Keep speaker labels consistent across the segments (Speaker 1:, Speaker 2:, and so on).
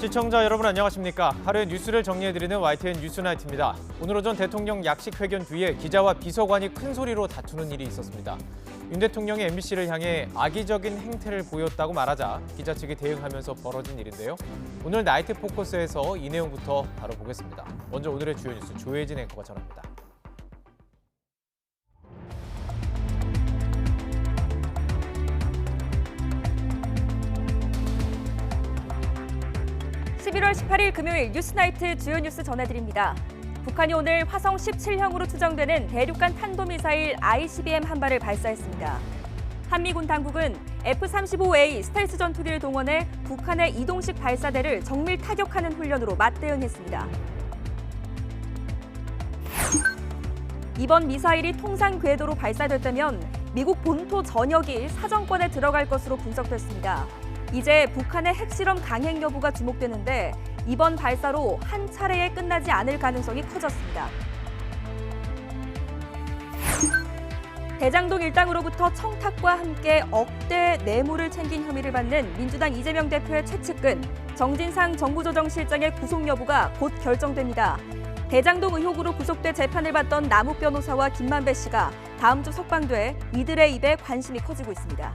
Speaker 1: 시청자 여러분 안녕하십니까? 하루의 뉴스를 정리해드리는 YTN 뉴스나이트입니다. 오늘 오전 대통령 약식 회견 뒤에 기자와 비서관이 큰 소리로 다투는 일이 있었습니다. 윤 대통령이 MBC를 향해 악의적인 행태를 보였다고 말하자 기자 측이 대응하면서 벌어진 일인데요. 오늘 나이트 포커스에서 이 내용부터 다뤄보겠습니다. 먼저 오늘의 주요 뉴스 조혜진 앵커가 전합니다.
Speaker 2: (11월 18일) 금요일 뉴스나이트 주요 뉴스 전해드립니다. 북한이 오늘 화성 17형으로 추정되는 대륙간 탄도미사일 ICBM 한 발을 발사했습니다. 한미군 당국은 F-35A 스텔스 전투기를 동원해 북한의 이동식 발사대를 정밀 타격하는 훈련으로 맞대응했습니다. 이번 미사일이 통상 궤도로 발사됐다면 미국 본토 전역이 사정권에 들어갈 것으로 분석됐습니다. 이제 북한의 핵실험 강행 여부가 주목되는데 이번 발사로 한 차례에 끝나지 않을 가능성이 커졌습니다. 대장동 일당으로부터 청탁과 함께 억대 뇌물을 챙긴 혐의를 받는 민주당 이재명 대표의 최측근 정진상 정부조정실장의 구속 여부가 곧 결정됩니다. 대장동 의혹으로 구속돼 재판을 받던 남욱 변호사와 김만배 씨가 다음 주 석방돼 이들의 입에 관심이 커지고 있습니다.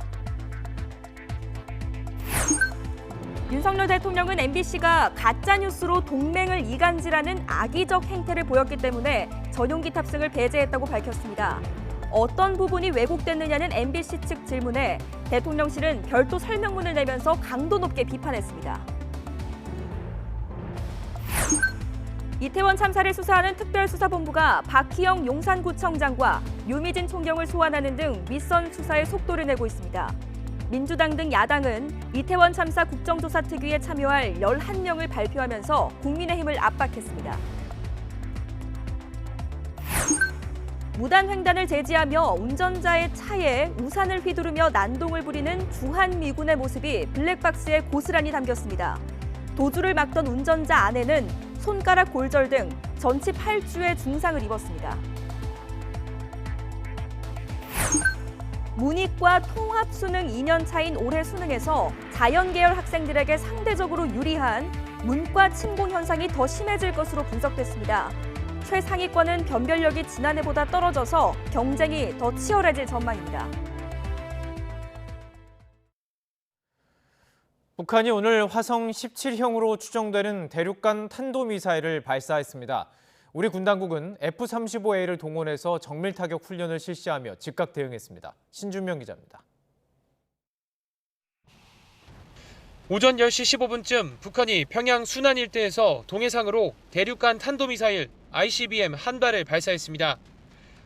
Speaker 2: 윤석열 대통령은 MBC가 가짜뉴스로 동맹을 이간질하는 악의적 행태를 보였기 때문에 전용기 탑승을 배제했다고 밝혔습니다. 어떤 부분이 왜곡됐느냐는 MBC 측 질문에 대통령실은 별도 설명문을 내면서 강도 높게 비판했습니다. 이태원 참사를 수사하는 특별수사본부가 박희영 용산구청장과 유미진 총경을 소환하는 등 윗선 수사에 속도를 내고 있습니다. 민주당 등 야당은 이태원 참사 국정조사특위에 참여할 11명을 발표하면서 국민의힘을 압박했습니다. 무단횡단을 제지하며 운전자의 차에 우산을 휘두르며 난동을 부리는 주한미군의 모습이 블랙박스에 고스란히 담겼습니다. 도주를 막던 운전자 아내는 손가락 골절 등 전치 8주의 중상을 입었습니다. 문이과 통합수능 2년 차인 올해 수능에서 자연계열 학생들에게 상대적으로 유리한 문과 침공 현상이 더 심해질 것으로 분석됐습니다. 최상위권은 변별력이 지난해보다 떨어져서 경쟁이 더 치열해질 전망입니다.
Speaker 1: 북한이 오늘 화성 17형으로 추정되는 대륙간 탄도미사일을 발사했습니다. 우리 군 당국은 F-35A를 동원해서 정밀 타격 훈련을 실시하며 즉각 대응했습니다. 신준명 기자입니다.
Speaker 3: 오전 10시 15분쯤 북한이 평양 순안 일대에서 동해상으로 대륙간 탄도미사일 ICBM 한 발을 발사했습니다.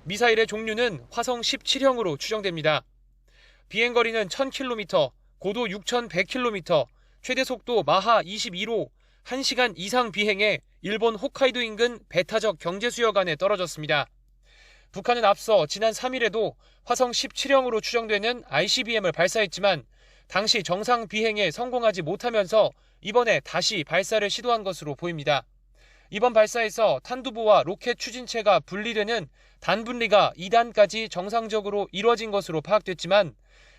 Speaker 3: 미사일의 종류는 화성 17형으로 추정됩니다. 비행거리는 1000km, 고도 6100km, 최대 속도 마하 22로 1시간 이상 비행해 일본 홋카이도 인근 배타적 경제수역안에 떨어졌습니다. 북한은 앞서 지난 3일에도 화성 17형으로 추정되는 ICBM을 발사했지만 당시 정상 비행에 성공하지 못하면서 이번에 다시 발사를 시도한 것으로 보입니다. 이번 발사에서 탄두부와 로켓 추진체가 분리되는 단분리가 2단까지 정상적으로 이뤄진 것으로 파악됐지만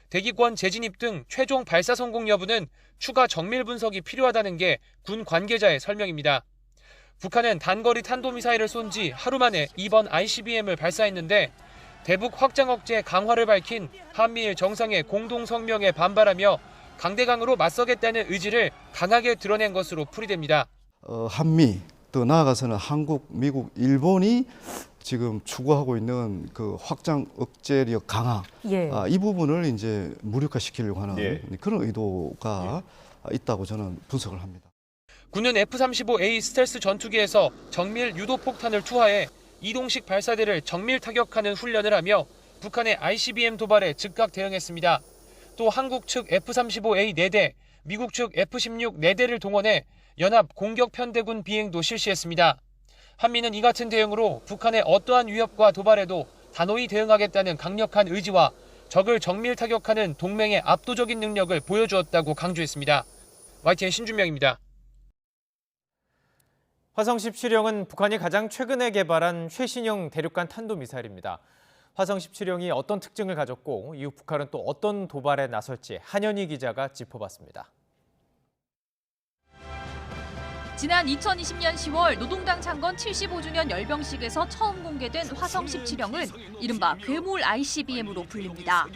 Speaker 3: 대기권 재진입 등 최종 발사 성공 여부는 추가 정밀 분석이 필요하다는 게 군 관계자의 설명입니다. 북한은 단거리 탄도미사일을 쏜 지 하루 만에 이번 ICBM을 발사했는데 대북 확장 억제 강화를 밝힌 한미일 정상의 공동 성명에 반발하며 강대강으로 맞서겠다는 의지를 강하게 드러낸 것으로 풀이됩니다.
Speaker 4: 한미, 또 나아가서는 한국, 미국, 일본이 지금 추구하고 있는 그 확장 억제력 강화, 이 부분을 이제 무력화시키려고 하는 그런 의도가 있다고 저는 분석을 합니다.
Speaker 3: 군은 F-35A 스텔스 전투기에서 정밀 유도폭탄을 투하해 이동식 발사대를 정밀 타격하는 훈련을 하며 북한의 ICBM 도발에 즉각 대응했습니다. 또 한국 측 F-35A 4대, 미국 측 F-16 4대를 동원해 연합 공격편대군 비행도 실시했습니다. 한미는 이 같은 대응으로 북한의 어떠한 위협과 도발에도 단호히 대응하겠다는 강력한 의지와 적을 정밀 타격하는 동맹의 압도적인 능력을 보여주었다고 강조했습니다. YTN 신준명입니다.
Speaker 1: 화성 17형은 북한이 가장 최근에 개발한 최신형 대륙간 탄도미사일입니다. 화성 17형이 어떤 특징을 가졌고 이후 북한은 또 어떤 도발에 나설지 한현희 기자가 짚어봤습니다.
Speaker 5: 지난 2020년 10월 노동당 창건 75주년 열병식에서 처음 공개된 화성 17형은 이른바 괴물 ICBM으로 불립니다.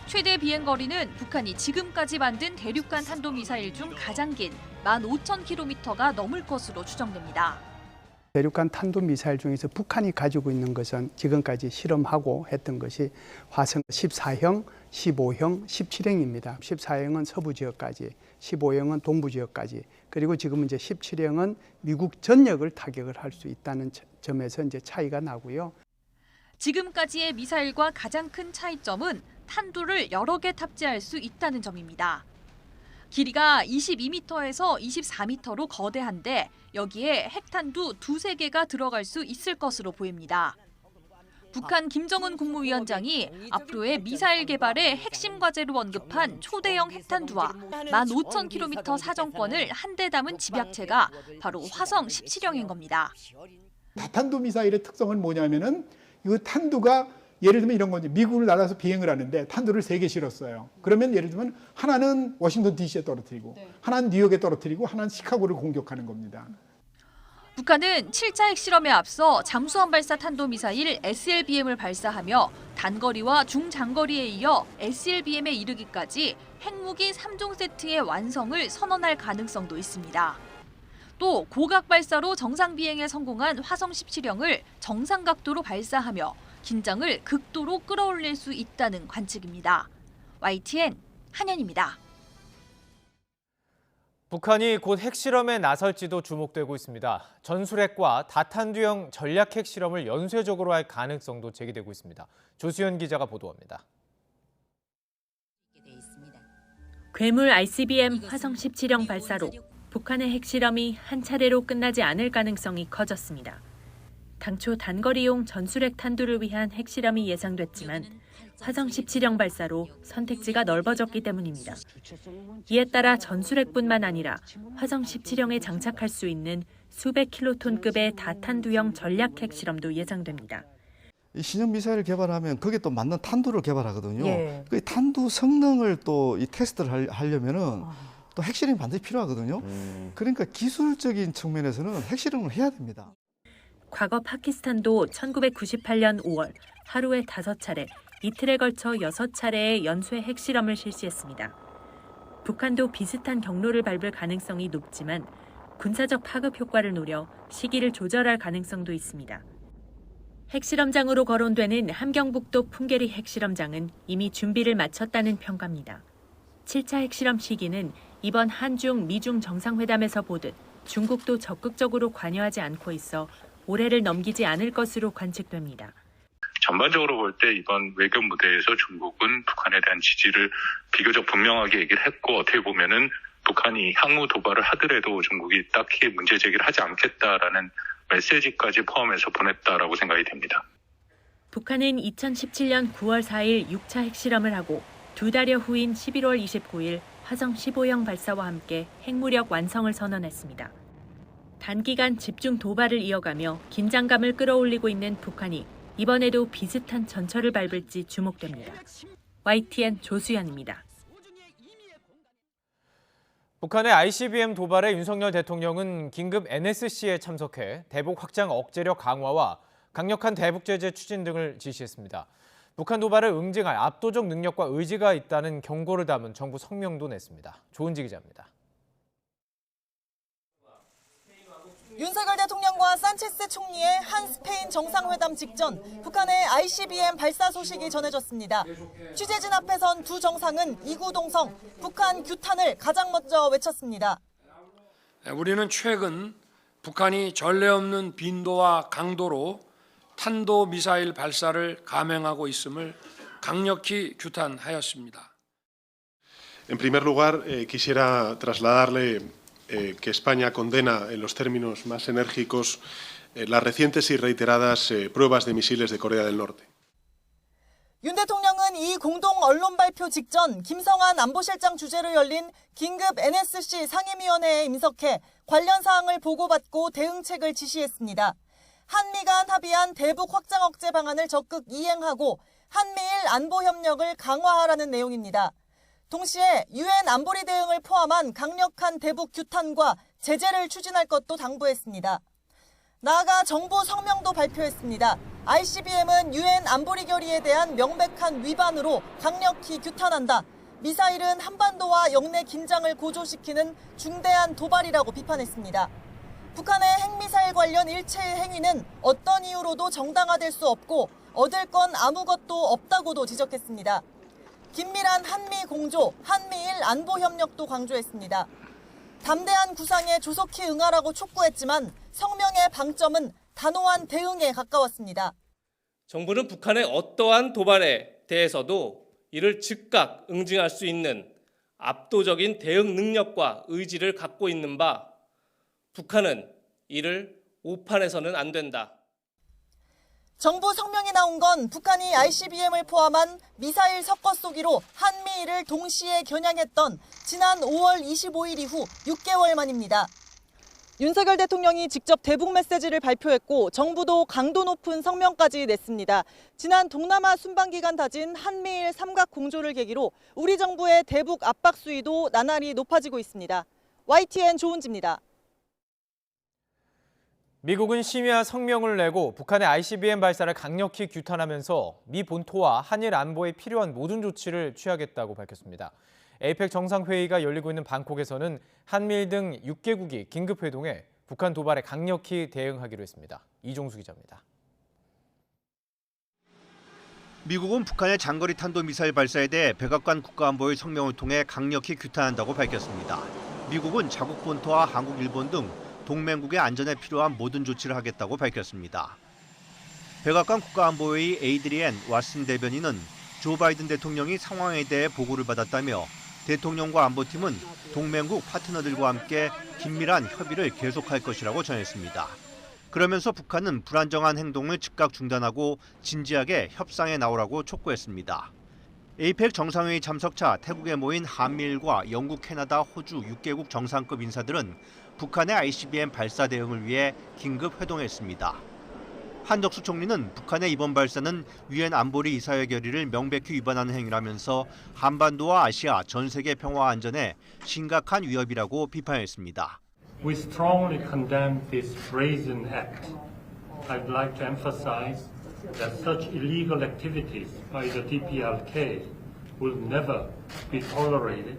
Speaker 5: 최대 비행거리는 북한이 지금까지 만든 대륙간 탄도미사일 중 가장 긴 15,000km가 넘을 것으로 추정됩니다.
Speaker 6: 대륙간 탄도미사일 중에서 북한이 가지고 있는 것은 지금까지 실험하고 했던 것이 화성 14형, 15형, 17형입니다. 14형은 서부 지역까지, 15형은 동부 지역까지, 그리고 지금은 이제 17형은 미국 전역을 타격을 할 수 있다는 점에서 이제 차이가 나고요.
Speaker 5: 지금까지의 미사일과 가장 큰 차이점은 탄두를 여러 개 탑재할 수 있다는 점입니다. 길이가 22m에서 24m로 거대한데 여기에 핵탄두 두세 개가 들어갈 수 있을 것으로 보입니다. 북한 김정은 국무위원장이 앞으로의 미사일 개발의 핵심 과제로 언급한 초대형 핵탄두와 15,000km 사정권을 한데 담은 집약체가 바로 화성 17형인 겁니다.
Speaker 7: 다탄도 미사일의 특성은 뭐냐면은 이 탄두가 예를 들면 이런 거죠. 미국을 날아서 비행을 하는데 탄두를 3개 실었어요. 그러면 예를 들면 하나는 워싱턴 DC에 떨어뜨리고 하나는 뉴욕에 떨어뜨리고 하나는 시카고를 공격하는 겁니다.
Speaker 5: 북한은 7차 핵실험에 앞서 잠수함 발사 탄도미사일 SLBM을 발사하며 단거리와 중장거리에 이어 SLBM에 이르기까지 핵무기 3종 세트의 완성을 선언할 가능성도 있습니다. 또 고각 발사로 정상 비행에 성공한 화성 17형을 정상 각도로 발사하며 긴장을 극도로 끌어올릴 수 있다는 관측입니다. YTN 한현입니다.
Speaker 1: 북한이 곧 핵실험에 나설지도 주목되고 있습니다. 전술핵과 다탄두형 전략 핵실험을 연쇄적으로 할 가능성도 제기되고 있습니다. 조수연 기자가 보도합니다.
Speaker 8: 괴물 ICBM 화성 17형 발사로 북한의 핵실험이 한 차례로 끝나지 않을 가능성이 커졌습니다. 당초 단거리용 전술핵 탄두를 위한 핵실험이 예상됐지만 화성 17형 발사로 선택지가 넓어졌기 때문입니다. 이에 따라 전술핵뿐만 아니라 화성 17형에 장착할 수 있는 수백 킬로톤급의 다탄두형 전략 핵실험도 예상됩니다.
Speaker 4: 이 신형 미사일을 개발하면 거기에 또 맞는 탄두를 개발하거든요.
Speaker 9: 예.
Speaker 4: 그 탄두 성능을 또 이 테스트를 하려면은 또 핵실험이 반드시 필요하거든요. 그러니까 기술적인 측면에서는 핵실험을 해야 됩니다.
Speaker 8: 과거 파키스탄도 1998년 5월 하루에 5차례, 이틀에 걸쳐 6차례의 연쇄 핵실험을 실시했습니다. 북한도 비슷한 경로를 밟을 가능성이 높지만 군사적 파급 효과를 노려 시기를 조절할 가능성도 있습니다. 핵실험장으로 거론되는 함경북도 풍계리 핵실험장은 이미 준비를 마쳤다는 평가입니다. 7차 핵실험 시기는 이번 한중, 미중 정상회담에서 보듯 중국도 적극적으로 관여하지 않고 있어 올해를 넘기지 않을 것으로 관측됩니다.
Speaker 10: 전반적으로 볼 때 이번 외교 무대에서 중국은 북한에 대한 지지를 비교적 분명하게 얘기를 했고, 어떻게 보면은 북한이 향후 도발을 하더라도 중국이 딱히 문제 제기를 하지 않겠다라는 메시지까지 포함해서 보냈다라고 생각이 됩니다.
Speaker 8: 북한은 2017년 9월 4일 6차 핵실험을 하고 2달여 후인 11월 29일 화성 15형 발사와 함께 핵무력 완성을 선언했습니다. 단기간 집중 도발을 이어가며 긴장감을 끌어올리고 있는 북한이 이번에도 비슷한 전철을 밟을지 주목됩니다. YTN 조수연입니다.
Speaker 1: 북한의 ICBM 도발에 윤석열 대통령은 긴급 NSC에 참석해 대북 확장 억제력 강화와 강력한 대북 제재 추진 등을 지시했습니다. 북한 도발을 응징할 압도적 능력과 의지가 있다는 경고를 담은 정부 성명도 냈습니다. 조은지 기자입니다.
Speaker 9: 윤석열 대통령과 산체스 총리의 한 스페인 정상회담 직전 북한의 ICBM 발사 소식이 전해졌습니다. 취재진 앞에선 두 정상은 이구동성, 북한 규탄을 가장 먼저 외쳤습니다.
Speaker 11: 우리는 최근 북한이 전례 없는 빈도와 강도로 탄도미사일 발사를 감행하고 있음을 강력히 규탄하였습니다.
Speaker 12: En primer lugar, quisiera trasladarle que España condena en los términos más enérgicos las recientes y reiteradas pruebas de misiles de Corea del Norte.
Speaker 9: 윤 대통령은 이 공동 언론 발표 직전 김성한 안보실장 주재로 열린 긴급 NSC 상임위원회에 임석해 관련 사항을 보고받고 대응책을 지시했습니다. 한미 간 합의한 대북 확장 억제 방안을 적극 이행하고 한미일 안보 협력을 강화하라는 내용입니다. 동시에 유엔 안보리 대응을 포함한 강력한 대북 규탄과 제재를 추진할 것도 당부했습니다. 나아가 정부 성명도 발표했습니다. ICBM은 유엔 안보리 결의에 대한 명백한 위반으로 강력히 규탄한다. 미사일은 한반도와 영내 긴장을 고조시키는 중대한 도발이라고 비판했습니다. 북한의 핵미사일 관련 일체의 행위는 어떤 이유로도 정당화될 수 없고 얻을 건 아무것도 없다고도 지적했습니다. 긴밀한 한미 공조, 한미일 안보 협력도 강조했습니다. 담대한 구상에 조속히 응하라고 촉구했지만 성명의 방점은 단호한 대응에 가까웠습니다.
Speaker 13: 정부는 북한의 어떠한 도발에 대해서도 이를 즉각 응징할 수 있는 압도적인 대응 능력과 의지를 갖고 있는 바 북한은 이를 오판해서는 안 된다.
Speaker 9: 정부 성명이 나온 건 북한이 ICBM을 포함한 미사일 섞어 쏘기로 한미일을 동시에 겨냥했던 지난 5월 25일 이후 6개월 만입니다. 윤석열 대통령이 직접 대북 메시지를 발표했고 정부도 강도 높은 성명까지 냈습니다. 지난 동남아 순방 기간 다진 한미일 삼각 공조를 계기로 우리 정부의 대북 압박 수위도 나날이 높아지고 있습니다. YTN 조은지입니다.
Speaker 1: 미국은 심야 성명을 내고 북한의 ICBM 발사를 강력히 규탄하면서 미 본토와 한일 안보에 필요한 모든 조치를 취하겠다고 밝혔습니다. 에이펙 정상회의가 열리고 있는 방콕에서는 한미일 등 6개국이 긴급회동해 북한 도발에 강력히 대응하기로 했습니다. 이종수 기자입니다.
Speaker 14: 미국은 북한의 장거리 탄도미사일 발사에 대해 백악관 국가안보의 성명을 통해 강력히 규탄한다고 밝혔습니다. 미국은 자국 본토와 한국, 일본 등 동맹국의 안전에 필요한 모든 조치를 하겠다고 밝혔습니다. 백악관 국가안보회의 에이드리엔 왓슨 대변인은 조 바이든 대통령이 상황에 대해 보고를 받았다며 대통령과 안보팀은 동맹국 파트너들과 함께 긴밀한 협의를 계속할 것이라고 전했습니다. 그러면서 북한은 불안정한 행동을 즉각 중단하고 진지하게 협상에 나오라고 촉구했습니다. 에이펙 정상회의 참석차 태국에 모인 한미일과 영국, 캐나다, 호주 6개국 정상급 인사들은 북한의 ICBM 발사 대응을 위해 긴급 회동했습니다. 한덕수 총리는 북한의 이번 발사는 유엔 안보리 이사회 결의를 명백히 위반하는 행위라면서 한반도와 아시아 전 세계 평화 안전에 심각한 위협이라고 비판했습니다.
Speaker 15: We strongly condemn this brazen act. I'd like to emphasize that such illegal activities by the DPRK will never be tolerated,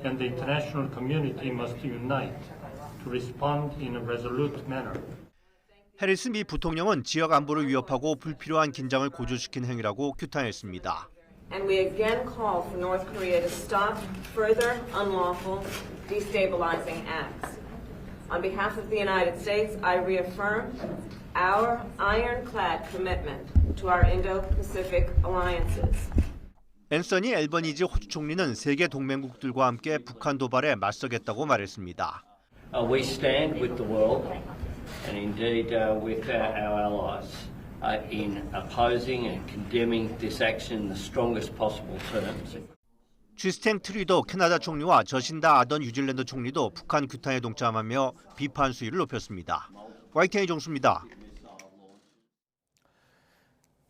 Speaker 15: and the international community must unite to respond in a resolute manner.
Speaker 14: 해리스 미 부통령은 지역 안보를 위협하고 불필요한 긴장을 고조시킨 행위라고 규탄했습니다.
Speaker 16: And we again call for North Korea to stop further unlawful destabilizing acts. On behalf of the United States, I reaffirm our ironclad commitment to our Indo-Pacific alliances.
Speaker 14: 앤서니 앨버니지 호주 총리는 세계 동맹국들과 함께 북한 도발에 맞서겠다고 말했습니다.
Speaker 17: We stand with the world and indeed with our allies in opposing and condemning this action in the strongest possible terms.
Speaker 14: 쥐스탱 트리더 캐나다 총리와 저신다 아던 뉴질랜드 총리도 북한 규탄에 동참하며 비판 수위를 높였습니다. YTN 정수입니다.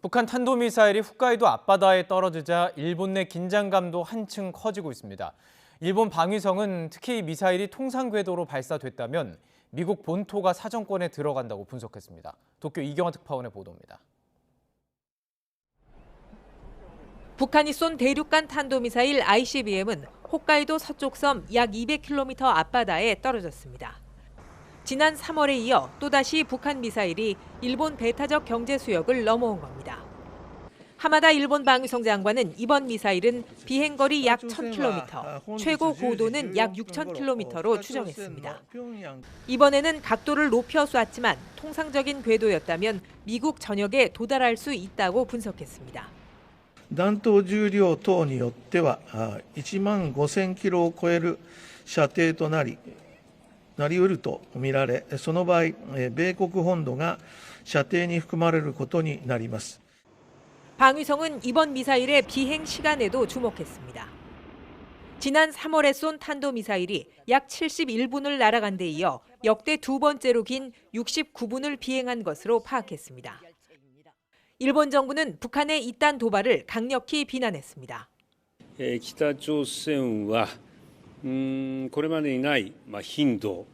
Speaker 1: 북한 탄도미사일이 홋카이도 앞바다에 떨어지자 일본 내 긴장감도 한층 커지고 있습니다. 일본 방위성은 특히 미사일이 통상 궤도로 발사됐다면 미국 본토가 사정권에 들어간다고 분석했습니다. 도쿄 이경화 특파원의 보도입니다.
Speaker 18: 북한이 쏜 대륙간 탄도미사일 ICBM은 홋카이도 서쪽 섬 약 200km 앞바다에 떨어졌습니다. 지난 3월에 이어 또다시 북한 미사일이 일본 배타적 경제 수역을 넘어온 겁니다. 하마다 일본 방위성 장관은 이번 미사일은 비행거리 약 1000km, 최고 고도는 약 6000km로 추정했습니다. 이번에는 각도를 높여 쐈지만 통상적인 궤도였다면 미국 전역에 도달할 수 있다고 분석했습니다.
Speaker 19: 弾頭重量等によっては1万5000キロを超える射程となり得るとみられ、その場合、米国本土が射程に含まれることになります。
Speaker 18: 방위성은 이번 미사일의 비행 시간에도 주목했습니다. 지난 3월에 쏜 탄도미사일이 약 71분을 날아간 데 이어 역대 두 번째로 긴 69분을 비행한 것으로 파악했습니다. 일본 정부는 북한의 이딴 도발을 강력히 비난했습니다.
Speaker 20: 北朝鮮はこれまでにない頻度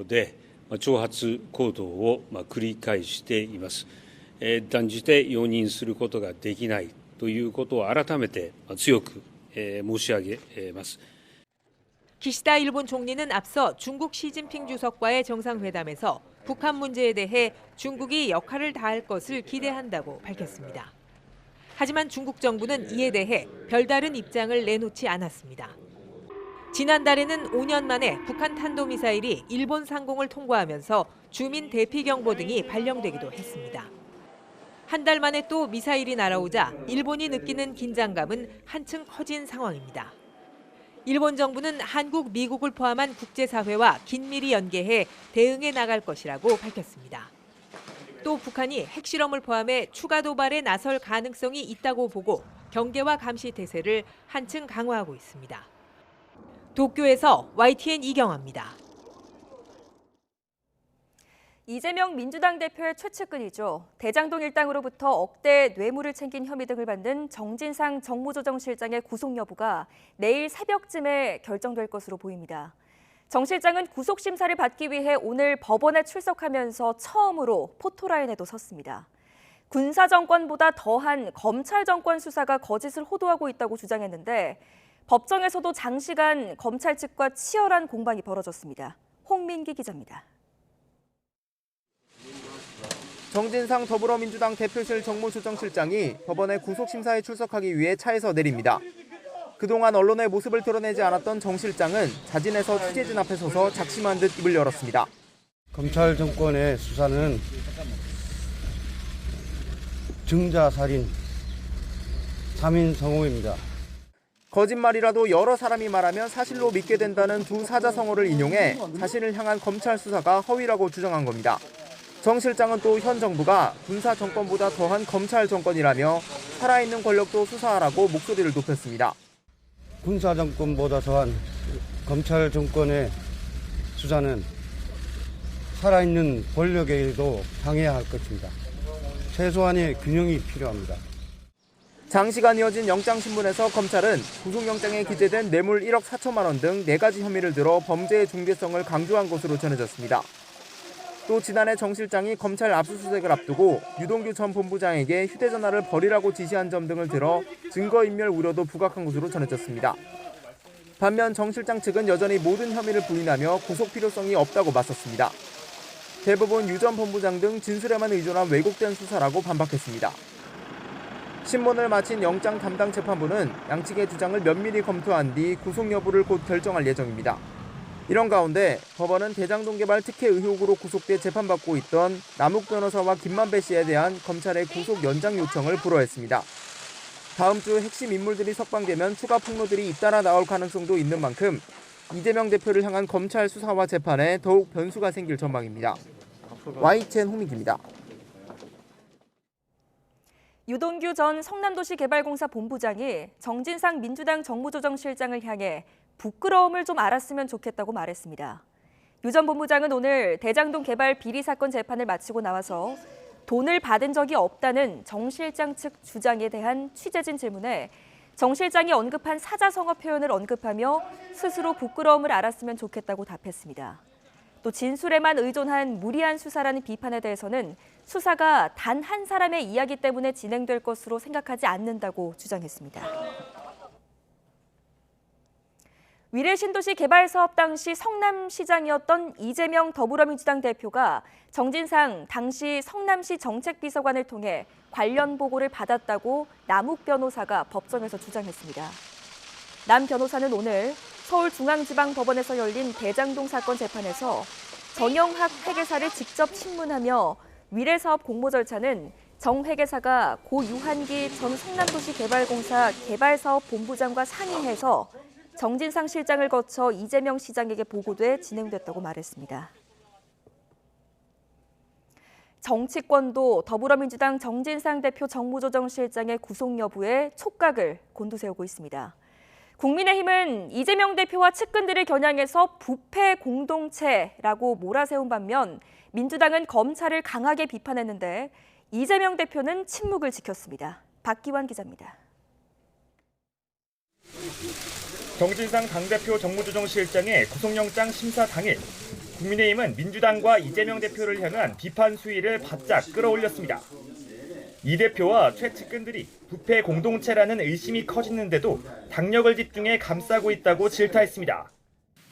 Speaker 20: で挑発行動を繰り返しています。断じて容認することができないということを改めて強く申し上げます。
Speaker 18: 기시다 일본 총리는 앞서 중국 시진핑 주석과의 정상회담에서 북한 문제에 대해 중국이 역할을 다할 것을 기대한다고 밝혔습니다. 하지만 중국 정부는 이에 대해 별다른 입장을 내놓지 않았습니다. 지난달에는 5년 만에 북한 탄도미사일이 일본 상공을 통과하면서 주민 대피 경보 등이 발령되기도 했습니다. 한 달 만에 또 미사일이 날아오자 일본이 느끼는 긴장감은 한층 커진 상황입니다. 일본 정부는 한국, 미국을 포함한 국제사회와 긴밀히 연계해 대응해 나갈 것이라고 밝혔습니다. 또 북한이 핵실험을 포함해 추가 도발에 나설 가능성이 있다고 보고 경계와 감시 태세를 한층 강화하고 있습니다. 도쿄에서 YTN 이경아입니다.
Speaker 2: 이재명 민주당 대표의 최측근이죠. 대장동 일당으로부터 억대 뇌물을 챙긴 혐의 등을 받는 정진상 정무조정실장의 구속 여부가 내일 새벽쯤에 결정될 것으로 보입니다. 정 실장은 구속 심사를 받기 위해 오늘 법원에 출석하면서 처음으로 포토라인에도 섰습니다. 군사 정권보다 더한 검찰 정권 수사가 거짓을 호도하고 있다고 주장했는데 법정에서도 장시간 검찰 측과 치열한 공방이 벌어졌습니다. 홍민기 기자입니다.
Speaker 21: 정진상 더불어민주당 대표실 정무조정실장이 법원의 구속심사에 출석하기 위해 차에서 내립니다. 그동안 언론의 모습을 드러내지 않았던 정 실장은 자진해서 취재진 앞에 서서 작심한 듯 입을 열었습니다.
Speaker 22: 검찰 정권의 수사는 증자살인, 3인 성호입니다.
Speaker 21: 거짓말이라도 여러 사람이 말하면 사실로 믿게 된다는 두 사자성어를 인용해 자신을 향한 검찰 수사가 허위라고 주장한 겁니다. 정 실장은 또 현 정부가 군사 정권보다 더한 검찰 정권이라며 살아있는 권력도 수사하라고 목소리를 높였습니다.
Speaker 22: 군사 정권보다 더한 검찰 정권의 수사는 살아있는 권력에도 방해해야 할 것입니다. 최소한의 균형이 필요합니다.
Speaker 21: 장시간 이어진 영장신문에서 검찰은 구속영장에 기재된 뇌물 1억 4천만 원 등 4가지 혐의를 들어 범죄의 중대성을 강조한 것으로 전해졌습니다. 또 지난해 정 실장이 검찰 압수수색을 앞두고 유동규 전 본부장에게 휴대전화를 버리라고 지시한 점 등을 들어 증거인멸 우려도 부각한 것으로 전해졌습니다. 반면 정 실장 측은 여전히 모든 혐의를 부인하며 구속 필요성이 없다고 맞섰습니다. 대부분 유 전 본부장 등 진술에만 의존한 왜곡된 수사라고 반박했습니다. 신문을 마친 영장 담당 재판부는 양측의 주장을 면밀히 검토한 뒤 구속 여부를 곧 결정할 예정입니다. 이런 가운데 법원은 대장동 개발 특혜 의혹으로 구속돼 재판받고 있던 남욱 변호사와 김만배 씨에 대한 검찰의 구속 연장 요청을 불허했습니다. 다음 주 핵심 인물들이 석방되면 추가 폭로들이 잇따라 나올 가능성도 있는 만큼 이재명 대표를 향한 검찰 수사와 재판에 더욱 변수가 생길 전망입니다. YTN 홍민기입니다.
Speaker 2: 유동규 전 성남도시개발공사 본부장이 정진상 민주당 정무조정실장을 향해 부끄러움을 좀 알았으면 좋겠다고 말했습니다. 유 전 본부장은 오늘 대장동 개발 비리 사건 재판을 마치고 나와서 돈을 받은 적이 없다는 정 실장 측 주장에 대한 취재진 질문에 정 실장이 언급한 사자성어 표현을 언급하며 스스로 부끄러움을 알았으면 좋겠다고 답했습니다. 또 진술에만 의존한 무리한 수사라는 비판에 대해서는 수사가 단 한 사람의 이야기 때문에 진행될 것으로 생각하지 않는다고 주장했습니다. 위례 신도시 개발 사업 당시 성남시장이었던 이재명 더불어민주당 대표가 정진상 당시 성남시 정책비서관을 통해 관련 보고를 받았다고 남욱 변호사가 법정에서 주장했습니다. 남 변호사는 오늘 서울중앙지방법원에서 열린 대장동 사건 재판에서 정영학 회계사를 직접 신문하며 위례 사업 공모 절차는 정 회계사가 고 유한기 전 성남도시개발공사 개발사업본부장과 상의해서 정진상 실장을 거쳐 이재명 시장에게 보고돼 진행됐다고 말했습니다. 정치권도 더불어민주당 정진상 대표 정무조정실장의 구속 여부에 촉각을 곤두세우고 있습니다. 국민의힘은 이재명 대표와 측근들을 겨냥해서 부패 공동체라고 몰아세운 반면 민주당은 검찰을 강하게 비판했는데 이재명 대표는 침묵을 지켰습니다. 박기환 기자입니다.
Speaker 3: 정진상 당대표 정무조정실장의 구속영장 심사 당일, 국민의힘은 민주당과 이재명 대표를 향한 비판 수위를 바짝 끌어올렸습니다. 이 대표와 최 측근들이 부패 공동체라는 의심이 커지는데도 당력을 집중해 감싸고 있다고 질타했습니다.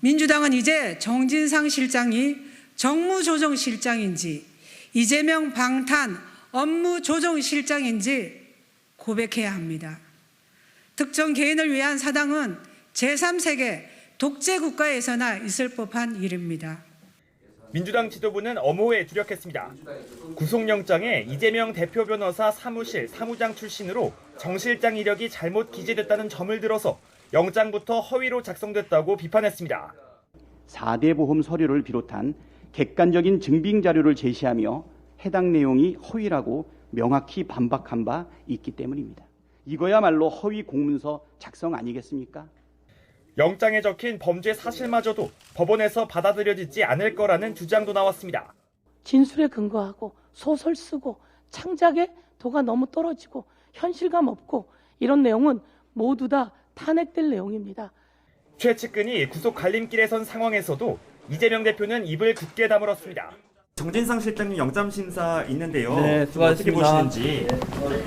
Speaker 6: 민주당은 이제 정진상 실장이 정무조정실장인지 이재명 방탄 업무조정실장인지 고백해야 합니다. 특정 개인을 위한 사당은 제3세계 독재국가에서나 있을 법한 일입니다.
Speaker 3: 민주당 지도부는 엄호에 주력했습니다. 구속영장에 이재명 대표 변호사 사무실 사무장 출신으로 정 실장 이력이 잘못 기재됐다는 점을 들어서 영장부터 허위로 작성됐다고 비판했습니다.
Speaker 23: 4대 보험 서류를 비롯한 객관적인 증빙 자료를 제시하며 해당 내용이 허위라고 명확히 반박한 바 있기 때문입니다. 이거야말로 허위 공문서 작성 아니겠습니까?
Speaker 3: 영장에 적힌 범죄 사실마저도 법원에서 받아들여지지 않을 거라는 주장도 나왔습니다.
Speaker 24: 진술에 근거하고 소설 쓰고 창작의 도가 너무 떨어지고 현실감 없고 이런 내용은 모두 다 탄핵될 내용입니다.
Speaker 3: 최 측근이 구속 갈림길에 선 상황에서도 이재명 대표는 입을 굳게 다물었습니다.
Speaker 25: 정진상 실장님 영장 심사 있는데요.
Speaker 26: 네, 수고하셨습니다.
Speaker 25: 어떻게 보시는지.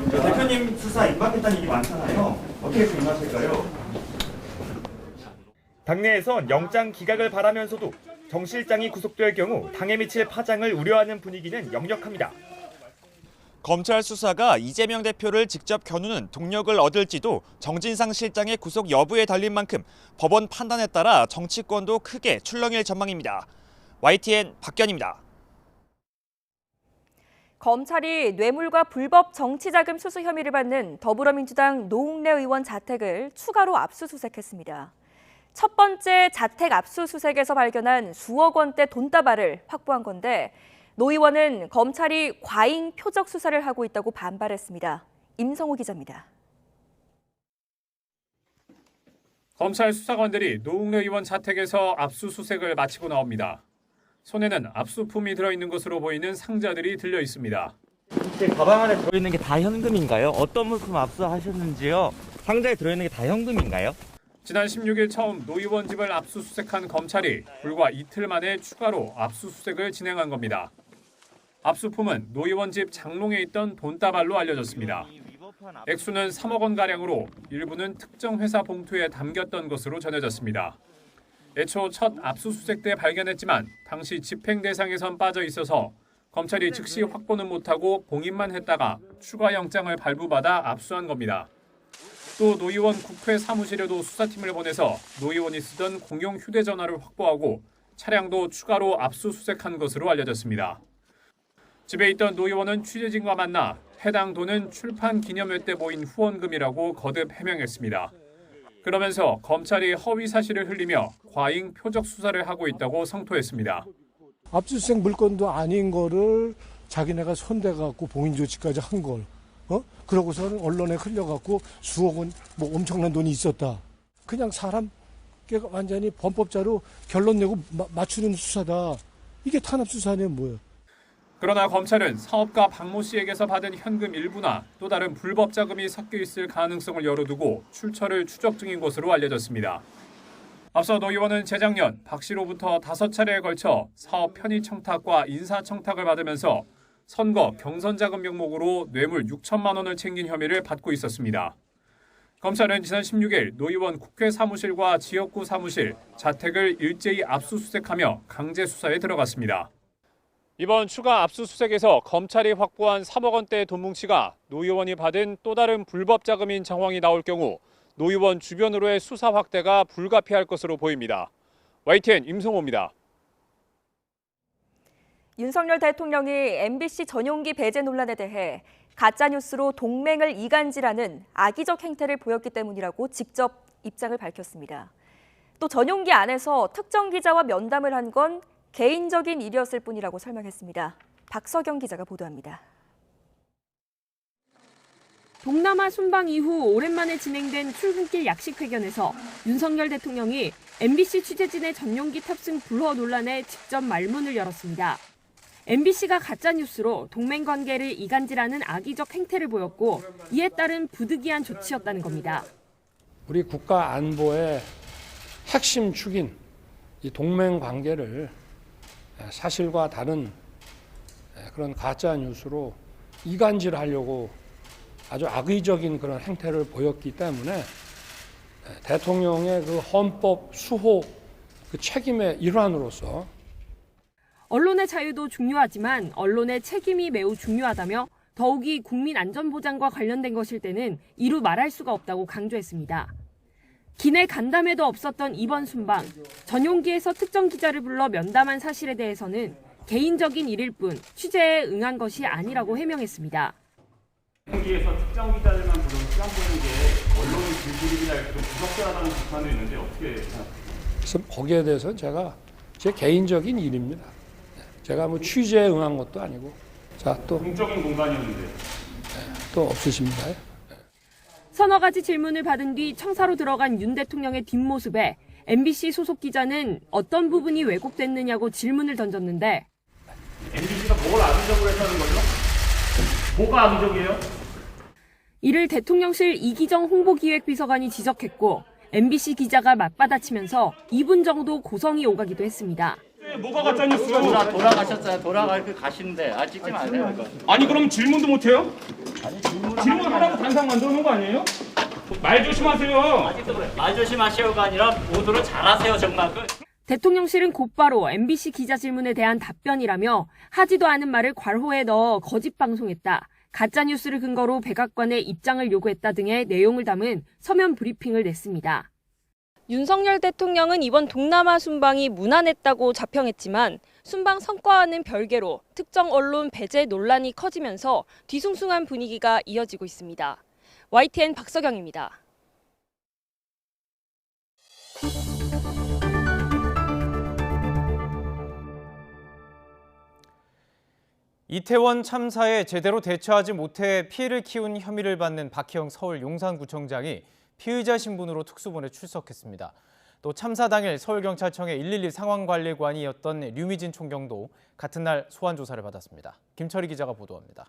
Speaker 25: 대표님 수사 임박했다는 얘기 많잖아요. 어떻게 생각하실까요?
Speaker 3: 당내에선 영장 기각을 바라면서도 정 실장이 구속될 경우 당에 미칠 파장을 우려하는 분위기는 역력합니다.
Speaker 27: 검찰 수사가 이재명 대표를 직접 겨누는 동력을 얻을지도 정진상 실장의 구속 여부에 달린 만큼 법원 판단에 따라 정치권도 크게 출렁일 전망입니다. YTN 박견입니다.
Speaker 2: 검찰이 뇌물과 불법 정치자금 수수 혐의를 받는 더불어민주당 노웅래 의원 자택을 추가로 압수수색했습니다. 첫 번째 자택 압수수색에서 발견한 수억 원대 돈다발을 확보한 건데 노 의원은 검찰이 과잉 표적 수사를 하고 있다고 반발했습니다. 임성호 기자입니다.
Speaker 28: 검찰 수사관들이 노웅래 의원 자택에서 압수수색을 마치고 나옵니다. 손에는 압수품이 들어있는 것으로 보이는 상자들이 들려 있습니다.
Speaker 26: 혹시 가방 안에 들어있는 게 다 현금인가요? 어떤 물품 압수하셨는지요? 상자에 들어있는 게 다 현금인가요?
Speaker 28: 지난 16일 처음 노 의원 집을 압수수색한 검찰이 불과 이틀 만에 추가로 압수수색을 진행한 겁니다. 압수품은 노 의원 집 장롱에 있던 돈다발로 알려졌습니다. 액수는 3억 원가량으로 일부는 특정 회사 봉투에 담겼던 것으로 전해졌습니다. 애초 첫 압수수색 때 발견했지만 당시 집행 대상에선 빠져 있어서 검찰이 즉시 확보는 못하고 봉인만 했다가 추가 영장을 발부받아 압수한 겁니다. 또 노 의원 국회 사무실에도 수사팀을 보내서 노 의원이 쓰던 공용 휴대전화를 확보하고 차량도 추가로 압수수색한 것으로 알려졌습니다. 집에 있던 노 의원은 취재진과 만나 해당 돈은 출판 기념회 때 모인 후원금이라고 거듭 해명했습니다. 그러면서 검찰이 허위 사실을 흘리며 과잉 표적 수사를 하고 있다고 성토했습니다.
Speaker 29: 압수수색 물건도 아닌 거를 자기네가 손대갖고 봉인 조치까지 한 걸. 그러고서는 언론에 흘려갖고 수억 원, 뭐 엄청난 돈이 있었다. 그냥 사람 완전히 범법자로 결론 내고 맞추는 수사다. 이게 탄압 수사는 뭐예요?
Speaker 28: 그러나 검찰은 사업가 박모 씨에게서 받은 현금 일부나 또 다른 불법 자금이 섞여 있을 가능성을 열어두고 출처를 추적 중인 것으로 알려졌습니다. 앞서 노 의원은 재작년 박 씨로부터 5차례에 걸쳐 사업 편의 청탁과 인사 청탁을 받으면서 선거 경선 자금 명목으로 뇌물 6천만 원을 챙긴 혐의를 받고 있었습니다. 검찰은 지난 16일 노 의원 국회 사무실과 지역구 사무실, 자택을 일제히 압수수색하며 강제 수사에 들어갔습니다. 이번 추가 압수수색에서 검찰이 확보한 3억 원대의 돈 뭉치가 노 의원이 받은 또 다른 불법 자금인 정황이 나올 경우 노 의원 주변으로의 수사 확대가 불가피할 것으로 보입니다. YTN 임성호입니다.
Speaker 2: 윤석열 대통령이 MBC 전용기 배제 논란에 대해 가짜뉴스로 동맹을 이간질하는 악의적 행태를 보였기 때문이라고 직접 입장을 밝혔습니다. 또 전용기 안에서 특정 기자와 면담을 한 건 개인적인 일이었을 뿐이라고 설명했습니다. 박서경 기자가 보도합니다.
Speaker 30: 동남아 순방 이후 오랜만에 진행된 출근길 약식회견에서 윤석열 대통령이 MBC 취재진의 전용기 탑승 불허 논란에 직접 말문을 열었습니다. MBC가 가짜뉴스로 동맹관계를 이간질하는 악의적 행태를 보였고 이에 따른 부득이한 조치였다는 겁니다.
Speaker 4: 우리 국가 안보의 핵심 축인 이 동맹 관계를 사실과 다른 그런 가짜 뉴스로 이간질하려고 아주 악의적인 그런 행태를 보였기 때문에 대통령의 그 헌법 수호 그 책임의 일환으로서
Speaker 30: 언론의 자유도 중요하지만 언론의 책임이 매우 중요하다며 더욱이 국민 안전보장과 관련된 것일 때는 이루 말할 수가 없다고 강조했습니다. 기내 간담회도 없었던 이번 순방, 전용기에서 특정 기자를 불러 면담한 사실에 대해서는 개인적인 일일 뿐 취재에 응한 것이 아니라고 해명했습니다.
Speaker 25: 전용기에서 특정 기자들만 부르고 시간 보는 게 언론의 질질이나 좀 부적절하다는 비판도 있는데 어떻게 생각하세요?
Speaker 4: 그래서 거기에 대해서는 제가 제 개인적인 일입니다. 제가 뭐 취재에 응한 것도 아니고. 자, 또
Speaker 25: 공적인 공간이었는데.
Speaker 4: 또 없으십니까?
Speaker 30: 서너 가지 질문을 받은 뒤 청사로 들어간 윤 대통령의 뒷모습에 MBC 소속 기자는 어떤 부분이 왜곡됐느냐고 질문을 던졌는데
Speaker 25: MBC가 뭘 악의적으로 했다는 거죠? 뭐가 악의적이에요?
Speaker 30: 이를 대통령실 이기정 홍보기획비서관이 지적했고 MBC 기자가 맞받아치면서 2분 정도 고성이 오가기도 했습니다.
Speaker 25: 뭐가 가짜뉴스요?
Speaker 5: 돌아가셨어요. 가시는데 찍지 마세요.
Speaker 25: 아니 그럼 질문도 못해요? 질문하라고 단상 만들어 놓은 거 아니에요? 말 조심하세요.
Speaker 5: 말 조심하시오가 아니라 모두를 잘하세요 정말.
Speaker 30: 대통령실은 곧바로 MBC 기자 질문에 대한 답변이라며 하지도 않은 말을 괄호에 넣어 거짓 방송했다. 가짜뉴스를 근거로 백악관의 입장을 요구했다 등의 내용을 담은 서면 브리핑을 냈습니다.
Speaker 7: 윤석열 대통령은 이번 동남아 순방이 무난했다고 자평했지만 순방 성과와는 별개로 특정 언론 배제 논란이 커지면서 뒤숭숭한 분위기가 이어지고 있습니다. YTN 박서경입니다.
Speaker 1: 이태원 참사에 제대로 대처하지 못해 피해를 키운 혐의를 받는 박희영 서울 용산구청장이 피의자 신분으로 특수본에 출석했습니다. 또 참사 당일 서울경찰청의 112 상황관리관이었던 류미진 총경도 같은 날 소환 조사를 받았습니다. 김철희 기자가 보도합니다.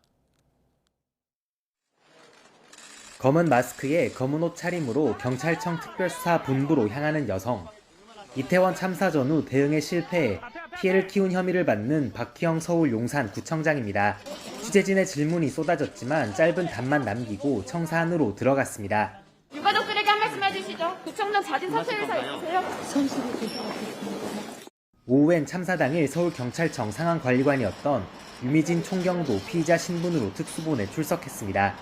Speaker 8: 검은 마스크에 검은 옷 차림으로 경찰청 특별수사 본부로 향하는 여성. 이태원 참사 전후 대응에 실패해 피해를 키운 혐의를 받는 박희영 서울 용산구청장입니다. 취재진의 질문이 쏟아졌지만 짧은 답만 남기고 청사 안으로 들어갔습니다.
Speaker 7: 유가족들에게 한 말씀 해주시죠. 구청장 자진 사퇴 의사 있으세요?
Speaker 8: 오후엔 참사 당일 서울경찰청 상황관리관이었던 유미진 총경도 피의자 신분으로 특수본에 출석했습니다.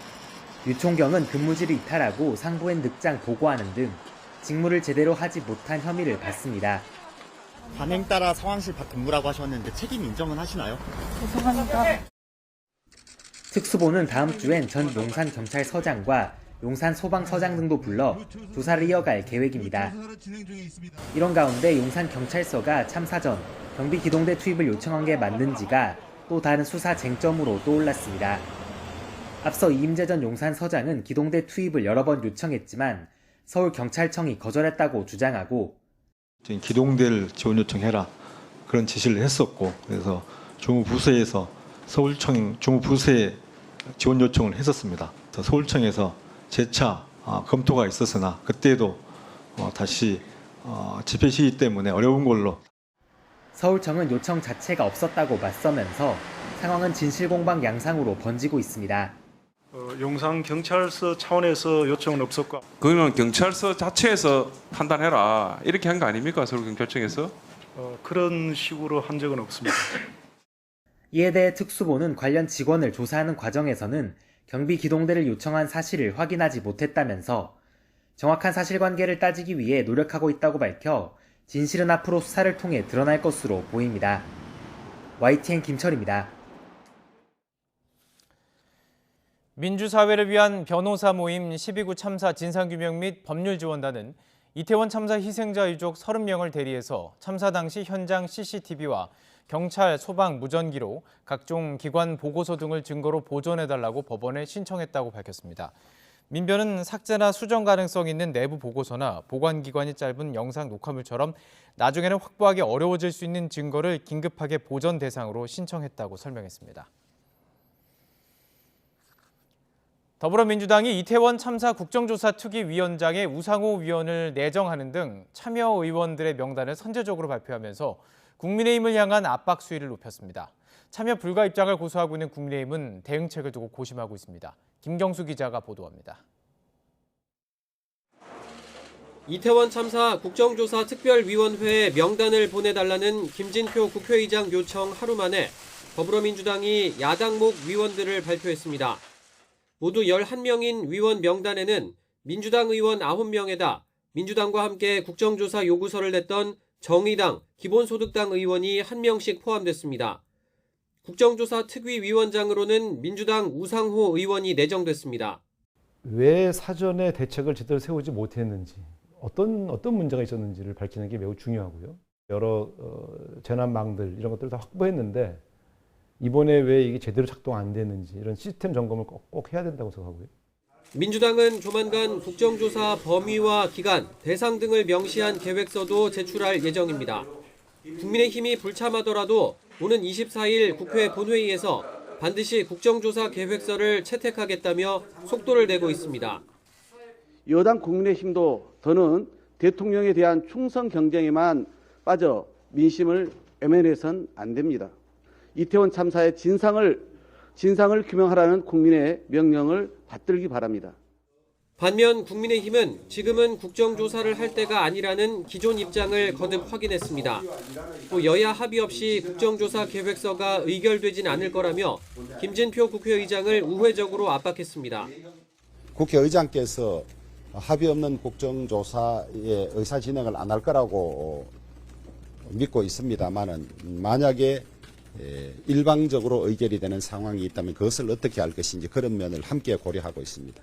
Speaker 8: 유 총경은 근무지를 이탈하고 상부엔 늑장 보고하는 등 직무를 제대로 하지 못한 혐의를 받습니다.
Speaker 9: 관행 따라 상황실 밖 근무라고 하셨는데 책임 인정은 하시나요?
Speaker 8: 죄송합니다. 특수본은 다음 주엔 전 용산경찰서장과 용산소방서장 등도 불러 조사를 이어갈 계획입니다. 이런 가운데 용산경찰서가 참사 전 경비기동대 투입을 요청한 게 맞는지가 또 다른 수사 쟁점으로 떠올랐습니다. 앞서 이임재 전 용산서장은 기동대 투입을 여러 번 요청했지만 서울경찰청이 거절했다고 주장하고
Speaker 10: 기동대를 지원 요청해라 그런 지시를 했었고 그래서 조무부서에서 서울청 조무부서에 지원 요청을 했었습니다. 서울청에서 재차 검토가 있었으나 그때도 다시 집회 시기 때문에 어려운 걸로.
Speaker 8: 서울청은 요청 자체가 없었다고 맞서면서 상황은 진실공방 양상으로 번지고 있습니다.
Speaker 11: 용산경찰서 차원에서 요청은 없었고
Speaker 12: 그러면 경찰서 자체에서 판단해라 이렇게 한 거 아닙니까? 서울경찰청에서?
Speaker 11: 그런 식으로 한 적은 없습니다.
Speaker 8: 이에 대해 특수본은 관련 직원을 조사하는 과정에서는 경비기동대를 요청한 사실을 확인하지 못했다면서 정확한 사실관계를 따지기 위해 노력하고 있다고 밝혀 진실은 앞으로 수사를 통해 드러날 것으로 보입니다. YTN 김철입니다.
Speaker 1: 민주사회를 위한 변호사 모임 12구 참사 진상규명 및 법률지원단은 이태원 참사 희생자 유족 30명을 대리해서 참사 당시 현장 CCTV와 경찰, 소방, 무전기로 각종 기관 보고서 등을 증거로 보존해달라고 법원에 신청했다고 밝혔습니다. 민변은 삭제나 수정 가능성 있는 내부 보고서나 보관기간이 짧은 영상 녹화물처럼 나중에는 확보하기 어려워질 수 있는 증거를 긴급하게 보전 대상으로 신청했다고 설명했습니다. 더불어민주당이 이태원 참사 국정조사 특위위원장에 우상호 위원을 내정하는 등 참여 의원들의 명단을 선제적으로 발표하면서 국민의힘을 향한 압박 수위를 높였습니다. 참여 불가 입장을 고수하고 있는 국민의힘은 대응책을 두고 고심하고 있습니다. 김경수 기자가 보도합니다.
Speaker 13: 이태원 참사 국정조사 특별위원회에 명단을 보내달라는 김진표 국회의장 요청 하루 만에 더불어민주당이 야당목 위원들을 발표했습니다. 모두 11명인 위원 명단에는 민주당 의원 9명에다 민주당과 함께 국정조사 요구서를 냈던 정의당, 기본소득당 의원이 1명씩 포함됐습니다. 국정조사 특위위원장으로는 민주당 우상호 의원이 내정됐습니다.
Speaker 14: 왜 사전에 대책을 제대로 세우지 못했는지, 어떤 문제가 있었는지를 밝히는 게 매우 중요하고요. 여러 재난망들 이런 것들을 다 확보했는데 이번에 왜 이게 제대로 작동 안 됐는지 이런 시스템 점검을 꼭 해야 된다고 생각하고요.
Speaker 13: 민주당은 조만간 국정조사 범위와 기간, 대상 등을 명시한 계획서도 제출할 예정입니다. 국민의힘이 불참하더라도 오는 24일 국회 본회의에서 반드시 국정조사 계획서를 채택하겠다며 속도를 내고 있습니다.
Speaker 23: 여당 국민의힘도 더는 대통령에 대한 충성 경쟁에만 빠져 민심을 외면해서는 안 됩니다. 이태원 참사의 진상을 규명하라는 국민의 명령을 받들기 바랍니다.
Speaker 13: 반면 국민의힘은 지금은 국정조사를 할 때가 아니라는 기존 입장을 거듭 확인했습니다. 또 여야 합의 없이 국정조사 계획서가 의결되진 않을 거라며 김진표 국회의장을 우회적으로 압박했습니다.
Speaker 15: 국회의장께서 합의 없는 국정조사의 의사 진행을 안 할 거라고 믿고 있습니다만은 만약에 일방적으로 의결이 되는 상황이 있다면 그것을 어떻게 할 것인지 그런 면을 함께 고려하고 있습니다.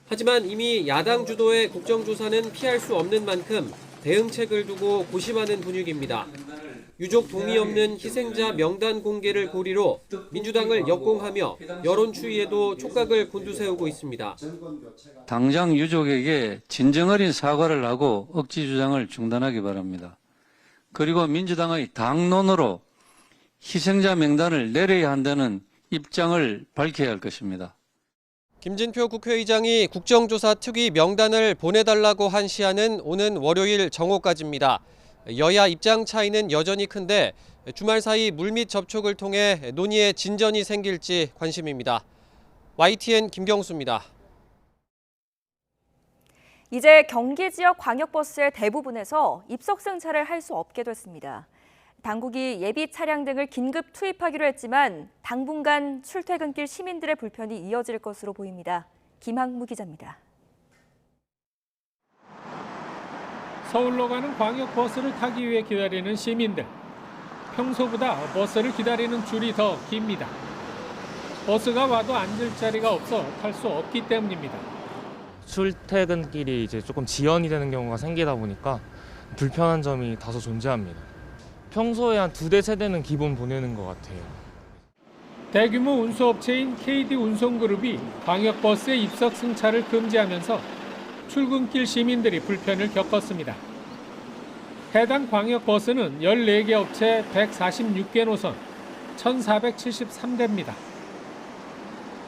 Speaker 13: 하지만 이미 야당 주도의 국정조사는 피할 수 없는 만큼 대응책을 두고 고심하는 분위기입니다. 유족 동의 없는 희생자 명단 공개를 고리로 민주당을 역공하며 여론 추이에도 촉각을 곤두세우고 있습니다.
Speaker 16: 당장 유족에게 진정 어린 사과를 하고 억지 주장을 중단하기 바랍니다. 그리고 민주당의 당론으로 희생자 명단을 내려야 한다는 입장을 밝혀야 할 것입니다.
Speaker 13: 김진표 국회의장이 국정조사 특위 명단을 보내달라고 한 시한은 오는 월요일 정오까지입니다. 여야 입장 차이는 여전히 큰데 주말 사이 물밑 접촉을 통해 논의에 진전이 생길지 관심입니다. YTN 김경수입니다.
Speaker 2: 이제 경기 지역 광역버스의 대부분에서 입석 승차를 할 수 없게 됐습니다. 당국이 예비 차량 등을 긴급 투입하기로 했지만 당분간 출퇴근길 시민들의 불편이 이어질 것으로 보입니다. 김학무 기자입니다.
Speaker 28: 서울로 가는 광역버스를 타기 위해 기다리는 시민들. 평소보다 버스를 기다리는 줄이 더 깁니다. 버스가 와도 앉을 자리가 없어 탈 수 없기 때문입니다.
Speaker 17: 출퇴근길이 이제 조금 지연이 되는 경우가 생기다 보니까 불편한 점이 다소 존재합니다. 평소에 한 2대, 3대는 기본 보내는 것 같아요.
Speaker 28: 대규모 운수업체인 KD 운송그룹이 광역버스의 입석 승차를 금지하면서 출근길 시민들이 불편을 겪었습니다. 해당 광역버스는 14개 업체 146개 노선 1,473대입니다.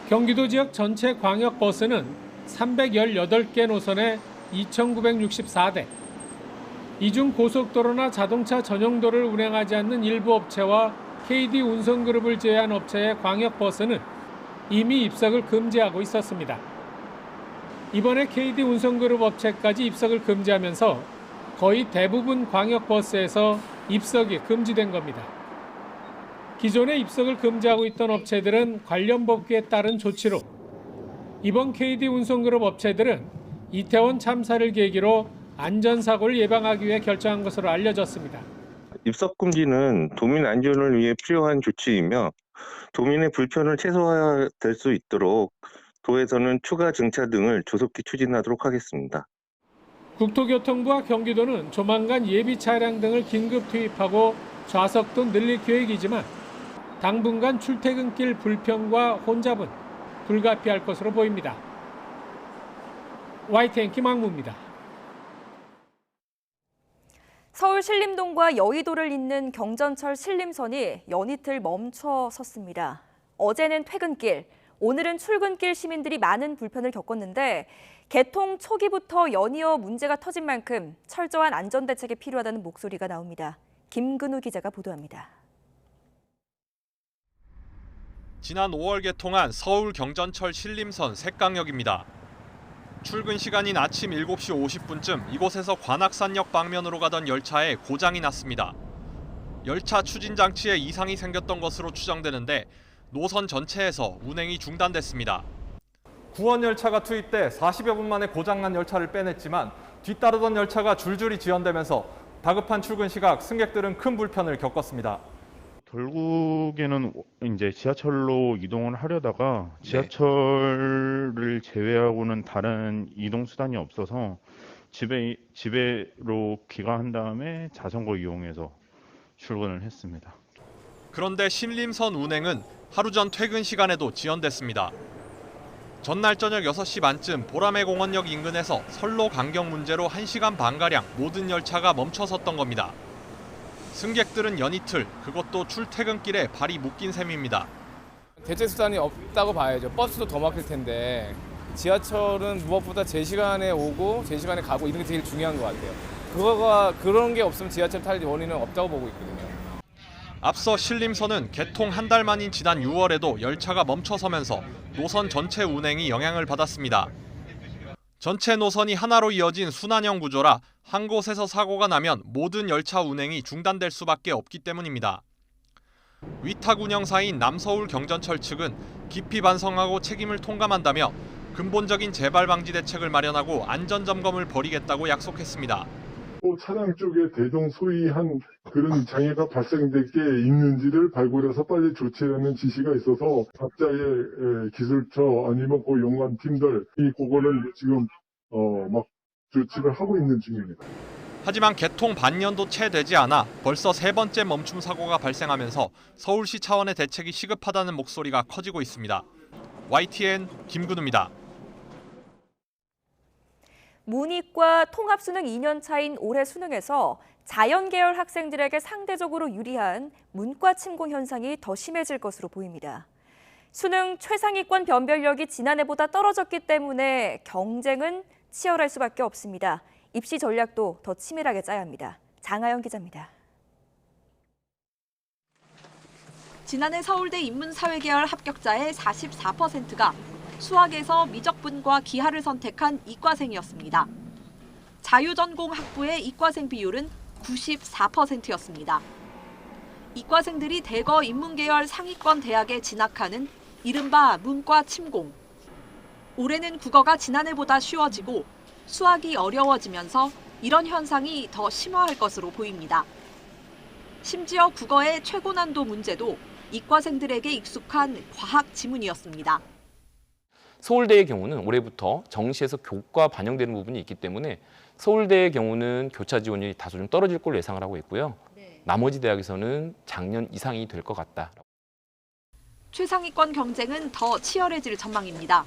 Speaker 28: 경기도 지역 전체 광역버스는 318개 노선에 2,964대. 이 중 고속도로나 자동차 전용도를 운행하지 않는 일부 업체와 KD 운송그룹을 제외한 업체의 광역버스는 이미 입석을 금지하고 있었습니다. 이번에 KD 운송그룹 업체까지 입석을 금지하면서 거의 대부분 광역버스에서 입석이 금지된 겁니다. 기존에 입석을 금지하고 있던 업체들은 관련 법규에 따른 조치로 이번 KD 운송그룹 업체들은 이태원 참사를 계기로 안전사고를 예방하기 위해 결정한 것으로 알려졌습니다.
Speaker 18: 입석 금지는 도민 안전을 위해 필요한 조치이며 도민의 불편을 최소화될 수 있도록 도에서는 추가 증차 등을 조속히 추진하도록 하겠습니다.
Speaker 28: 국토교통부와 경기도는 조만간 예비 차량 등을 긴급 투입하고 좌석도 늘릴 계획이지만 당분간 출퇴근길 불편과 혼잡은 불가피할 것으로 보입니다. YTN 김학무입니다.
Speaker 2: 서울 신림동과 여의도를 잇는 경전철 신림선이 연이틀 멈춰 섰습니다. 어제는 퇴근길, 오늘은 출근길 시민들이 많은 불편을 겪었는데 개통 초기부터 연이어 문제가 터진 만큼 철저한 안전대책이 필요하다는 목소리가 나옵니다. 김근우 기자가 보도합니다.
Speaker 3: 지난 5월 개통한 서울 경전철 신림선 색강역입니다. 출근 시간인 아침 7시 50분쯤 이곳에서 관악산역 방면으로 가던 열차에 고장이 났습니다. 열차 추진 장치에 이상이 생겼던 것으로 추정되는데 노선 전체에서 운행이 중단됐습니다.
Speaker 6: 구원 열차가 투입돼 40여 분 만에 고장난 열차를 빼냈지만 뒤따르던 열차가 줄줄이 지연되면서 다급한 출근 시각 승객들은 큰 불편을 겪었습니다.
Speaker 19: 결국에는 이제 지하철로 이동을 하려다가 지하철을 제외하고는 다른 이동 수단이 없어서 집에로 귀가한 다음에 자전거 이용해서 출근을 했습니다.
Speaker 3: 그런데 신림선 운행은 하루 전 퇴근 시간에도 지연됐습니다. 전날 저녁 6시 반쯤 보라매 공원역 인근에서 선로 간격 문제로 1시간 반가량 모든 열차가 멈춰섰던 겁니다. 승객들은 연이틀, 그것도 출퇴근길에 발이 묶인 셈입니다.
Speaker 20: 대체 수단이 없다고 봐야죠. 버스도 더 막힐 텐데 지하철은 무엇보다 제 시간에 오고 제 시간에 가고 이런 게 제일 중요한 것 같아요. 그런 게 없으면 지하철 탈 원인은 없다고 보고 있거든요.
Speaker 3: 앞서 신림선은 개통 한 달 만인 지난 6월에도 열차가 멈춰서면서 노선 전체 운행이 영향을 받았습니다. 전체 노선이 하나로 이어진 순환형 구조라 한 곳에서 사고가 나면 모든 열차 운행이 중단될 수밖에 없기 때문입니다. 위탁 운영사인 남서울 경전철 측은 깊이 반성하고 책임을 통감한다며 근본적인 재발 방지 대책을 마련하고 안전점검을 벌이겠다고 약속했습니다.
Speaker 21: 차량 쪽에 대동 소이한 그런 장애가 발생될 게 있는지를 발굴해서 빨리 조치하는 지시가 있어서 각자의 기술처 아니면 그 연관 팀들 그거를 지금 막 조치를 하고 있는 중입니다.
Speaker 3: 하지만 개통 반년도 채 되지 않아 벌써 3번째 멈춤 사고가 발생하면서 서울시 차원의 대책이 시급하다는 목소리가 커지고 있습니다. YTN 김근우입니다.
Speaker 2: 문이과 통합수능 2년 차인 올해 수능에서 자연계열 학생들에게 상대적으로 유리한 문과 침공 현상이 더 심해질 것으로 보입니다. 수능 최상위권 변별력이 지난해보다 떨어졌기 때문에 경쟁은 치열할 수밖에 없습니다. 입시 전략도 더 치밀하게 짜야 합니다. 장하영 기자입니다.
Speaker 22: 지난해 서울대 인문사회계열 합격자의 44%가 수학에서 미적분과 기하를 선택한 이과생이었습니다. 자유전공 학부의 이과생 비율은 94%였습니다. 이과생들이 대거 인문계열 상위권 대학에 진학하는 이른바 문과 침공. 올해는 국어가 지난해보다 쉬워지고 수학이 어려워지면서 이런 현상이 더 심화할 것으로 보입니다. 심지어 국어의 최고 난도 문제도 이과생들에게 익숙한 과학 지문이었습니다.
Speaker 24: 서울대의 경우는 올해부터 정시에서 교과 반영되는 부분이 있기 때문에 서울대의 경우는 교차 지원율이 다소 좀 떨어질 걸로 예상을 하고 있고요. 나머지 대학에서는 작년 이상이 될 것 같다.
Speaker 22: 최상위권 경쟁은 더 치열해질 전망입니다.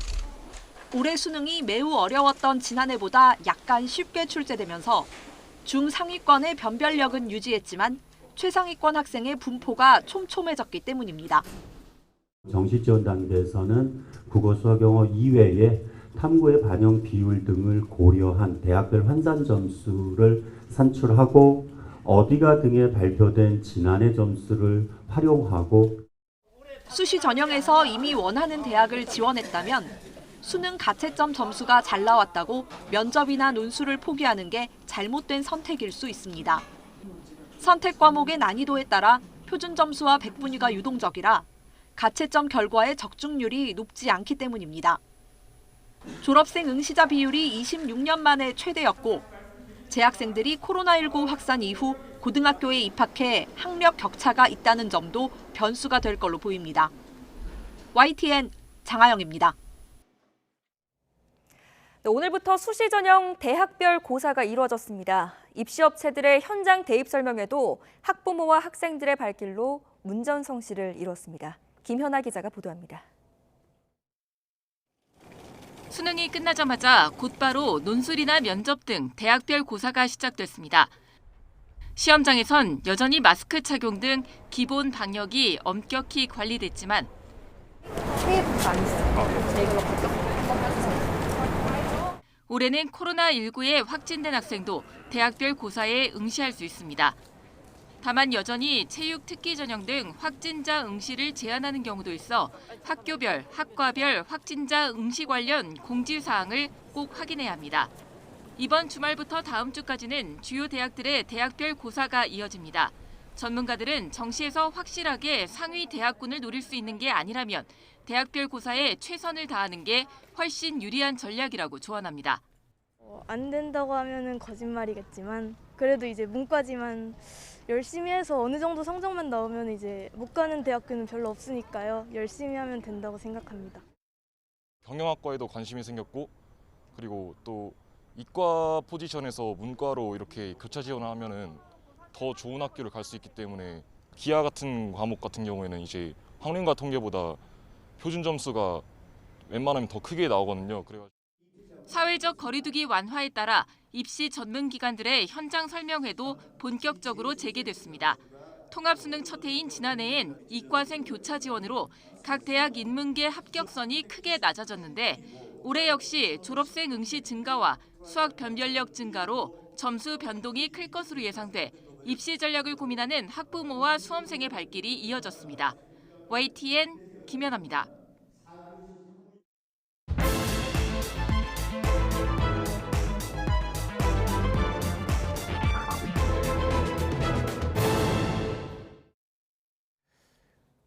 Speaker 22: 올해 수능이 매우 어려웠던 지난해보다 약간 쉽게 출제되면서 중상위권의 변별력은 유지했지만 최상위권 학생의 분포가 촘촘해졌기 때문입니다.
Speaker 26: 정시 지원 단계에서는 국어, 수학, 영어 이외에 탐구의 반영 비율 등을 고려한 대학별 환산 점수를 산출하고 어디가 등에 발표된 지난해 점수를 활용하고
Speaker 22: 수시 전형에서 이미 원하는 대학을 지원했다면 수능 가채점 점수가 잘 나왔다고 면접이나 논술을 포기하는 게 잘못된 선택일 수 있습니다. 선택 과목의 난이도에 따라 표준 점수와 백분위가 유동적이라 가채점 결과의 적중률이 높지 않기 때문입니다. 졸업생 응시자 비율이 26년 만에 최대였고 재학생들이 코로나19 확산 이후 고등학교에 입학해 학력 격차가 있다는 점도 변수가 될 걸로 보입니다. YTN 장하영입니다.
Speaker 2: 오늘부터 수시 전형 대학별 고사가 이루어졌습니다. 입시업체들의 현장 대입 설명회도 학부모와 학생들의 발길로 문전성시를 이뤘습니다. 김현아 기자가 보도합니다.
Speaker 27: 수능이 끝나자마자 곧바로 논술이나 면접 등 대학별 고사가 시작됐습니다. 시험장에선 여전히 마스크 착용 등 기본 방역이 엄격히 관리됐지만
Speaker 4: 테이프가 안 있어요. 이걸로
Speaker 27: 올해는 코로나19에 확진된 학생도 대학별 고사에 응시할 수 있습니다. 다만 여전히 체육 특기 전형 등 확진자 응시를 제한하는 경우도 있어 학교별, 학과별 확진자 응시 관련 공지사항을 꼭 확인해야 합니다. 이번 주말부터 다음 주까지는 주요 대학들의 대학별 고사가 이어집니다. 전문가들은 정시에서 확실하게 상위 대학군을 노릴 수 있는 게 아니라면 대학별 고사에 최선을 다하는 게 훨씬 유리한 전략이라고 조언합니다.
Speaker 4: 안 된다고 하면은 거짓말이겠지만 그래도 이제 문과지만 열심히 해서 어느 정도 성적만 나오면 이제 못 가는 대학교는 별로 없으니까요. 열심히 하면 된다고 생각합니다.
Speaker 5: 경영학과에도 관심이 생겼고 그리고 또 이과 포지션에서 문과로 이렇게 교차 지원을 하면은 더 좋은 학교를 갈 수 있기 때문에 기하 같은 과목 같은 경우에는 이제 학력과 통계보다 표준 점수가 웬만하면 더 크게 나오거든요. 그래가지고
Speaker 27: 사회적 거리두기 완화에 따라 입시 전문 기관들의 현장 설명회도 본격적으로 재개됐습니다. 통합수능 첫 해인 지난해엔 이과생 교차 지원으로 각 대학 인문계 합격선이 크게 낮아졌는데 올해 역시 졸업생 응시 증가와 수학 변별력 증가로 점수 변동이 클 것으로 예상돼 입시 전략을 고민하는 학부모와 수험생의 발길이 이어졌습니다. YTN 김연아입니다.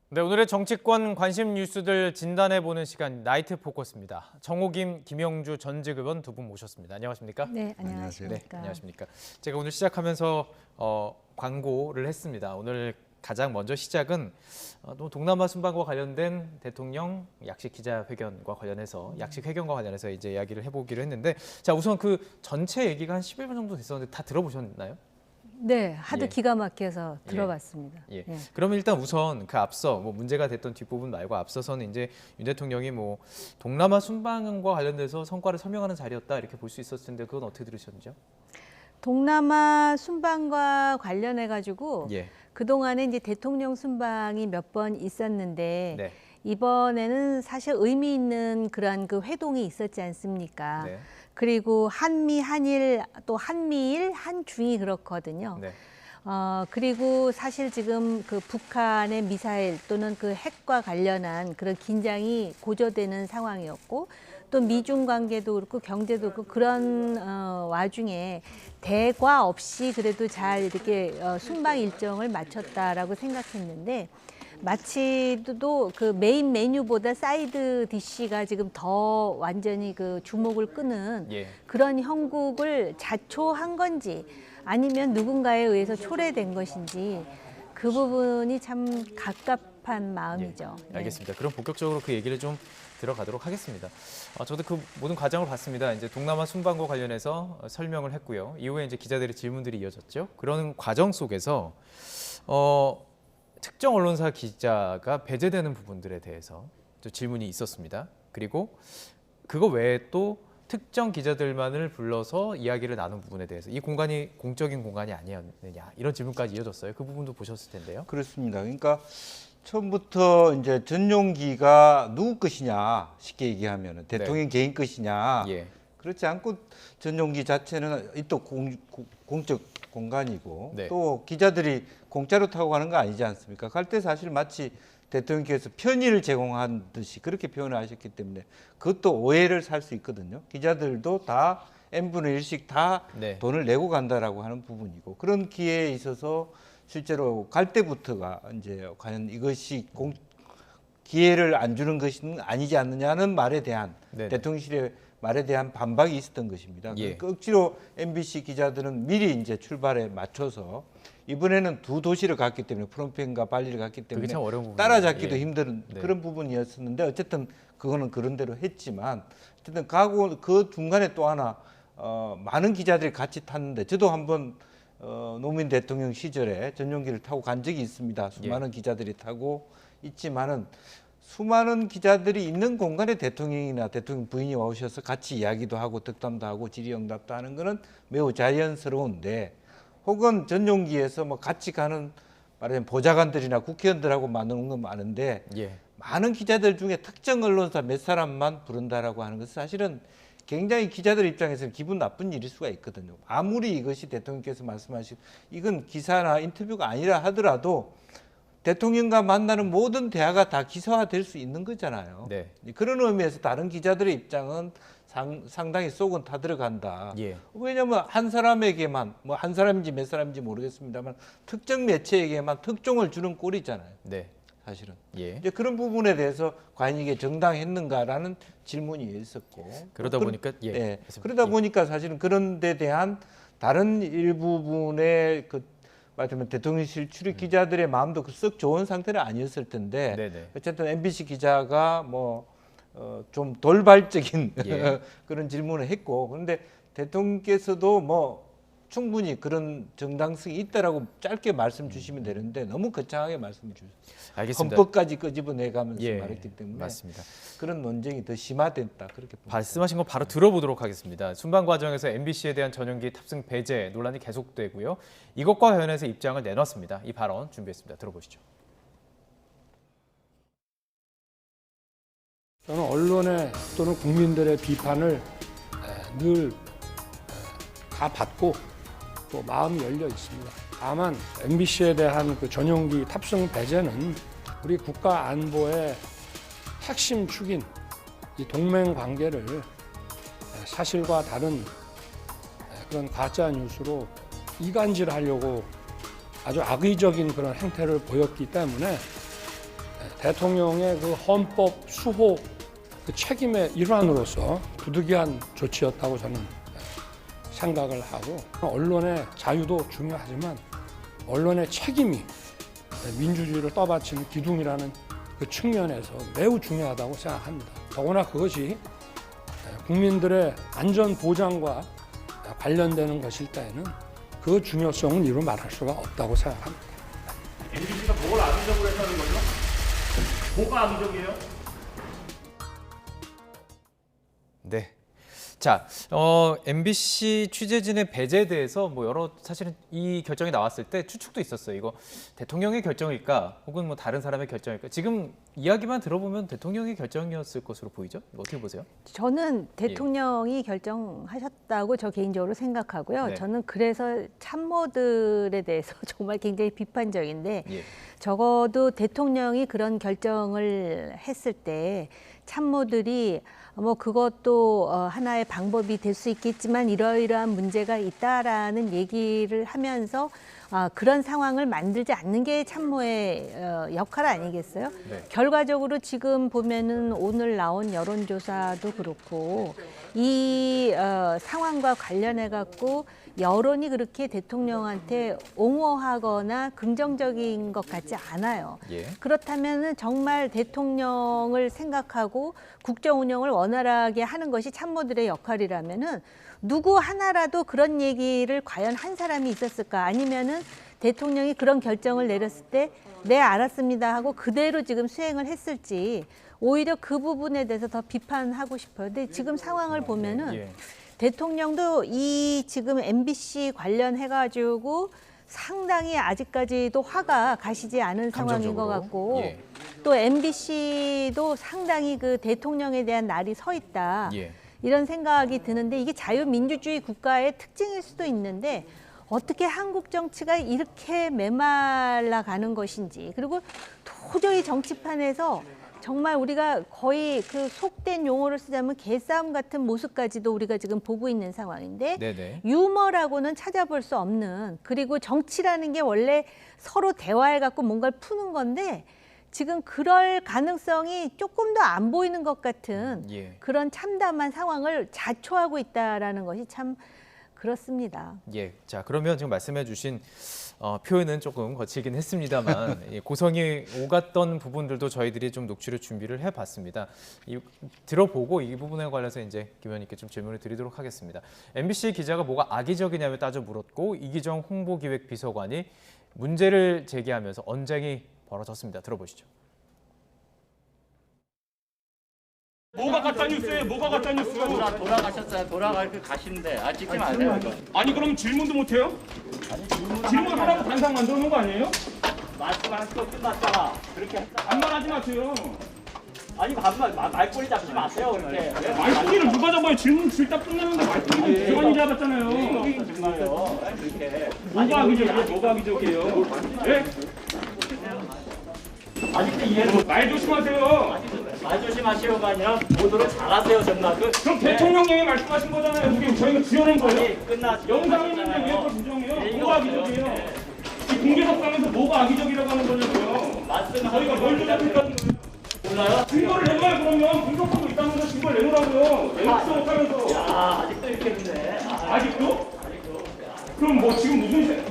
Speaker 1: 네, 오늘의 정치권 관심 뉴스들 진단해보는 시간 나이트 포커스입니다. 정호김, 김영주 전직 의원 두 분 모셨습니다. 안녕하십니까?
Speaker 4: 네, 안녕하십니까.
Speaker 1: 네, 안녕하십니까. 제가 오늘 시작하면서 광고를 했습니다. 오늘 가장 먼저 시작은 동남아 순방과 관련된 대통령 약식 기자회견과 관련해서 이제 이야기를 해보기로 했는데, 자 우선 그 전체 얘기가 한 11분 정도 됐었는데 다 들어보셨나요?
Speaker 4: 네, 하도
Speaker 1: 예.
Speaker 4: 기가 막혀서 들어봤습니다.
Speaker 1: 예.
Speaker 4: 예.
Speaker 1: 그러면 일단 우선 그 앞서 문제가 됐던 뒷부분 말고 앞서서는 이제 윤 대통령이 동남아 순방과 관련돼서 성과를 설명하는 자리였다 이렇게 볼 수 있었을 텐데 그건 어떻게 들으셨는지요?
Speaker 4: 동남아 순방과 관련해 가지고
Speaker 1: 예.
Speaker 4: 그동안에 이제 대통령 순방이 몇 번 있었는데
Speaker 1: 네.
Speaker 4: 이번에는 사실 의미 있는 그런 그 회동이 있었지 않습니까?
Speaker 1: 네.
Speaker 4: 그리고 한미, 한일, 또 한미일, 한중이 그렇거든요.
Speaker 1: 네.
Speaker 4: 그리고 사실 지금 그 북한의 미사일 또는 그 핵과 관련한 그런 긴장이 고조되는 상황이었고 또 미중 관계도 그렇고 경제도 그렇고 그런 와중에 대과 없이 그래도 잘 이렇게 순방 일정을 마쳤다라고 생각했는데 마치 또 그 메인 메뉴보다 사이드 디쉬가 지금 더 완전히 그 주목을 끄는
Speaker 1: 예.
Speaker 4: 그런 형국을 자초한 건지 아니면 누군가에 의해서 초래된 것인지 그 부분이 참 갑갑한 마음이죠.
Speaker 1: 예. 알겠습니다. 그럼 본격적으로 그 얘기를 좀 들어가도록 하겠습니다. 저도 그 모든 과정을 봤습니다. 이제 동남아 순방과 관련해서 설명을 했고요. 이후에 이제 기자들의 질문들이 이어졌죠. 그런 과정 속에서 특정 언론사 기자가 배제되는 부분들에 대해서 또 질문이 있었습니다. 그리고 그거 외에 또 특정 기자들만을 불러서 이야기를 나눈 부분에 대해서 이 공간이 공적인 공간이 아니었느냐 이런 질문까지 이어졌어요. 그 부분도 보셨을 텐데요.
Speaker 7: 그렇습니다. 그러니까 처음부터 이제 전용기가 누구 것이냐 쉽게 얘기하면 대통령 개인 것이냐
Speaker 1: 예.
Speaker 7: 그렇지 않고 전용기 자체는 또 공적 공간이고
Speaker 1: 네.
Speaker 7: 또 기자들이 공짜로 타고 가는 거 아니지 않습니까? 갈 때 사실 마치 대통령께서 편의를 제공한 듯이 그렇게 표현을 하셨기 때문에 그것도 오해를 살 수 있거든요. 기자들도 다 n분의 1씩 다
Speaker 1: 네.
Speaker 7: 돈을 내고 간다라고 하는 부분이고 그런 기회에 있어서 실제로 갈 때부터가 이제 과연 이것이 기회를 안 주는 것은 아니지 않느냐는 말에 대한
Speaker 1: 네네.
Speaker 7: 대통령실의 말에 대한 반박이 있었던 것입니다.
Speaker 1: 예.
Speaker 7: 그러니까 억지로 MBC 기자들은 미리 이제 출발에 맞춰서 이번에는 두 도시를 갔기 때문에 프놈펜과 발리를 갔기 때문에
Speaker 1: 참 어려운 부분이에요.
Speaker 7: 따라잡기도
Speaker 1: 예.
Speaker 7: 힘든
Speaker 1: 네.
Speaker 7: 그런 부분이었었는데 어쨌든 그거는 그런 대로 했지만 어쨌든 가고 그 중간에 또 하나 많은 기자들이 같이 탔는데 저도 한번 노무현 대통령 시절에 전용기를 타고 간 적이 있습니다. 수많은 기자들이 타고 있지만은 수많은 기자들이 있는 공간에 대통령이나 대통령 부인이 오셔서 같이 이야기도 하고 덕담도 하고 질의응답도 하는 거는 매우 자연스러운데 혹은 전용기에서 같이 가는 말하자면 보좌관들이나 국회의원들하고 만나는 건 많은데
Speaker 1: 예.
Speaker 7: 많은 기자들 중에 특정 언론사 몇 사람만 부른다라고 하는 것은 사실은 굉장히 기자들 입장에서는 기분 나쁜 일일 수가 있거든요. 아무리 이것이 대통령께서 말씀하신 이건 기사나 인터뷰가 아니라 하더라도 대통령과 만나는 모든 대화가 다 기사화될 수 있는 거잖아요.
Speaker 1: 네.
Speaker 7: 그런 의미에서 다른 기자들의 입장은 상당히 속은 타들어간다.
Speaker 1: 예.
Speaker 7: 왜냐하면 한 사람에게만 뭐 한 사람인지 몇 사람인지 모르겠습니다만 특정 매체에게만 특종을 주는 꼴이잖아요.
Speaker 1: 네.
Speaker 7: 사실은.
Speaker 1: 예.
Speaker 7: 이제 그런 부분에 대해서 과연 이게 정당했는가라는 질문이 있었고
Speaker 1: 그러다 보니까 예.
Speaker 7: 예. 그러다 보니까 사실은 그런 데 대한 다른 일부분의 그 말하자면 대통령실 출입 기자들의 마음도 썩 좋은 상태는 아니었을 텐데
Speaker 1: 네네.
Speaker 7: 어쨌든 MBC 기자가 뭐 좀 돌발적인
Speaker 1: 예.
Speaker 7: 그런 질문을 했고 그런데 대통령께서도 뭐 충분히 그런 정당성이 있다라고 짧게 말씀 주시면 되는데 너무 거창하게 말씀 주셨어요.
Speaker 1: 알겠습니다.
Speaker 7: 헌법까지 끄집어내가면서
Speaker 1: 예.
Speaker 7: 말했기 때문에
Speaker 1: 맞습니다.
Speaker 7: 그런 논쟁이 더 심화됐다 그렇게 봅니다.
Speaker 1: 말씀하신 거 바로 들어보도록 하겠습니다. 순방 과정에서 MBC에 대한 전용기 탑승 배제 논란이 계속되고요. 이것과 관련해서 입장을 내놨습니다. 이 발언 준비했습니다. 들어보시죠.
Speaker 8: 저는 언론의 또는 국민들의 비판을 늘 다 받고 또 마음이 열려 있습니다. 다만 MBC에 대한 그 전용기 탑승 배제는 우리 국가 안보의 핵심 축인 이 동맹 관계를 사실과 다른 그런 가짜 뉴스로 이간질하려고 아주 악의적인 그런 행태를 보였기 때문에 대통령의 그 헌법 수호 그 책임의 일환으로서 부득이한 조치였다고 저는 생각을 하고 언론의 자유도 중요하지만 언론의 책임이 민주주의를 떠받치는 기둥이라는 그 측면에서 매우 중요하다고 생각합니다. 더구나 그것이 국민들의 안전 보장과 관련되는 것일 때에는 그 중요성은 이루 말할 수가 없다고 생각합니다.
Speaker 9: MBC가 뭘 악의적으로 했다는 거죠? 뭐가 악의적이에요?
Speaker 1: 네. 자, MBC 취재진의 배제에 대해서 뭐 여러 사실은 이 결정이 나왔을 때 추측도 있었어요. 이거 대통령의 결정일까, 혹은 뭐 다른 사람의 결정일까? 지금 이야기만 들어보면 대통령의 결정이었을 것으로 보이죠? 어떻게 보세요?
Speaker 4: 저는 대통령이 결정하셨다고 저 개인적으로 생각하고요.
Speaker 1: 네.
Speaker 4: 저는 그래서 참모들에 대해서 정말 굉장히 비판적인데
Speaker 1: 예.
Speaker 4: 적어도 대통령이 그런 결정을 했을 때 참모들이 뭐 그것도 하나의 방법이 될 수 있겠지만 이러이러한 문제가 있다라는 얘기를 하면서 그런 상황을 만들지 않는 게 참모의 역할 아니겠어요?
Speaker 1: 네.
Speaker 4: 결과적으로 지금 보면은 오늘 나온 여론조사도 그렇고 이 상황과 관련해 갖고 여론이 그렇게 대통령한테 옹호하거나 긍정적인 것 같지 않아요.
Speaker 1: 예.
Speaker 4: 그렇다면은 정말 대통령을 생각하고 국정 운영을 원활하게 하는 것이 참모들의 역할이라면은 누구 하나라도 그런 얘기를 과연 한 사람이 있었을까? 아니면은 대통령이 그런 결정을 내렸을 때 네, 알았습니다 하고 그대로 지금 수행을 했을지 오히려 그 부분에 대해서 더 비판하고 싶어요. 근데 지금 상황을 보면은
Speaker 1: 예.
Speaker 4: 대통령도 이 지금 MBC 관련해가지고 상당히 아직까지도 화가 가시지 않은 상황인 것 같고
Speaker 1: 예.
Speaker 4: 또 MBC도 상당히 그 대통령에 대한 날이 서 있다.
Speaker 1: 예.
Speaker 4: 이런 생각이 드는데 이게 자유민주주의 국가의 특징일 수도 있는데 어떻게 한국 정치가 이렇게 메말라 가는 것인지 그리고 도저히 정치판에서 정말 우리가 거의 그 속된 용어를 쓰자면 개싸움 같은 모습까지도 우리가 지금 보고 있는 상황인데
Speaker 1: 네네.
Speaker 4: 유머라고는 찾아볼 수 없는 그리고 정치라는 게 원래 서로 대화해 갖고 뭔가를 푸는 건데 지금 그럴 가능성이 조금 더 안 보이는 것 같은
Speaker 1: 예.
Speaker 4: 그런 참담한 상황을 자초하고 있다라는 것이 참 그렇습니다.
Speaker 1: 예. 자, 그러면 지금 말씀해 주신 표현은 조금 거칠긴 했습니다만 예, 고성이 오갔던 부분들도 저희들이 좀 녹취를 준비를 해봤습니다. 들어보고 이 부분에 관해서 이제 김 의원님께 좀 질문을 드리도록 하겠습니다. MBC 기자가 뭐가 악의적이냐며 따져 물었고 이기정 홍보기획비서관이 문제를 제기하면서 언쟁이 벌어졌습니다. 들어보시죠.
Speaker 9: 뭐가 가짜 뉴스예요? 뭐가 가짜 뉴스예요?
Speaker 10: 돌아가셨어요. 돌아갈 가시는데 찍지 마세요.
Speaker 9: 아니 그럼 질문도 못 해요? 질문하라고 단상 만들어 놓은 거 아니에요?
Speaker 10: 말씀하는 거 끝났잖아. 그렇게
Speaker 9: 반말하지 마세요.
Speaker 10: 아니 말꼬리 잡지 마세요. 그렇게.
Speaker 9: 말꼬리를 누가 잡아요? 질문 질답 끝났는데 말꼬리 교관이 잡았잖아요.
Speaker 10: 그렇게.
Speaker 9: 뭐가 악의적이에요? 뭐가 악의적이에요? 예?
Speaker 10: 아직도 이해를
Speaker 9: 말 조심하세요.
Speaker 10: 말 조심하시오가 아니라 보도를 잘하세요, 정말.
Speaker 9: 그럼 대통령님이 말씀하신 거잖아요. 그게 저희가 지어낸 거예요.
Speaker 10: 끝났죠.
Speaker 9: 영상이 있는데 왜 그걸 부정해요? 뭐가 악의적이에요? 이 공개석상에서 뭐가 악의적이라고 하는 거냐고요.
Speaker 10: 말씀을
Speaker 9: 저희가 뭘 조작했다는 거예요?
Speaker 10: 몰라요?
Speaker 9: 증거를 내놔요. 그러면 분석하고 있다는 거 증거를 내놓으라고요. 내놓지도 못하면서.
Speaker 10: 야, 아직도 이렇게 했네.
Speaker 9: 아직도? 그럼 뭐 지금 무슨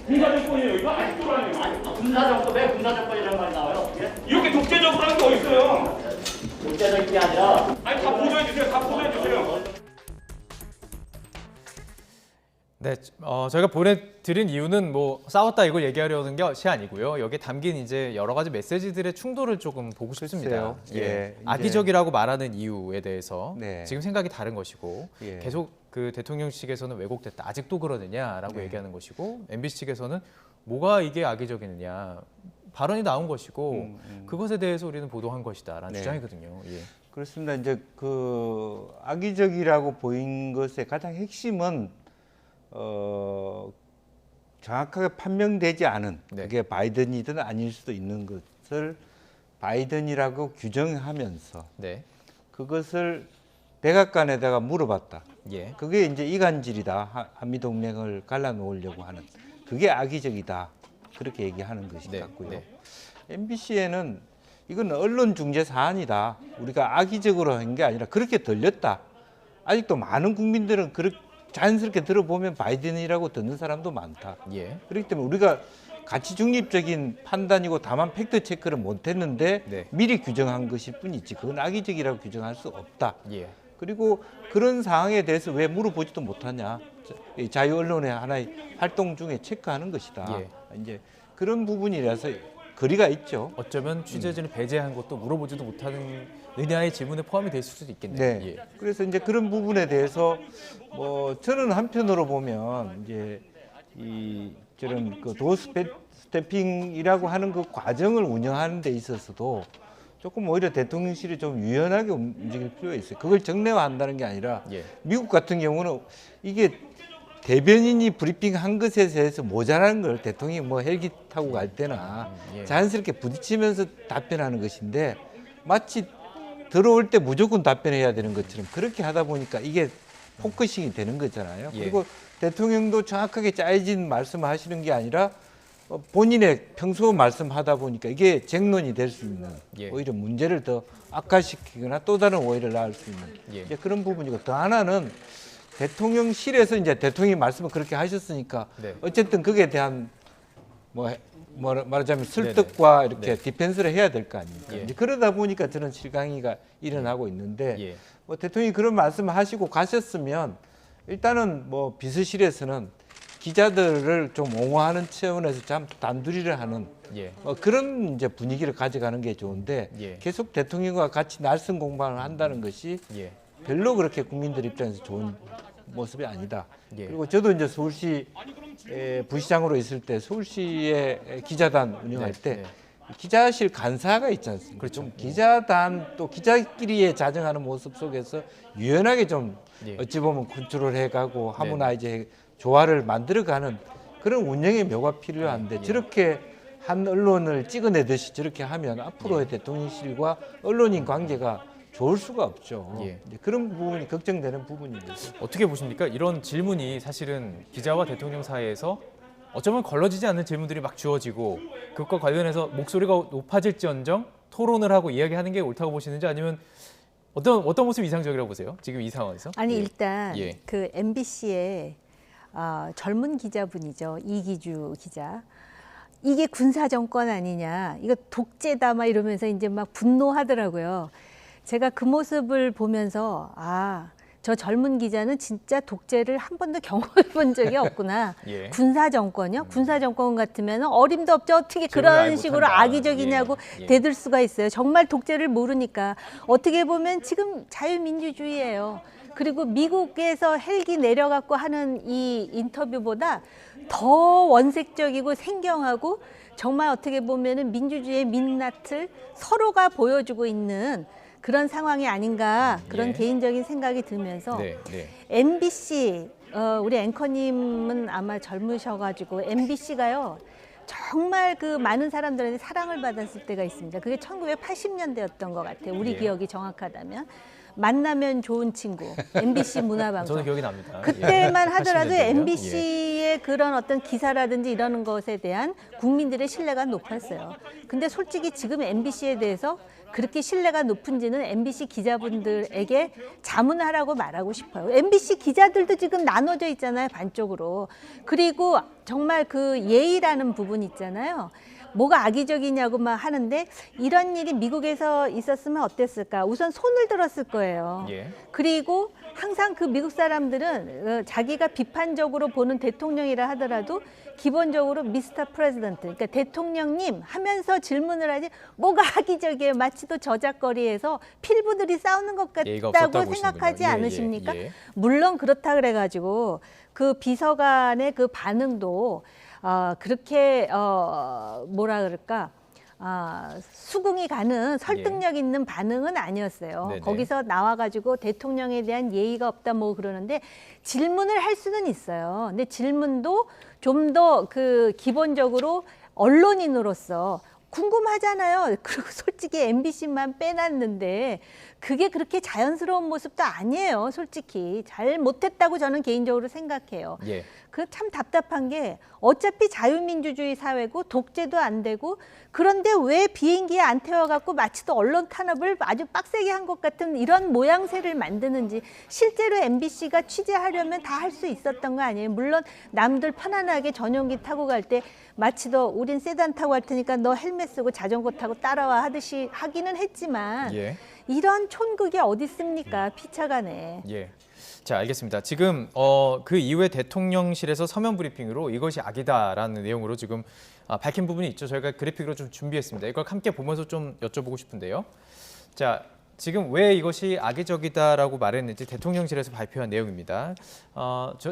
Speaker 9: 군사정권이에요? 이거 아직도라니요.
Speaker 10: 군사정권, 왜 군사정권이라는 말이 나와요? 어떻게?
Speaker 9: 이렇게 독재적으로 하는 게 어딨어요?
Speaker 10: 독재적인 게 아니라.
Speaker 9: 아니 다 보도해 주세요. 다 보도해 주세요.
Speaker 1: 네, 저희가 보내드린 이유는 뭐 싸웠다 이걸 얘기하려는 것이 아니고요. 여기에 담긴 이제 여러 가지 메시지들의 충돌을 조금 보고 싶습니다.
Speaker 7: 예,
Speaker 1: 악의적이라고 말하는 이유에 대해서
Speaker 7: 네.
Speaker 1: 지금 생각이 다른 것이고
Speaker 7: 예.
Speaker 1: 계속 그 대통령 측에서는 왜곡됐다. 아직도 그러느냐라고
Speaker 7: 네.
Speaker 1: 얘기하는 것이고 MBC 측에서는 뭐가 이게 악의적이느냐. 발언이 나온 것이고 그것에 대해서 우리는 보도한 것이다라는
Speaker 7: 네.
Speaker 1: 주장이거든요. 예.
Speaker 7: 그렇습니다. 이제 그 악의적이라고 보인 것의 가장 핵심은 정확하게 판명되지 않은 그게 바이든이든 아닐 수도 있는 것을 바이든이라고 규정하면서 그것을 백악관에다가 물어봤다.
Speaker 1: 예.
Speaker 7: 그게 이제 이간질이다. 한미 동맹을 갈라놓으려고 하는 그게 악의적이다. 그렇게 얘기하는 것이 같고요. MBC에는 이건 언론 중재 사안이다. 우리가 악의적으로 한 게 아니라 그렇게 들렸다. 아직도 많은 국민들은 그렇게 자연스럽게 들어보면 바이든이라고 듣는 사람도 많다.
Speaker 1: 예.
Speaker 7: 그렇기 때문에 우리가 가치 중립적인 판단이고 다만 팩트 체크를 못했는데 미리 규정한 것일 뿐이지 그건 악의적이라고 규정할 수 없다.
Speaker 1: 예.
Speaker 7: 그리고 그런 상황에 대해서 왜 물어보지도 못하냐. 자유 언론의 하나의 활동 중에 체크하는 것이다.
Speaker 1: 예.
Speaker 7: 이제 그런 부분이라서 거리가 있죠.
Speaker 1: 어쩌면 취재진을 배제한 것도 물어보지도 못하는 의냐의 질문에 포함이 될 수도 있겠네요.
Speaker 7: 네.
Speaker 1: 예.
Speaker 7: 그래서 이제 그런 부분에 대해서 뭐 저는 한편으로 보면 이제 이 저런 그 도스태핑이라고 하는 그 과정을 운영하는 데 있어서도 조금 오히려 대통령실이 좀 유연하게 움직일 필요가 있어요. 그걸 정례화한다는 게 아니라 미국 같은 경우는 이게 대변인이 브리핑한 것에 대해서 모자라는 걸 대통령이 뭐 헬기 타고 갈 때나 자연스럽게 부딪히면서 답변하는 것인데 마치 들어올 때 무조건 답변해야 되는 것처럼 그렇게 하다 보니까 이게 포커싱이 되는 거잖아요. 그리고 대통령도 정확하게 짜여진 말씀을 하시는 게 아니라 본인의 평소 말씀하다 보니까 이게 쟁론이 될 수 있는 오히려 문제를 더 악화시키거나 또 다른 오해를 낳을 수 있는 이제 그런 부분이고 더 하나는 대통령실에서 이제 대통령이 말씀을 그렇게 하셨으니까 어쨌든 거기에 대한 말하자면 설득과 이렇게 디펜스를 해야 될 거 아닙니까? 이제 그러다 보니까 저는 실강이가 일어나고 있는데 뭐 대통령이 그런 말씀을 하시고 가셨으면 일단은 뭐 비서실에서는 기자들을 좀 옹호하는 차원에서 참 단둘이를 하는 그런 이제 분위기를 가져가는 게 좋은데 계속 대통령과 같이 날선 공방을 한다는 것이 별로 그렇게 국민들 입장에서 좋은 모습이 아니다. 그리고 저도 이제 서울시 부시장으로 있을 때 서울시의 기자단 운영할 때 기자실 간사가 있지 않습니까?
Speaker 1: 그렇죠.
Speaker 7: 좀 기자단 또 기자끼리의 자정하는 모습 속에서 유연하게 좀 어찌 보면 컨트롤해가고 하모나이즈 조화를 만들어가는 그런 운영의 묘가 필요한데 저렇게 한 언론을 찍어내듯이 저렇게 하면 앞으로의 대통령실과 언론인 관계가 좋을 수가 없죠. 이제 그런 부분이 걱정되는 부분입니다.
Speaker 1: 어떻게 보십니까? 이런 질문이 사실은 기자와 대통령 사이에서 어쩌면 걸러지지 않는 질문들이 막 주어지고 그것과 관련해서 목소리가 높아질지언정 토론을 하고 이야기하는 게 옳다고 보시는지 아니면 어떤 모습이 이상적이라고 보세요? 지금 이 상황에서?
Speaker 4: 아니 일단 그 MBC의 젊은 기자분이죠. 이기주 기자. 이게 군사정권 아니냐. 이거 독재다 막 이러면서 이제 막 분노하더라고요. 제가 그 모습을 보면서 저 젊은 기자는 진짜 독재를 한 번도 경험해 본 적이 없구나. 군사정권이요? 군사정권 같으면 어림도 없죠. 어떻게 그런 식으로 악의적이냐고 대들 수가 있어요. 정말 독재를 모르니까. 어떻게 보면 지금 자유민주주의예요. 그리고 미국에서 헬기 내려갖고 하는 이 인터뷰보다 더 원색적이고 생경하고 정말 어떻게 보면은 민주주의의 민낯을 서로가 보여주고 있는 그런 상황이 아닌가 그런
Speaker 1: 예.
Speaker 4: 개인적인 생각이 들면서
Speaker 1: 네, 네.
Speaker 4: MBC 우리 앵커님은 아마 젊으셔가지고 MBC가요 정말 그 많은 사람들한테 사랑을 받았을 때가 있습니다. 그게 1980년대였던 것 같아요. 우리
Speaker 1: 예.
Speaker 4: 기억이 정확하다면. 만나면 좋은 친구, MBC 문화방송.
Speaker 1: 저는 기억이 납니다.
Speaker 4: 그때만
Speaker 1: 예.
Speaker 4: 하더라도
Speaker 1: 80년대고요.
Speaker 4: MBC의 그런 어떤 기사라든지 이러는 것에 대한 국민들의 신뢰가 높았어요. 근데 솔직히 지금 MBC에 대해서 그렇게 신뢰가 높은지는 MBC 기자분들에게 자문하라고 말하고 싶어요. MBC 기자들도 지금 나눠져 있잖아요, 반쪽으로. 그리고 정말 그 예의라는 부분 있잖아요. 뭐가 악의적이냐고 막 하는데 이런 일이 미국에서 있었으면 어땠을까? 우선 손을 들었을 거예요.
Speaker 1: 예.
Speaker 4: 그리고 항상 그 미국 사람들은 자기가 비판적으로 보는 대통령이라 하더라도 기본적으로 미스터 프레지던트, 그러니까 대통령님 하면서 질문을 하지 뭐가 악의적이에요. 마치도 저작거리에서 필부들이 싸우는 것
Speaker 1: 예의가
Speaker 4: 같다고
Speaker 1: 없었다고
Speaker 4: 생각하지
Speaker 1: 보시는군요. 예,
Speaker 4: 않으십니까?
Speaker 1: 예.
Speaker 4: 물론 그렇다 그래가지고 그 비서관의 그 반응도 그렇게 뭐라 그럴까 수긍이 가는 설득력 있는 반응은 아니었어요.
Speaker 1: 네네.
Speaker 4: 거기서 나와가지고 대통령에 대한 예의가 없다 뭐 그러는데 질문을 할 수는 있어요. 근데 질문도 좀 더 그 기본적으로 언론인으로서 궁금하잖아요. 그리고 솔직히 MBC만 빼놨는데 그게 그렇게 자연스러운 모습도 아니에요. 솔직히 잘 못했다고 저는 개인적으로 생각해요.
Speaker 1: 예.
Speaker 4: 그 참 답답한 게 어차피 자유민주주의 사회고 독재도 안 되고 그런데 왜 비행기에 안 태워갖고 마치도 언론 탄압을 아주 빡세게 한 것 같은 이런 모양새를 만드는지 실제로 MBC가 취재하려면 다 할 수 있었던 거 아니에요. 물론 남들 편안하게 전용기 타고 갈 때 마치도 우린 세단 타고 갈 테니까 너 헬멧 쓰고 자전거 타고 따라와 하듯이 하기는 했지만
Speaker 1: 예.
Speaker 4: 이런 촌극이 어디 있습니까? 피차간에.
Speaker 1: 예. 자, 알겠습니다. 지금 그 이후에 대통령실에서 서면 브리핑으로 이것이 악이다라는 내용으로 지금 밝힌 부분이 있죠. 저희가 그래픽으로 좀 준비했습니다. 이걸 함께 보면서 좀 여쭤보고 싶은데요. 자, 지금 왜 이것이 악의적이다라고 말했는지 대통령실에서 발표한 내용입니다.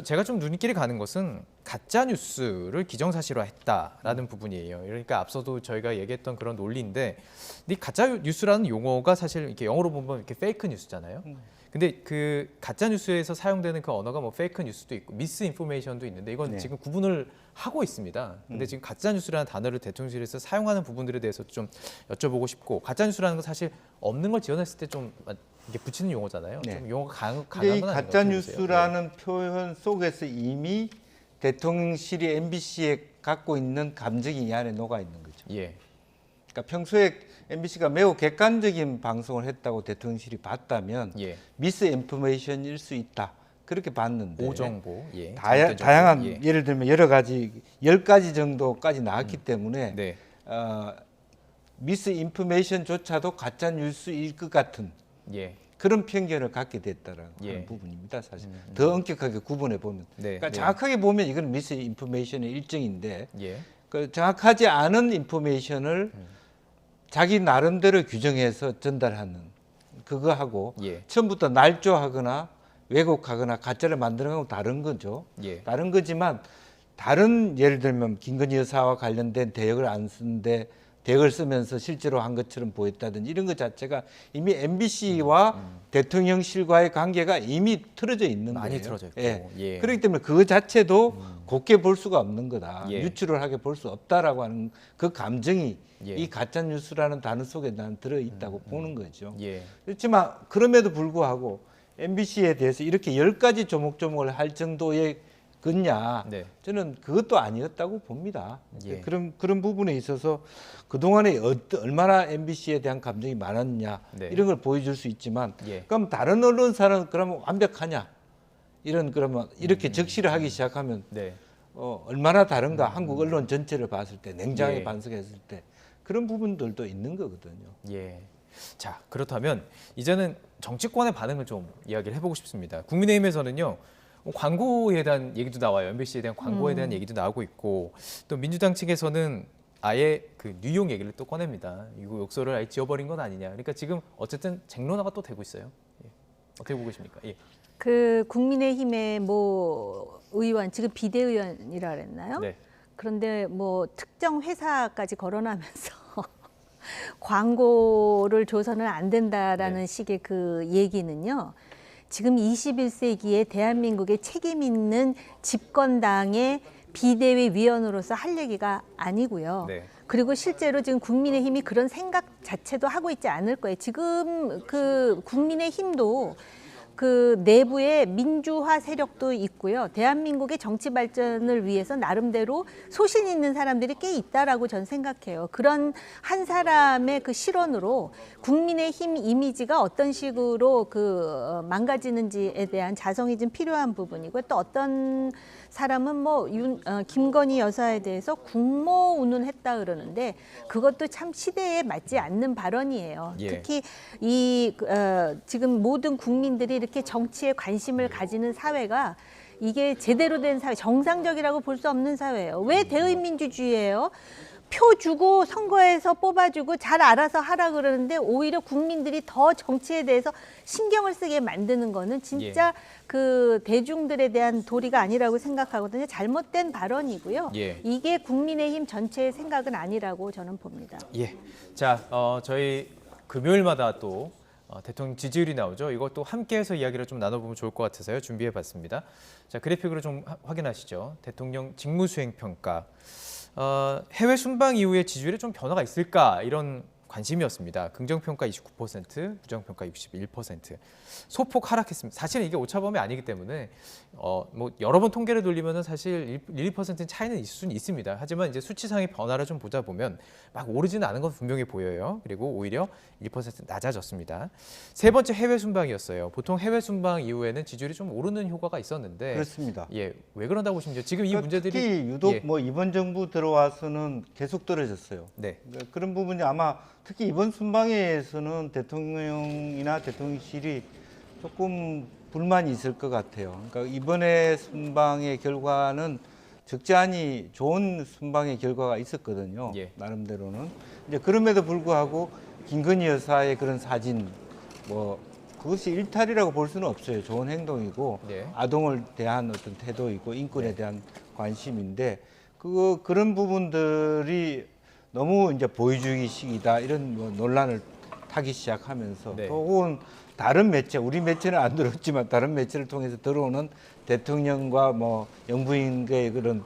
Speaker 1: 제가 좀 눈길이 가는 것은 가짜 뉴스를 기정사실화했다라는 부분이에요. 그러니까 앞서도 저희가 얘기했던 그런 논리인데, 이 가짜 뉴스라는 용어가 사실 이렇게 영어로 보면 이렇게 페이크 뉴스잖아요. 근데 그 가짜 뉴스에서 사용되는 그 언어가 뭐 페이크 뉴스도 있고 미스 인포메이션도 있는데 이건
Speaker 7: 네.
Speaker 1: 지금 구분을 하고 있습니다. 근데 지금 가짜 뉴스라는 단어를 대통령실에서 사용하는 부분들에 대해서 좀 여쭤보고 싶고, 가짜 뉴스라는 건 사실 없는 걸 지어냈을 때 좀 이게 붙이는 용어잖아요.
Speaker 7: 네.
Speaker 1: 좀 용어가 강한 건
Speaker 7: 근데 이
Speaker 1: 아닌가요?
Speaker 7: 가짜
Speaker 1: 어떻게 보세요?
Speaker 7: 뉴스라는 표현 속에서 이미 대통령실이 MBC에 갖고 있는 감정이 이 안에 녹아 있는 거죠.
Speaker 1: 예.
Speaker 7: 그러니까 평소에 MBC가 매우 객관적인 방송을 했다고 대통령실이 봤다면
Speaker 1: 예.
Speaker 7: 미스 인포메이션일 수 있다. 그렇게 봤는데
Speaker 1: 오정보, 예,
Speaker 7: 다양한
Speaker 1: 예.
Speaker 7: 예를 들면 여러 가지 10가지 정도까지 나왔기 때문에
Speaker 1: 네.
Speaker 7: 미스 인포메이션조차도 가짜 뉴스일 것 같은
Speaker 1: 예.
Speaker 7: 그런 편견을 갖게 됐다는
Speaker 1: 예.
Speaker 7: 부분입니다. 사실 더 엄격하게 구분해 보면,
Speaker 1: 네.
Speaker 7: 그러니까
Speaker 1: 네.
Speaker 7: 정확하게 보면 이건 미스 인포메이션의 일종인데,
Speaker 1: 예.
Speaker 7: 그 정확하지 않은 인포메이션을 자기 나름대로 규정해서 전달하는 그거하고
Speaker 1: 예.
Speaker 7: 처음부터 날조하거나 왜곡하거나 가짜를 만드는 거하고 다른 거죠.
Speaker 1: 예.
Speaker 7: 다른 거지만 다른 예를 들면 김건희 여사와 관련된 대역을 안 쓰는데 대역을 쓰면서 실제로 한 것처럼 보였다든지 이런 것 자체가 이미 MBC와 대통령실과의 관계가 이미 틀어져 있는
Speaker 1: 많이
Speaker 7: 거예요.
Speaker 1: 틀어져 있고.
Speaker 7: 예.
Speaker 1: 예.
Speaker 7: 그렇기 때문에 그 자체도 곱게 볼 수가 없는 거다.
Speaker 1: 예.
Speaker 7: 유추를 하게 볼 수 없다라고 하는 그 감정이
Speaker 1: 예.
Speaker 7: 이 가짜 뉴스라는 단어 속에 난 들어 있다고 보는 거죠.
Speaker 1: 예.
Speaker 7: 그렇지만 그럼에도 불구하고 MBC에 대해서 이렇게 10가지 조목조목을 할 정도의 거냐?
Speaker 1: 네.
Speaker 7: 저는 그것도 아니었다고 봅니다.
Speaker 1: 예.
Speaker 7: 그런 부분에 있어서 그동안에 얼마나 MBC에 대한 감정이 많았냐
Speaker 1: 네.
Speaker 7: 이런 걸 보여줄 수 있지만
Speaker 1: 예.
Speaker 7: 그럼 다른 언론사는 그러면 완벽하냐? 그러면 이렇게 적시를 하기 시작하면
Speaker 1: 네.
Speaker 7: 얼마나 다른가? 한국 언론 전체를 봤을 때 냉정하게
Speaker 1: 예.
Speaker 7: 반성했을 때 그런 부분들도 있는 거거든요.
Speaker 1: 예. 자, 그렇다면 이제는 정치권의 반응을 좀 이야기를 해보고 싶습니다. 국민의힘에서는요, 광고에 대한 얘기도 나와요. MBC에 대한 광고에 대한 얘기도 나오고 있고, 또 민주당 측에서는 아예 그 뉴욕 얘기를 또 꺼냅니다. 이거 욕설을 아예 지워버린 건 아니냐. 그러니까 지금 어쨌든 쟁론화가 또 되고 있어요. 예. 어떻게 보고 계십니까? 예.
Speaker 4: 그 국민의힘의 뭐 의원 지금 비대위원이라 그랬나요?
Speaker 1: 네.
Speaker 4: 그런데 뭐 특정 회사까지 거론하면서 광고를 줘서는 안 된다라는 식의 그 얘기는요. 지금 21세기에 대한민국의 책임 있는 집권당의 비대위 위원으로서 할 얘기가 아니고요. 그리고 실제로 지금 국민의힘이 그런 생각 자체도 하고 있지 않을 거예요. 지금 그 국민의힘도 그 내부에 민주화 세력도 있고요. 대한민국의 정치 발전을 위해서 나름대로 소신 있는 사람들이 꽤 있다라고 저는 생각해요. 그런 한 사람의 그 실언으로 국민의힘 이미지가 어떤 식으로 그 망가지는지에 대한 자성이 좀 필요한 부분이고, 또 어떤 사람은 뭐 김건희 여사에 대해서 국모 운운했다 그러는데 그것도 참 시대에 맞지 않는 발언이에요. 특히 이 지금 모든 국민들이 이렇게 정치에 관심을 가지는 사회가 이게 제대로 된 사회, 정상적이라고 볼 수 없는 사회예요. 왜 대의민주주의예요? 표 주고 선거에서 뽑아주고 잘 알아서 하라 그러는데 오히려 국민들이 더 정치에 대해서 신경을 쓰게 만드는 거는 진짜 그 대중들에 대한 도리가 아니라고 생각하거든요. 잘못된 발언이고요. 이게 국민의힘 전체의 생각은 아니라고 저는 봅니다.
Speaker 1: 자, 저희 금요일마다 또 대통령 지지율이 나오죠. 이것도 함께해서 이야기를 좀 나눠보면 좋을 것 같아서요. 준비해봤습니다. 자, 그래픽으로 좀 확인하시죠. 대통령 직무수행평가. 해외 순방 이후에 지지율에 좀 변화가 있을까 이런 관심이었습니다. 긍정평가 29%, 부정평가 61%. 소폭 하락했습니다. 사실은 이게 오차범위 아니기 때문에 뭐 여러 번 통계를 돌리면은 사실 1~2%는 차이는 있을 수는 있습니다. 하지만 이제 수치상의 변화를 좀 보다 보면 막 오르지는 않은 건 분명히 보여요. 그리고 오히려 1% 낮아졌습니다. 세 번째 해외 순방이었어요. 보통 해외 순방 이후에는 지지율이 좀 오르는 효과가 있었는데
Speaker 7: 그렇습니다.
Speaker 1: 왜 그런다고 보시면 지금 이 문제들이
Speaker 7: 특히 유독 뭐 이번 정부 들어와서는 계속 떨어졌어요. 그런 부분이 아마 특히 이번 순방에서는 대통령이나 대통령실이 조금 불만이 있을 것 같아요. 그러니까 이번에 순방의 결과는 적지 않이 좋은 순방의 결과가 있었거든요. 나름대로는. 이제 그럼에도 불구하고 김건희 여사의 그런 사진, 뭐 그것이 일탈이라고 볼 수는 없어요. 좋은 행동이고 아동을 대한 어떤 태도이고 인권에 대한 관심인데 그런 부분들이 너무 이제 보여주기식이다 이런 뭐 논란을 타기 시작하면서 또 혹은 다른 매체, 우리 매체는 안 들었지만 다른 매체를 통해서 들어오는 대통령과 뭐 영부인과의 그런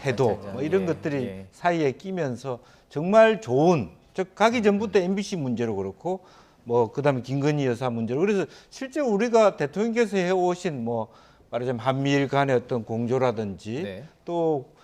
Speaker 7: 태도 뭐 이런 것들이 사이에 끼면서 정말 좋은, 즉 가기 전부터 MBC 문제로 그렇고 뭐 그다음에 김건희 여사 문제로, 그래서 실제 우리가 대통령께서 해오신 뭐 말하자면 한미일 간의 어떤 공조라든지 또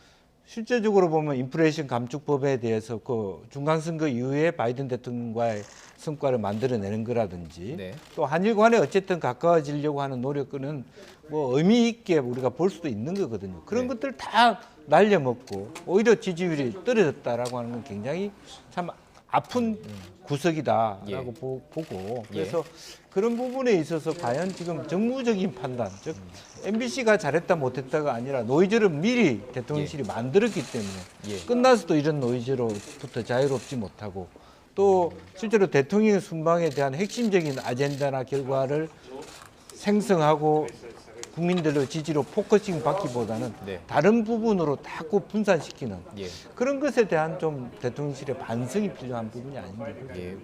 Speaker 7: 실제적으로 보면 인플레이션 감축법에 대해서 그 중간선거 이후에 바이든 대통령과의 성과를 만들어내는 거라든지 또 한일 간에 어쨌든 가까워지려고 하는 노력은 뭐 의미 있게 우리가 볼 수도 있는 거거든요. 그런 것들 다 날려먹고 오히려 지지율이 떨어졌다라고 하는 건 굉장히 참 아픈 구석이다라고 보고, 그래서 그런 부분에 있어서 과연 지금 정무적인 판단, 즉 MBC가 잘했다 못했다가 아니라 노이즈를 미리 대통령실이 만들었기 때문에 끝나서도 이런 노이즈로부터 자유롭지 못하고 또 실제로 대통령 순방에 대한 핵심적인 아젠다나 결과를 생성하고 국민들의 지지로 포커싱 받기보다는 다른 부분으로 자꾸 분산시키는 그런 것에 대한 좀 대통령실의 반성이 필요한 부분이 아닌가.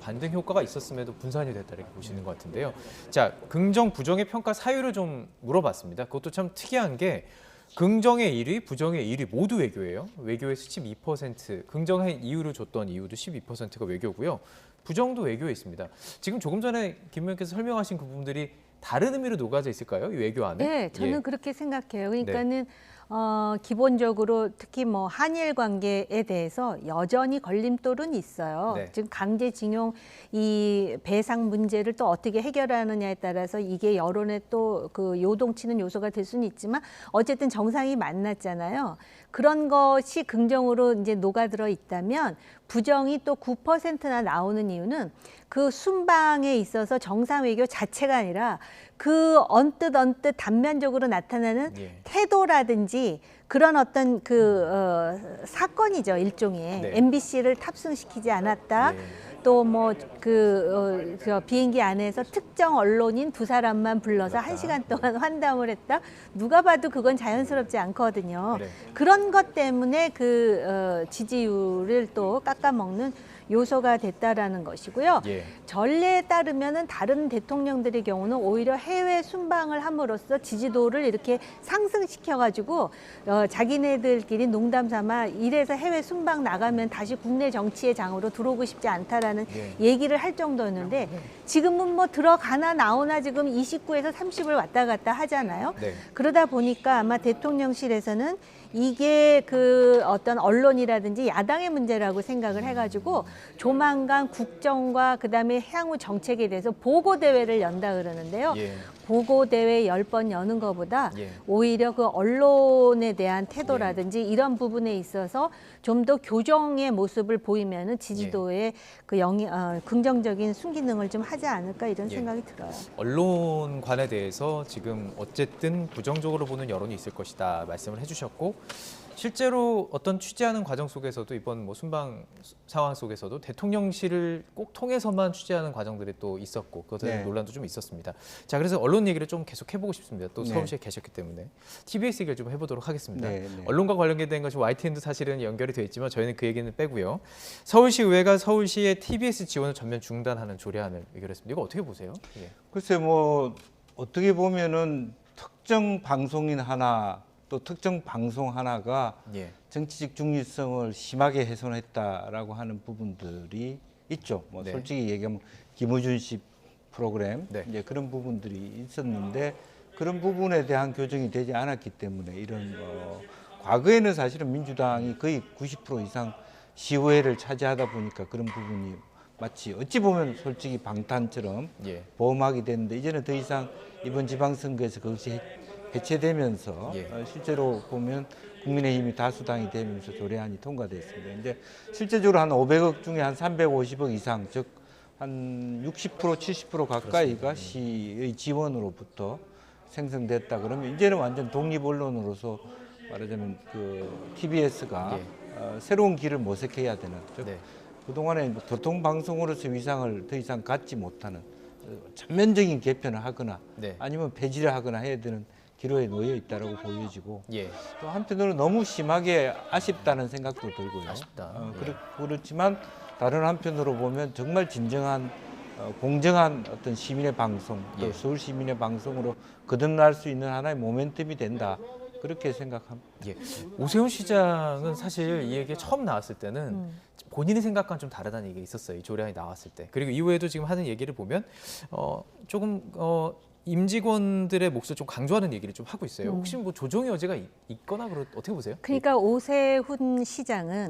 Speaker 1: 반등 효과가 있었음에도 분산이 됐다 이렇게 보시는 것 같은데요. 자, 긍정, 부정의 평가 사유를 좀 물어봤습니다. 그것도 참 특이한 게 긍정의 1위, 부정의 1위 모두 외교예요. 외교의 12%, 긍정의 이유를 줬던 이유도 12%가 외교고요. 부정도 외교에 있습니다. 지금 조금 전에 김 의원께서 설명하신 그 부분들이 다른 의미로 녹아져 있을까요? 이 외교 안에?
Speaker 4: 네, 저는 그렇게 생각해요. 그러니까는 기본적으로 특히 뭐 한일 관계에 대해서 여전히 걸림돌은 있어요. 지금 강제징용 이 배상 문제를 또 어떻게 해결하느냐에 따라서 이게 여론에 또 그 요동치는 요소가 될 수는 있지만 어쨌든 정상이 만났잖아요. 그런 것이 긍정으로 이제 녹아들어 있다면 부정이 또 9%나 나오는 이유는 그 순방에 있어서 정상 외교 자체가 아니라 그 언뜻 단면적으로 나타나는 태도라든지 그런 어떤 그 사건이죠, 일종의. MBC를 탑승시키지 않았다. 또 뭐 저 비행기 안에서 특정 언론인 2사람만 불러서 1시간 동안 환담을 했다. 누가 봐도 그건 자연스럽지 않거든요.
Speaker 1: 네.
Speaker 4: 그런 것 때문에 그 지지율을 또 깎아먹는 요소가 됐다라는 것이고요.
Speaker 1: 예.
Speaker 4: 전례에 따르면은 다른 대통령들의 경우는 오히려 해외 순방을 함으로써 지지도를 이렇게 상승시켜가지고 자기네들끼리 농담 삼아 이래서 해외 순방 나가면 다시 국내 정치의 장으로 들어오고 싶지 않다라는 얘기를 할 정도였는데 지금은 뭐 들어가나 나오나 지금 29에서 30을 왔다 갔다 하잖아요.
Speaker 1: 네.
Speaker 4: 그러다 보니까 아마 대통령실에서는 이게 그 어떤 언론이라든지 야당의 문제라고 생각을 해가지고 조만간 국정과 그다음에 향후 정책에 대해서 보고대회를 연다 그러는데요.
Speaker 1: 예.
Speaker 4: 보고대회 10번 여는 것보다
Speaker 1: 예.
Speaker 4: 오히려 그 언론에 대한 태도라든지 이런 부분에 있어서 좀 더 교정의 모습을 보이면은 지지도에 그 긍정적인 순기능을 좀 하지 않을까 이런
Speaker 1: 예.
Speaker 4: 생각이 들어요.
Speaker 1: 언론관에 대해서 지금 어쨌든 부정적으로 보는 여론이 있을 것이다 말씀을 해주셨고 실제로 어떤 취재하는 과정 속에서도 이번 뭐 순방 상황 속에서도 대통령실을 꼭 통해서만 취재하는 과정들이 또 있었고 그것에 대한 논란도 좀 있었습니다. 자, 그래서 언론 얘기를 좀 계속 해보고 싶습니다. 또 서울시에 계셨기 때문에 TBS 얘기를 좀 해보도록 하겠습니다. 언론과 관련된 것이 YTN도 사실은 연결이 돼 있지만 저희는 그 얘기는 빼고요. 서울시 의회가 서울시의 TBS 지원을 전면 중단하는 조례안을 의결했습니다. 이거 어떻게 보세요? 예.
Speaker 7: 글쎄 뭐 어떻게 보면은 특정 방송인 하나 또 특정 방송 하나가 정치적 중립성을 심하게 훼손했다라고 하는 부분들이 있죠. 뭐 솔직히 얘기하면 김어준 씨 프로그램 이제 그런 부분들이 있었는데 그런 부분에 대한 교정이 되지 않았기 때문에 이런 과거에는 사실은 민주당이 거의 90% 이상 시의회를 차지하다 보니까 그런 부분이 마치 어찌 보면 솔직히 방탄처럼 보험하게 됐는데 이제는 더 이상 이번 지방선거에서 그것이 해체되면서 실제로 보면 국민의힘이 다수당이 되면서 조례안이 통과됐습니다. 이제 실제적으로 한 500억 중에 한 350억 이상, 즉 한 60% 70% 가까이가 시의 지원으로부터 생성됐다 그러면 이제는 완전 독립 언론으로서 말하자면 그 TBS가 새로운 길을 모색해야 되는, 즉 그동안에 교통방송으로서 위상을 더 이상 갖지 못하는 전면적인 개편을 하거나 아니면 폐지를 하거나 해야 되는 기로에 놓여 있다라고 보여지고 또 한편으로는 너무 심하게 아쉽다는 생각도 들고요. 그렇지만 다른 한편으로 보면 정말 진정한 공정한 어떤 시민의 방송, 또 서울 시민의 방송으로 거듭날 수 있는 하나의 모멘텀이 된다. 그렇게 생각합니다.
Speaker 1: 오세훈 시장은 사실 이 얘기 처음 나왔을 때는 본인의 생각과는 좀 다르다는 얘기가 있었어요. 이 조례안이 나왔을 때. 그리고 이후에도 지금 하는 얘기를 보면 조금 임직원들의 몫을 좀 강조하는 얘기를 좀 하고 있어요. 혹시 뭐 조정의 여지가 있거나 어떻게 보세요?
Speaker 4: 그러니까 오세훈 시장은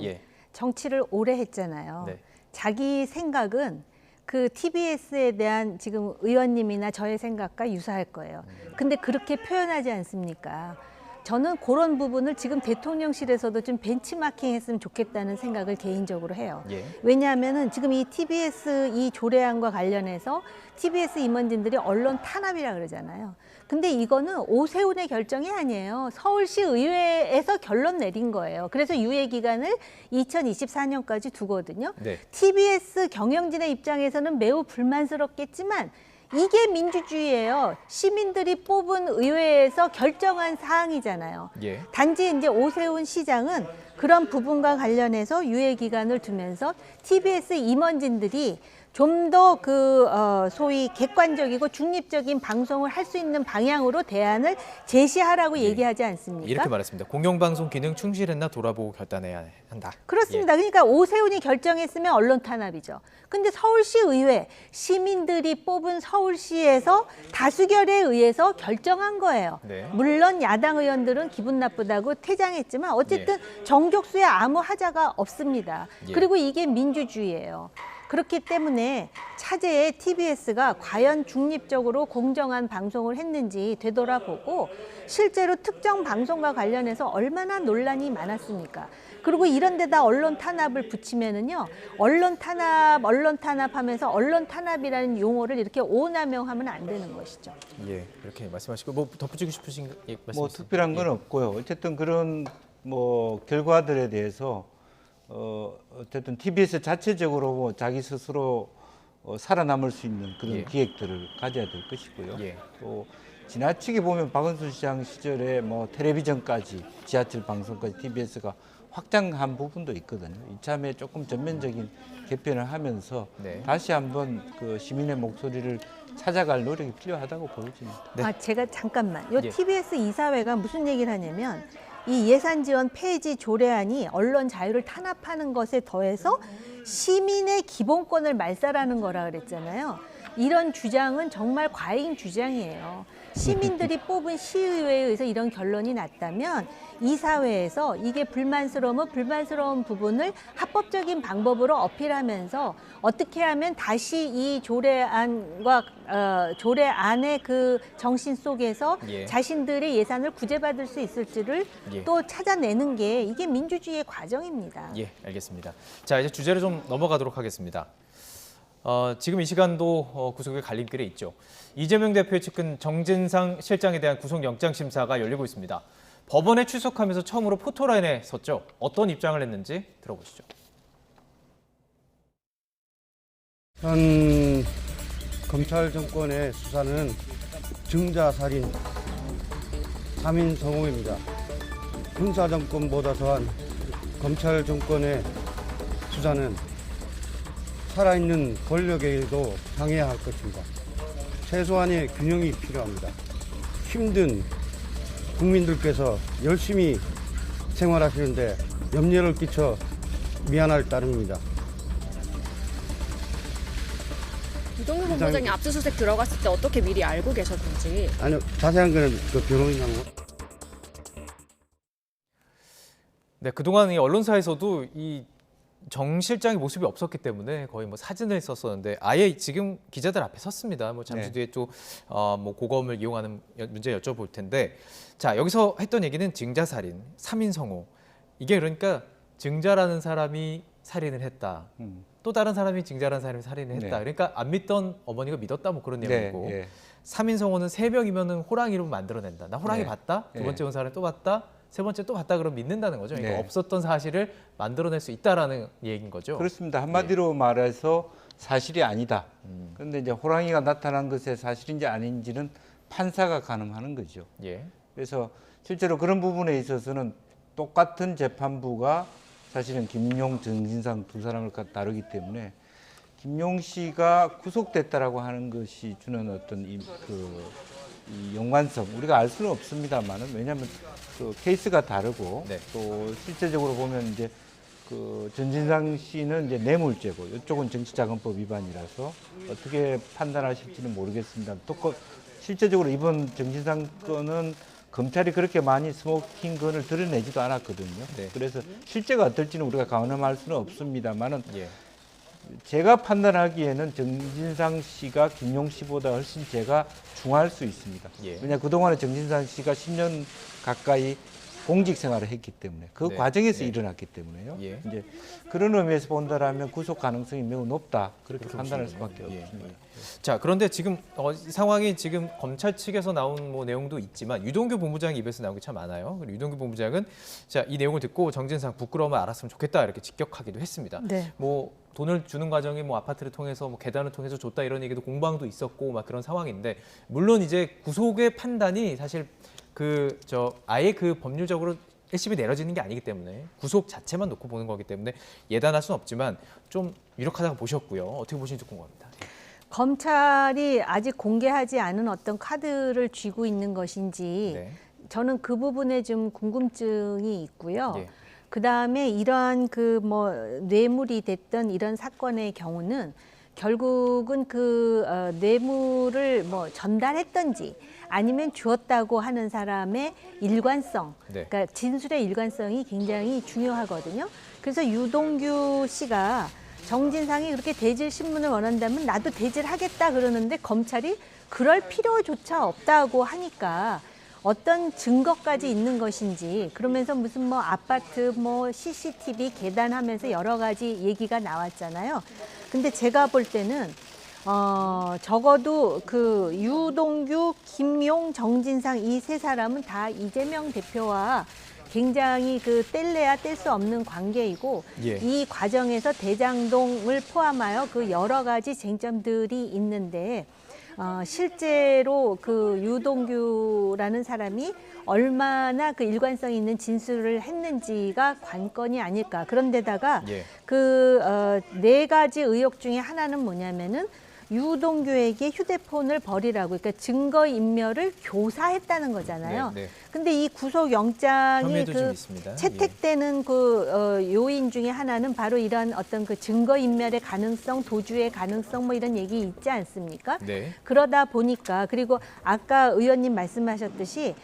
Speaker 4: 정치를 오래 했잖아요. 자기 생각은 그 TBS에 대한 지금 의원님이나 저의 생각과 유사할 거예요. 근데 그렇게 표현하지 않습니까? 저는 그런 부분을 지금 대통령실에서도 좀 벤치마킹 했으면 좋겠다는 생각을 개인적으로 해요. 왜냐하면은 지금 이 TBS 이 조례안과 관련해서 TBS 임원진들이 언론 탄압이라 그러잖아요. 근데 이거는 오세훈의 결정이 아니에요. 서울시 의회에서 결론 내린 거예요. 그래서 유예 기간을 2024년까지 두거든요. TBS 경영진의 입장에서는 매우 불만스럽겠지만 이게 민주주의예요. 시민들이 뽑은 의회에서 결정한 사항이잖아요. 단지 이제 오세훈 시장은 그런 부분과 관련해서 유예 기간을 두면서 TBS 임원진들이 좀 더 그 소위 객관적이고 중립적인 방송을 할 수 있는 방향으로 대안을 제시하라고 얘기하지 않습니까?
Speaker 1: 이렇게 말했습니다. 공영방송 기능 충실했나 돌아보고 결단해야 한다.
Speaker 4: 그렇습니다. 그러니까 오세훈이 결정했으면 언론 탄압이죠. 근데 서울시 의회, 시민들이 뽑은 서울시에서 다수결에 의해서 결정한 거예요. 물론 야당 의원들은 기분 나쁘다고 퇴장했지만 어쨌든 정족수에 아무 하자가 없습니다. 그리고 이게 민주주의예요. 그렇기 때문에 차제에 TBS가 과연 중립적으로 공정한 방송을 했는지 되돌아보고 실제로 특정 방송과 관련해서 얼마나 논란이 많았습니까? 그리고 이런 데다 언론 탄압을 붙이면은요. 언론 탄압하면서 언론 탄압이라는 용어를 이렇게 오남용하면 안 되는 것이죠.
Speaker 1: 이렇게 말씀하시고 뭐 덧붙이고 싶으신 말씀
Speaker 7: 뭐 특별한 건 없고요. 어쨌든 그런 뭐 결과들에 대해서 어쨌든 TBS 자체적으로 뭐 자기 스스로 살아남을 수 있는 그런
Speaker 1: 예.
Speaker 7: 기획들을 가져야 될 것이고요.
Speaker 1: 예.
Speaker 7: 또 지나치게 보면 박원순 시장 시절에 뭐 텔레비전까지 지하철 방송까지 TBS가 확장한 부분도 있거든요. 이참에 조금 전면적인 개편을 하면서
Speaker 1: 네.
Speaker 7: 다시 한번 그 시민의 목소리를 찾아갈 노력이 필요하다고 보여집니다.
Speaker 4: 아, 제가 잠깐만. 요
Speaker 1: 예.
Speaker 4: TBS 이사회가 무슨 얘기를 하냐면 이 예산 지원 폐지 조례안이 언론 자유를 탄압하는 것에 더해서 시민의 기본권을 말살하는 거라 그랬잖아요. 이런 주장은 정말 과잉 주장이에요. 시민들이 뽑은 시의회에 의해서 이런 결론이 났다면 이사회에서 이게 불만스러우면 불만스러운 부분을 합법적인 방법으로 어필하면서 어떻게 하면 다시 이 조례안과 조례안의 그 정신 속에서
Speaker 1: 예.
Speaker 4: 자신들의 예산을 구제받을 수 있을지를
Speaker 1: 예.
Speaker 4: 또 찾아내는 게 이게 민주주의의 과정입니다.
Speaker 1: 예, 알겠습니다. 자, 이제 주제를 좀 넘어가도록 하겠습니다. 지금 이 시간도 구속의 갈림길에 있죠. 이재명 대표의 측근 정진상 실장에 대한 구속영장 심사가 열리고 있습니다. 법원에 출석하면서 처음으로 포토라인에 섰죠. 어떤 입장을 했는지 들어보시죠.
Speaker 11: 현 검찰 정권의 수사는 증자살인 3인 성호입니다. 형사 정권보다 더한 검찰 정권의 수사는 살아있는 권력에도 방해할 것입니다. 최소한의 균형이 필요합니다. 힘든 국민들께서 열심히 생활하시는데 염려를 끼쳐 미안할 따름입니다.
Speaker 12: 이동규 본부장이 압수수색 들어갔을 때 어떻게 미리 알고 계셨는지.
Speaker 11: 아니요, 자세한 거는 그 변호인하고.
Speaker 1: 네, 그동안 이 언론사에서도 이 정 실장의 모습이 없었기 때문에 거의 뭐 사진을 썼었는데 아예 지금 기자들 앞에 섰습니다. 뭐 잠시
Speaker 7: 네.
Speaker 1: 뒤에 또 뭐 고검을 이용하는 문제 여쭤볼 텐데, 자, 여기서 했던 얘기는 증자살인, 3인 성호. 이게 그러니까 증자라는 사람이 살인을 했다. 또 다른 사람이 증자라는 사람이 살인을 했다.
Speaker 7: 네.
Speaker 1: 그러니까 안 믿던 어머니가 믿었다, 뭐 그런
Speaker 7: 네,
Speaker 1: 내용이고.
Speaker 7: 예.
Speaker 1: 3인 성호는 3명이면은 호랑이로 만들어낸다. 나 호랑이
Speaker 7: 네.
Speaker 1: 봤다. 두
Speaker 7: 네.
Speaker 1: 번째 온 사람이 또 봤다. 세 번째 또 봤다. 그럼 믿는다는 거죠. 그러니까
Speaker 7: 네.
Speaker 1: 없었던 사실을 만들어낼 수 있다라는 얘기인 거죠.
Speaker 7: 그렇습니다. 한마디로 말해서 사실이 아니다. 그런데 이제 호랑이가 나타난 것에 사실인지 아닌지는 판사가 가늠하는 거죠.
Speaker 1: 예.
Speaker 7: 그래서 실제로 그런 부분에 있어서는 똑같은 재판부가 사실은 김용, 정진상 두 사람을 다루기 때문에 김용 씨가 구속됐다라고 하는 것이 주는 어떤 이 연관성, 우리가 알 수는 없습니다만은, 왜냐하면 그 케이스가 다르고
Speaker 1: 네.
Speaker 7: 또 실제적으로 보면 이제 그 전진상 씨는 이제 뇌물죄고 이쪽은 정치자금법 위반이라서 어떻게 판단하실지는 모르겠습니다. 또 실제적으로 이번 정진상 건은 검찰이 그렇게 많이 스모킹 건을 드러내지도 않았거든요.
Speaker 1: 네.
Speaker 7: 그래서 실제가 어떨지는 우리가 가늠할 수는 없습니다만은
Speaker 1: 예.
Speaker 7: 제가 판단하기에는 정진상 씨가 김용 씨보다 훨씬 죄가 중할 수 있습니다.
Speaker 1: 예.
Speaker 7: 왜냐 그동안에 정진상 씨가 10년 가까이 공직 생활을 했기 때문에 그
Speaker 1: 네.
Speaker 7: 과정에서
Speaker 1: 네.
Speaker 7: 일어났기 때문에요.
Speaker 1: 예.
Speaker 7: 이제 그런 의미에서 본다라면 구속 가능성이 매우 높다, 그렇게
Speaker 1: 그렇게
Speaker 7: 판단할
Speaker 1: 보시는군요.
Speaker 7: 수밖에
Speaker 1: 예.
Speaker 7: 없습니다.
Speaker 1: 자, 그런데 지금 이 상황이 지금 검찰 측에서 나온 뭐 내용도 있지만 유동규 본부장 입에서 나온 게 참 많아요. 그리고 유동규 본부장은 자, 이 내용을 듣고 정진상 부끄러움을 알았으면 좋겠다 이렇게 직격하기도 했습니다.
Speaker 4: 네.
Speaker 1: 뭐 돈을 주는 과정이 뭐 아파트를 통해서 뭐 계단을 통해서 줬다 이런 얘기도 공방도 있었고 막 그런 상황인데, 물론 이제 구속의 판단이 사실 아예 그 법률적으로 일심이 내려지는 게 아니기 때문에 구속 자체만 놓고 보는 거기 때문에 예단할 수는 없지만 좀 유력하다고 보셨고요. 어떻게 보시는지 궁금합니다.
Speaker 4: 검찰이 아직 공개하지 않은 어떤 카드를 쥐고 있는 것인지
Speaker 1: 네.
Speaker 4: 저는 그 부분에 좀 궁금증이 있고요.
Speaker 1: 예.
Speaker 4: 그다음에 이러한 그 뭐 뇌물이 됐던 이런 사건의 경우는 결국은 그 뇌물을 뭐 전달했던지 아니면 주었다고 하는 사람의 일관성,
Speaker 1: 네.
Speaker 4: 그러니까 진술의 일관성이 굉장히 중요하거든요. 그래서 유동규 씨가 정진상이 그렇게 대질 신문을 원한다면 나도 대질하겠다 그러는데 검찰이 그럴 필요조차 없다고 하니까 어떤 증거까지 있는 것인지, 그러면서 무슨 뭐 아파트 뭐 CCTV 계단하면서 여러 가지 얘기가 나왔잖아요. 근데 제가 볼 때는 적어도 그 유동규, 김용, 정진상 이 세 사람은 다 이재명 대표와 굉장히 그 뗄래야 뗄 수 없는 관계이고
Speaker 1: 예.
Speaker 4: 이 과정에서 대장동을 포함하여 그 여러 가지 쟁점들이 있는데 실제로 그 유동규라는 사람이 얼마나 그 일관성 있는 진술을 했는지가 관건이 아닐까. 그런데다가
Speaker 1: 예.
Speaker 4: 그 네 가지 의혹 중에 하나는 뭐냐면은 유동규에게 휴대폰을 버리라고, 그러니까 증거인멸을 교사했다는 거잖아요.
Speaker 1: 네, 네.
Speaker 4: 근데 이 구속영장이
Speaker 1: 혐의도 좀
Speaker 4: 그
Speaker 1: 있습니다.
Speaker 4: 채택되는 그 요인 중에 하나는 바로 이런 어떤 그 증거인멸의 가능성, 도주의 가능성 뭐 이런 얘기 있지 않습니까?
Speaker 1: 네.
Speaker 4: 그러다 보니까, 그리고 아까 의원님 말씀하셨듯이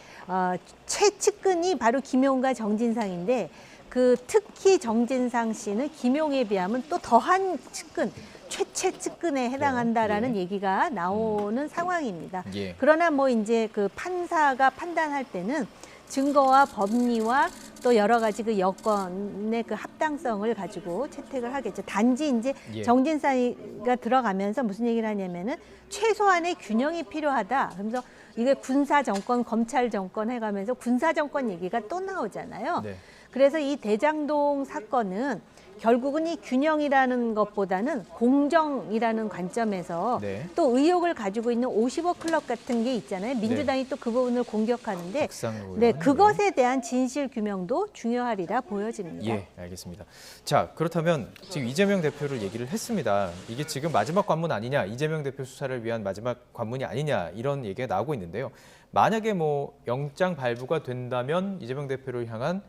Speaker 4: 최측근이 바로 김용과 정진상인데 그 특히 정진상 씨는 김용에 비하면 또 더한 측근, 최측근에 해당한다라는 얘기가 나오는 상황입니다.
Speaker 1: 예.
Speaker 4: 그러나 뭐 이제 그 판사가 판단할 때는 증거와 법리와 또 여러 가지 그 여건의 그 합당성을 가지고 채택을 하겠죠. 단지 이제
Speaker 1: 예.
Speaker 4: 정진상이가 들어가면서 무슨 얘기를 하냐면은 최소한의 균형이 필요하다. 그러면서 이게 군사 정권, 검찰 정권 해가면서 군사 정권 얘기가 또 나오잖아요.
Speaker 1: 네.
Speaker 4: 그래서 이 대장동 사건은 결국은 이 균형이라는 것보다는 공정이라는 관점에서
Speaker 1: 네.
Speaker 4: 또 의혹을 가지고 있는 55 클럽 같은 게 있잖아요. 민주당이 또 그 부분을 공격하는데
Speaker 1: 박상우
Speaker 4: 네,
Speaker 1: 의원.
Speaker 4: 그것에 대한 진실 규명도 중요하리라 보여집니다.
Speaker 1: 예, 알겠습니다. 자, 그렇다면 지금 이재명 대표를 얘기를 했습니다. 이게 지금 마지막 관문 아니냐, 이재명 대표 수사를 위한 마지막 관문이 아니냐 이런 얘기가 나오고 있는데요. 만약에 뭐 영장 발부가 된다면 이재명 대표를 향한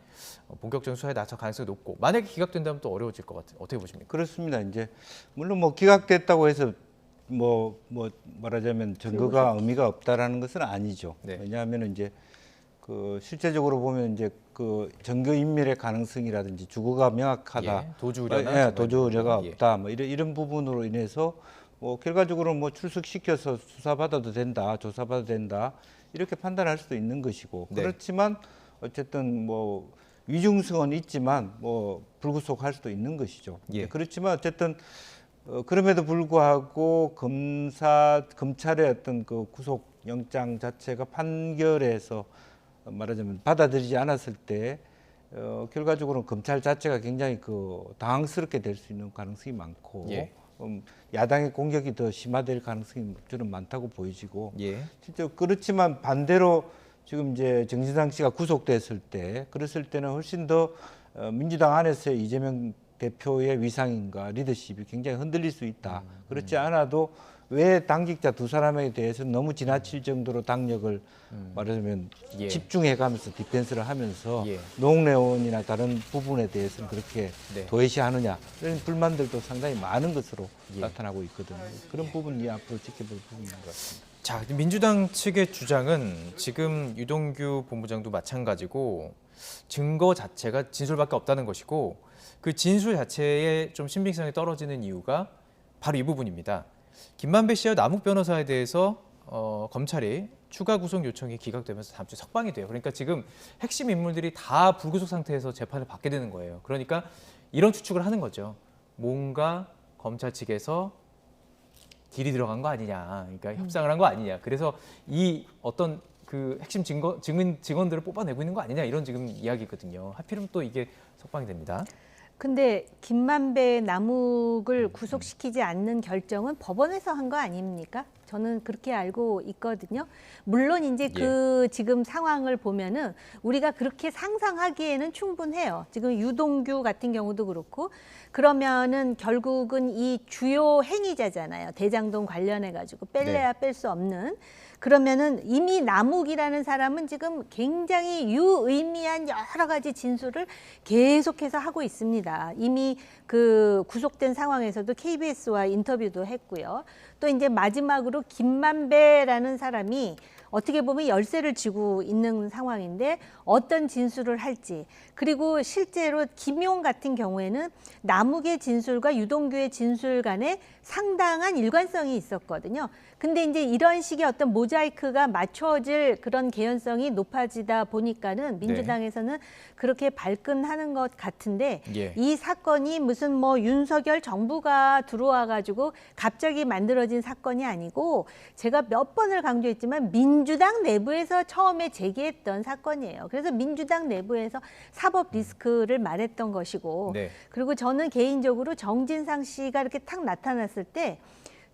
Speaker 1: 본격적인 수사에 나설 가능성이 높고, 만약에 기각된다면 또 어려워질 것 같아요. 어떻게 보십니까?
Speaker 7: 그렇습니다. 이제 물론 뭐 기각됐다고 해서 뭐 말하자면 증거가 의미가 없다라는 것은 아니죠.
Speaker 1: 네.
Speaker 7: 왜냐하면 이제 그 실제적으로 보면 이제 그 증거 인멸의 가능성이라든지 주거가 명확하다,
Speaker 1: 예, 도주 우려나
Speaker 7: 도주 우려가
Speaker 1: 예.
Speaker 7: 없다, 뭐 이런 부분으로 인해서 뭐 결과적으로 뭐 출석시켜서 수사받아도 된다, 조사받아도 된다 이렇게 판단할 수도 있는 것이고,
Speaker 1: 네.
Speaker 7: 그렇지만 어쨌든 뭐 위중성은 있지만 뭐 불구속할 수도 있는 것이죠.
Speaker 1: 예.
Speaker 7: 그렇지만 어쨌든 그럼에도 불구하고 검찰의 어떤 그 구속 영장 자체가 판결에서 말하자면 받아들이지 않았을 때 결과적으로 검찰 자체가 굉장히 그 당황스럽게 될 수 있는 가능성이 많고,
Speaker 1: 예.
Speaker 7: 야당의 공격이 더 심화될 가능성이 저는 많다고 보여지고,
Speaker 1: 예.
Speaker 7: 실제 그렇지만 반대로 지금 이제 정진상 씨가 구속됐을 때, 그랬을 때는 훨씬 더 민주당 안에서의 이재명 대표의 위상인가 리더십이 굉장히 흔들릴 수 있다. 그렇지 않아도 왜 당직자 두 사람에 대해서 너무 지나칠 정도로 당력을 말하자면
Speaker 1: 예.
Speaker 7: 집중해가면서 디펜스를 하면서
Speaker 1: 예.
Speaker 7: 노웅래 의원이나 다른 부분에 대해서는 그렇게
Speaker 1: 네.
Speaker 7: 도외시하느냐 이런 불만들도 상당히 많은 것으로
Speaker 1: 예.
Speaker 7: 나타나고 있거든요. 그런 부분이 앞으로 지켜볼 부분인 것 같습니다.
Speaker 1: 자, 민주당 측의 주장은 지금 유동규 본부장도 마찬가지고 증거 자체가 진술밖에 없다는 것이고, 그 진술 자체에 좀 신빙성이 떨어지는 이유가 바로 이 부분입니다. 김만배 씨와 남욱 변호사에 대해서 검찰이 추가 구속 요청이 기각되면서 다음 주에 석방이 돼요. 그러니까 지금 핵심 인물들이 다 불구속 상태에서 재판을 받게 되는 거예요. 그러니까 이런 추측을 하는 거죠. 뭔가 검찰 측에서 딜이 들어간 거 아니냐, 그러니까 협상을 한 거 아니냐. 그래서 이 어떤 그 핵심 증언들을 뽑아내고 있는 거 아니냐, 이런 지금 이야기거든요. 하필이면 또 이게 석방이 됩니다.
Speaker 4: 근데 김만배, 남욱을 구속시키지 않는 결정은 법원에서 한 거 아닙니까? 저는 그렇게 알고 있거든요. 물론 이제 그 지금 상황을 보면은 우리가 그렇게 상상하기에는 충분해요. 지금 유동규 같은 경우도 그렇고, 그러면은 결국은 이 주요 행위자잖아요. 대장동 관련해 가지고 뺄래야 뺄 수 없는. 그러면은 이미 남욱이라는 사람은 지금 굉장히 유의미한 여러 가지 진술을 계속해서 하고 있습니다. 이미 그 구속된 상황에서도 KBS와 인터뷰도 했고요. 또 이제 마지막으로 김만배라는 사람이 어떻게 보면 열쇠를 쥐고 있는 상황인데 어떤 진술을 할지, 그리고 실제로 김용 같은 경우에는 남욱의 진술과 유동규의 진술 간에 상당한 일관성이 있었거든요. 근데 이제 이런 식의 어떤 모자이크가 맞춰질 그런 개연성이 높아지다 보니까는 민주당에서는 그렇게 발끈하는 것 같은데, 이 사건이 무슨 뭐 윤석열 정부가 들어와 가지고 갑자기 만들어진 사건이 아니고, 제가 몇 번을 강조했지만 민주당 내부에서 처음에 제기했던 사건이에요. 그래서 민주당 내부에서 사법 리스크를 말했던 것이고
Speaker 1: 네.
Speaker 4: 그리고 저는 개인적으로 정진상 씨가 이렇게 탁 나타났을 때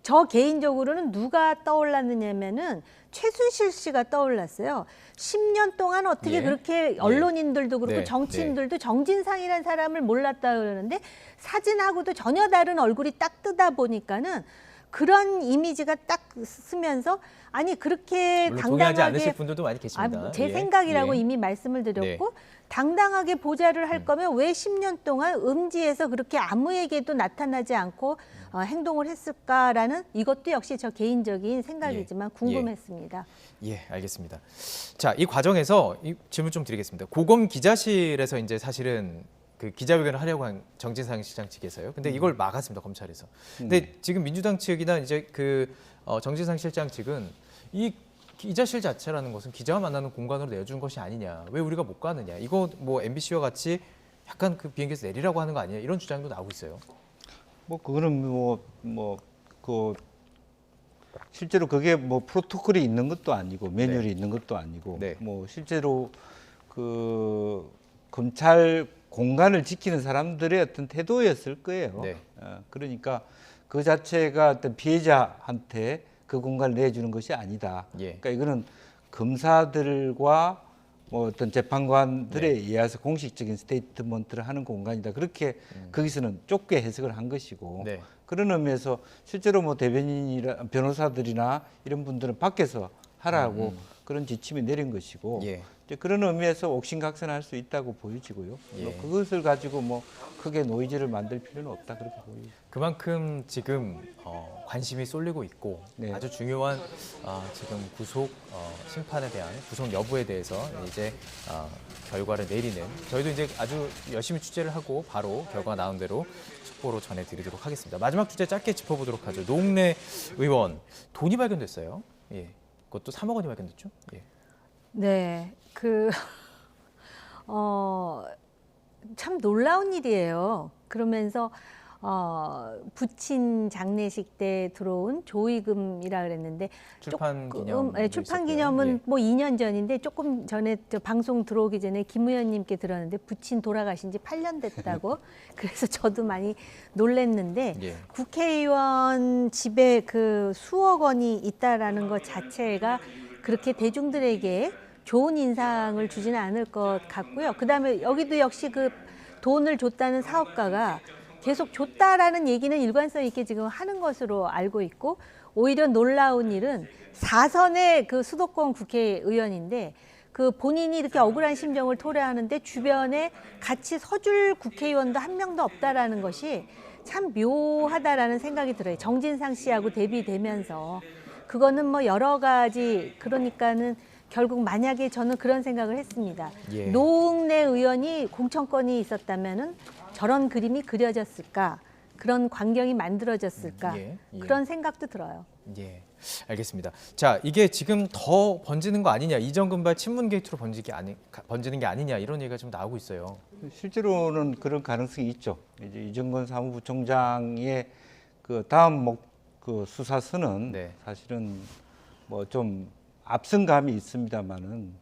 Speaker 4: 저 개인적으로는 누가 떠올랐느냐면은 최순실 씨가 떠올랐어요. 10년 동안 어떻게
Speaker 1: 예.
Speaker 4: 그렇게 언론인들도 그렇고
Speaker 1: 네.
Speaker 4: 정치인들도 정진상이라는 사람을 몰랐다 그러는데 사진하고도 전혀 다른 얼굴이 딱 뜨다 보니까는 그런 이미지가 딱 쓰면서 아니 그렇게
Speaker 1: 물론 동의하지
Speaker 4: 당당하게
Speaker 1: 않으실 분들도 많이 계십니다.
Speaker 4: 제
Speaker 1: 예.
Speaker 4: 생각이라고
Speaker 1: 예.
Speaker 4: 이미 말씀을 드렸고
Speaker 1: 네.
Speaker 4: 당당하게 보좌를 할 거면 왜 10년 동안 음지에서 그렇게 아무에게도 나타나지 않고 행동을 했을까라는 이것도 역시 저 개인적인 생각이지만 궁금했습니다.
Speaker 1: 예, 알겠습니다. 자, 이 과정에서 이 질문 좀 드리겠습니다. 고검 기자실에서 이제 사실은 그 기자회견을 하려고 한 정진상 실장 측에서요. 근데 이걸 막았습니다, 검찰에서. 근데 지금 민주당 측이나 이제 그 정진상 실장 측은 이 기자실 자체라는 것은 기자와 만나는 공간으로 내준 것이 아니냐. 왜 우리가 못 가느냐. 이거 뭐 MBC와 같이 약간 그 비행기에서 내리라고 하는 거 아니냐. 이런 주장도 나오고 있어요.
Speaker 7: 뭐 그거는 그 실제로 그게 뭐 프로토콜이 있는 것도 아니고 매뉴얼이 있는 것도 아니고 뭐 실제로 그 검찰 공간을 지키는 사람들의 어떤 태도였을 거예요. 그러니까 그 자체가 어떤 피해자한테 그 공간을 내주는 것이 아니다. 그러니까 이거는 검사들과 뭐 어떤 재판관들에 의해서 공식적인 스테이트먼트를 하는 공간이다. 그렇게 거기서는 좁게 해석을 한 것이고 그런 의미에서 실제로 뭐 대변인이나 변호사들이나 이런 분들은 밖에서 하라고 그런 지침이 내린 것이고 이제 그런 의미에서 옥신각신할 수 있다고 보여지고요. 그것을 가지고 뭐 크게 노이즈를 만들 필요는 없다 그렇게 보여요.
Speaker 1: 그만큼 지금 관심이 쏠리고 있고 아주 중요한 지금 구속 심판에 대한 구속 여부에 대해서 이제 결과를 내리는 저희도 이제 아주 열심히 취재를 하고 바로 결과가 나온 대로 속보로 전해드리도록 하겠습니다. 마지막 주제 짧게 짚어보도록 하죠. 노웅래 의원 돈이 발견됐어요. 예, 그것도 3억 원이 발견됐죠. 예.
Speaker 4: 네, 참 놀라운 일이에요. 그러면서 부친 장례식 때 들어온 조의금이라 그랬는데
Speaker 1: 출판 기념
Speaker 4: 출판 기념은 뭐 2년 전인데 조금 전에 저 방송 들어오기 전에 김 의원님께 들었는데 부친 돌아가신 지 8년 됐다고 그래서 저도 많이 놀랐는데 국회의원 집에 그 수억 원이 있다라는 것 자체가 그렇게 대중들에게 좋은 인상을 주지는 않을 것 같고요. 그다음에 여기도 역시 그 돈을 줬다는 사업가가 계속 줬다라는 얘기는 일관성 있게 지금 하는 것으로 알고 있고 오히려 놀라운 일은 4선의 그 수도권 국회의원인데 그 본인이 이렇게 억울한 심정을 토로하는데 주변에 같이 서줄 국회의원도 한 명도 없다라는 것이 참 묘하다라는 생각이 들어요. 정진상 씨하고 대비되면서 그거는 뭐 여러 가지 그러니까는 결국 만약에 저는 그런 생각을 했습니다. 노웅래 의원이 공천권이 있었다면은 저런 그림이 그려졌을까? 그런 광경이 만들어졌을까? 그런 생각도 들어요.
Speaker 1: 예, 알겠습니다. 자, 이게 지금 더 번지는 거 아니냐? 이정근발 친문 게이트로 번지는 게 아니냐? 이런 얘기가 좀 나오고 있어요.
Speaker 7: 실제로는 그런 가능성이 있죠. 이제 이정건 사무부총장의 그 다음 그 수사선은 사실은 뭐 좀 앞선 감이 있습니다만은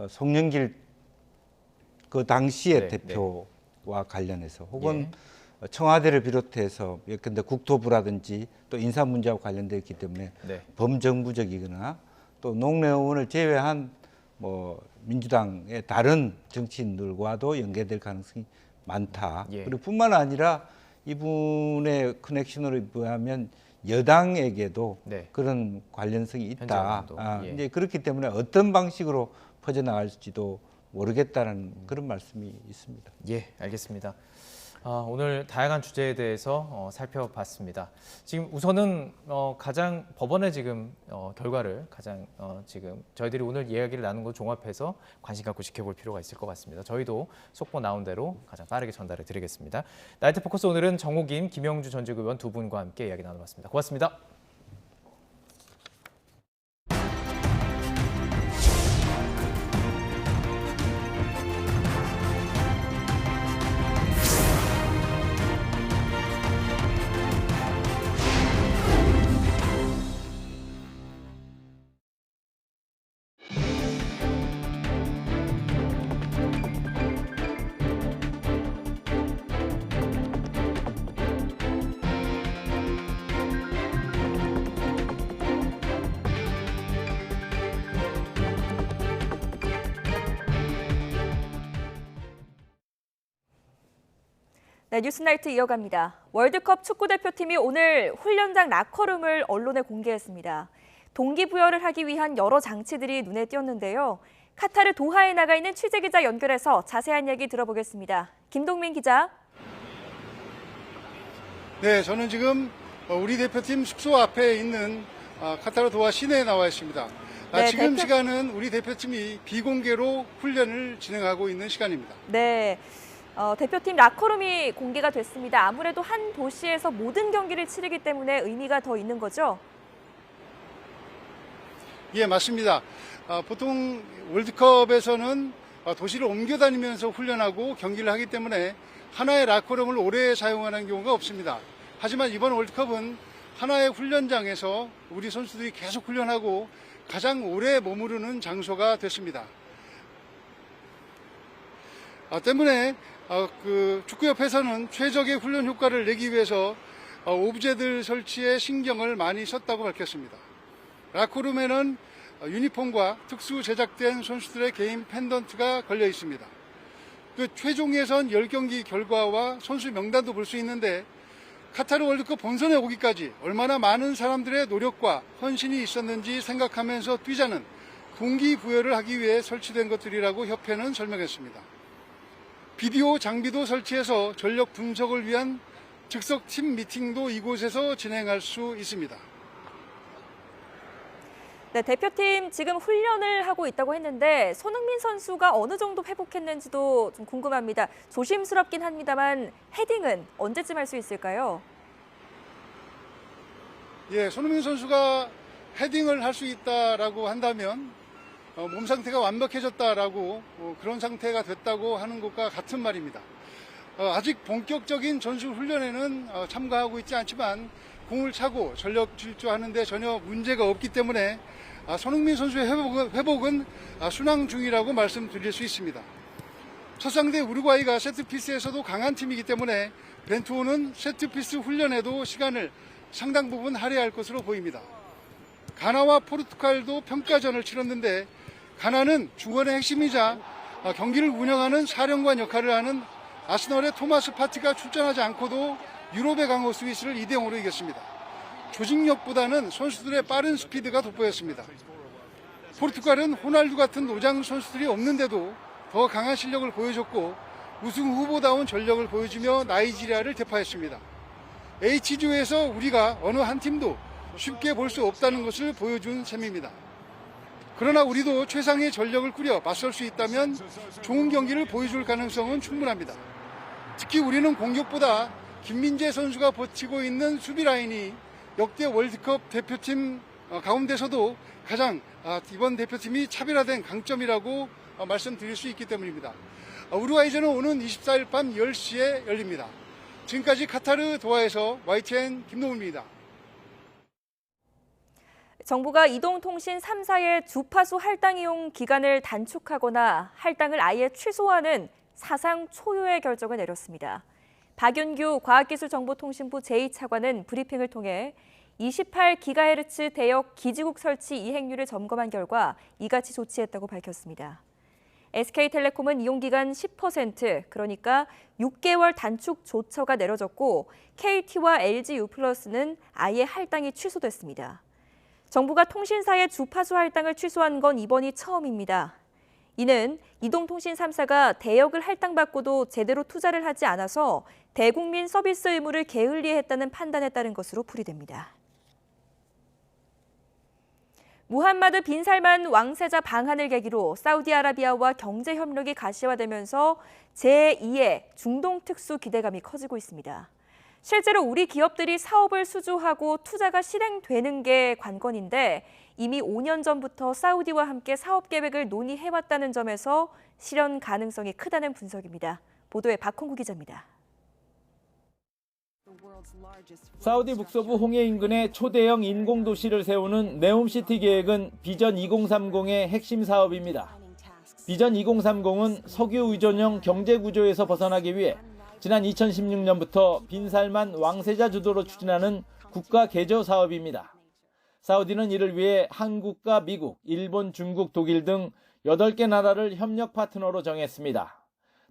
Speaker 7: 송영길 그 당시의 대표와 관련해서 혹은 청와대를 비롯해서 예컨대 국토부라든지 또 인사 문제와 관련되어 있기 때문에 범정부적이거나 또 노웅래 의원을 제외한 뭐 민주당의 다른 정치인들과도 연계될 가능성이 많다. 그리고 뿐만 아니라 이분의 커넥션으로 보면 여당에게도 그런 관련성이 있다. 이제 그렇기 때문에 어떤 방식으로 퍼져나갈지도 모르겠다는 그런 말씀이 있습니다.
Speaker 1: 예, 알겠습니다. 오늘 다양한 주제에 대해서 살펴봤습니다. 지금 우선은 가장 법원의 지금 결과를 가장 지금 저희들이 오늘 이야기를 나눈 거 종합해서 관심 갖고 지켜볼 필요가 있을 것 같습니다. 저희도 속보 나온 대로 가장 빠르게 전달해 드리겠습니다. 나이트 포커스 오늘은 정호김, 김영주 전직 의원 두 분과 함께 이야기 나눠봤습니다. 고맙습니다.
Speaker 2: 네, 뉴스나이트 이어갑니다. 월드컵 축구대표팀이 오늘 훈련장 라커룸을 언론에 공개했습니다. 동기부여를 하기 위한 여러 장치들이 눈에 띄었는데요. 카타르 도하에 나가 있는 취재기자 연결해서 자세한 얘기 들어보겠습니다. 김동민 기자.
Speaker 13: 네, 저는 지금 우리 대표팀 숙소 앞에 있는 카타르 도하 시내에 나와 있습니다.
Speaker 2: 네,
Speaker 13: 지금 시간은 우리 대표팀이 비공개로 훈련을 진행하고 있는 시간입니다.
Speaker 2: 네, 대표팀 라커룸이 공개가 됐습니다. 아무래도 한 도시에서 모든 경기를 치르기 때문에 의미가 더 있는 거죠?
Speaker 13: 예, 맞습니다. 보통 월드컵에서는 도시를 옮겨 다니면서 훈련하고 경기를 하기 때문에 하나의 라커룸을 오래 사용하는 경우가 없습니다. 하지만 이번 월드컵은 하나의 훈련장에서 우리 선수들이 계속 훈련하고 가장 오래 머무르는 장소가 됐습니다. 때문에 축구협회에서는 최적의 훈련 효과를 내기 위해서 오브제들 설치에 신경을 많이 썼다고 밝혔습니다. 라커룸에는 유니폼과 특수 제작된 선수들의 개인 펜던트가 걸려 있습니다. 최종 예선 10경기 결과와 선수 명단도 볼 수 있는데 카타르 월드컵 본선에 오기까지 얼마나 많은 사람들의 노력과 헌신이 있었는지 생각하면서 뛰자는 동기부여를 하기 위해 설치된 것들이라고 협회는 설명했습니다. 비디오 장비도 설치해서 전력 분석을 위한 즉석 팀 미팅도 이곳에서 진행할 수 있습니다.
Speaker 2: 네, 대표팀 지금 훈련을 하고 있다고 했는데 손흥민 선수가 어느 정도 회복했는지도 좀 궁금합니다. 조심스럽긴 합니다만 헤딩은 언제쯤 할 수 있을까요?
Speaker 13: 예, 손흥민 선수가 헤딩을 할 수 있다라고 한다면 몸 상태가 완벽해졌다라고 그런 상태가 됐다고 하는 것과 같은 말입니다. 아직 본격적인 전술 훈련에는 참가하고 있지 않지만 공을 차고 전력 질주하는 데 전혀 문제가 없기 때문에 손흥민 선수의 회복은 순항 중이라고 말씀드릴 수 있습니다. 첫 상대 우루과이가 세트피스에서도 강한 팀이기 때문에 벤투호는 세트피스 훈련에도 시간을 상당 부분 할애할 것으로 보입니다. 가나와 포르투갈도 평가전을 치렀는데 가나는 중원의 핵심이자 경기를 운영하는 사령관 역할을 하는 아스널의 토마스 파티가 출전하지 않고도 유럽의 강호 스위스를 2대0으로 이겼습니다. 조직력보다는 선수들의 빠른 스피드가 돋보였습니다. 포르투갈은 호날두 같은 노장 선수들이 없는데도 더 강한 실력을 보여줬고 우승 후보다운 전력을 보여주며 나이지리아를 대파했습니다. H조에서 우리가 어느 한 팀도 쉽게 볼 수 없다는 것을 보여준 셈입니다. 그러나 우리도 최상의 전력을 꾸려 맞설 수 있다면 좋은 경기를 보여줄 가능성은 충분합니다. 특히 우리는 공격보다 김민재 선수가 버티고 있는 수비 라인이 역대 월드컵 대표팀 가운데서도 가장 이번 대표팀이 차별화된 강점이라고 말씀드릴 수 있기 때문입니다. 우루과이전은 오는 24일 밤 10시에 열립니다. 지금까지 카타르 도하에서 YTN 김동훈입니다.
Speaker 2: 정부가 이동통신 3사의 주파수 할당 이용 기간을 단축하거나 할당을 아예 취소하는 사상 초유의 결정을 내렸습니다. 박윤규 과학기술정보통신부 제2차관은 브리핑을 통해 28GHz 대역 기지국 설치 이행률을 점검한 결과 이같이 조치했다고 밝혔습니다. SK텔레콤은 이용기간 10%, 그러니까 6개월 단축 조처가 내려졌고 KT와 LGU+는 아예 할당이 취소됐습니다. 정부가 통신사의 주파수 할당을 취소한 건 이번이 처음입니다. 이는 이동통신 3사가 대역을 할당받고도 제대로 투자를 하지 않아서 대국민 서비스 의무를 게을리했다는 판단에 따른 것으로 풀이됩니다. 무함마드 빈 살만 왕세자 방한을 계기로 사우디아라비아와 경제 협력이 가시화되면서 제2의 중동 특수 기대감이 커지고 있습니다. 실제로 우리 기업들이 사업을 수주하고 투자가 실행되는 게 관건인데 이미 5년 전부터 사우디와 함께 사업 계획을 논의해왔다는 점에서 실현 가능성이 크다는 분석입니다. 보도에 박홍구 기자입니다.
Speaker 14: 사우디 북서부 홍해 인근에 초대형 인공도시를 세우는 네옴시티 계획은 비전 2030의 핵심 사업입니다. 비전 2030은 석유 의존형 경제 구조에서 벗어나기 위해 지난 2016년부터 빈 살만 왕세자 주도로 추진하는 국가 개조 사업입니다. 사우디는 이를 위해 한국과 미국, 일본, 중국, 독일 등 8개 나라를 협력 파트너로 정했습니다.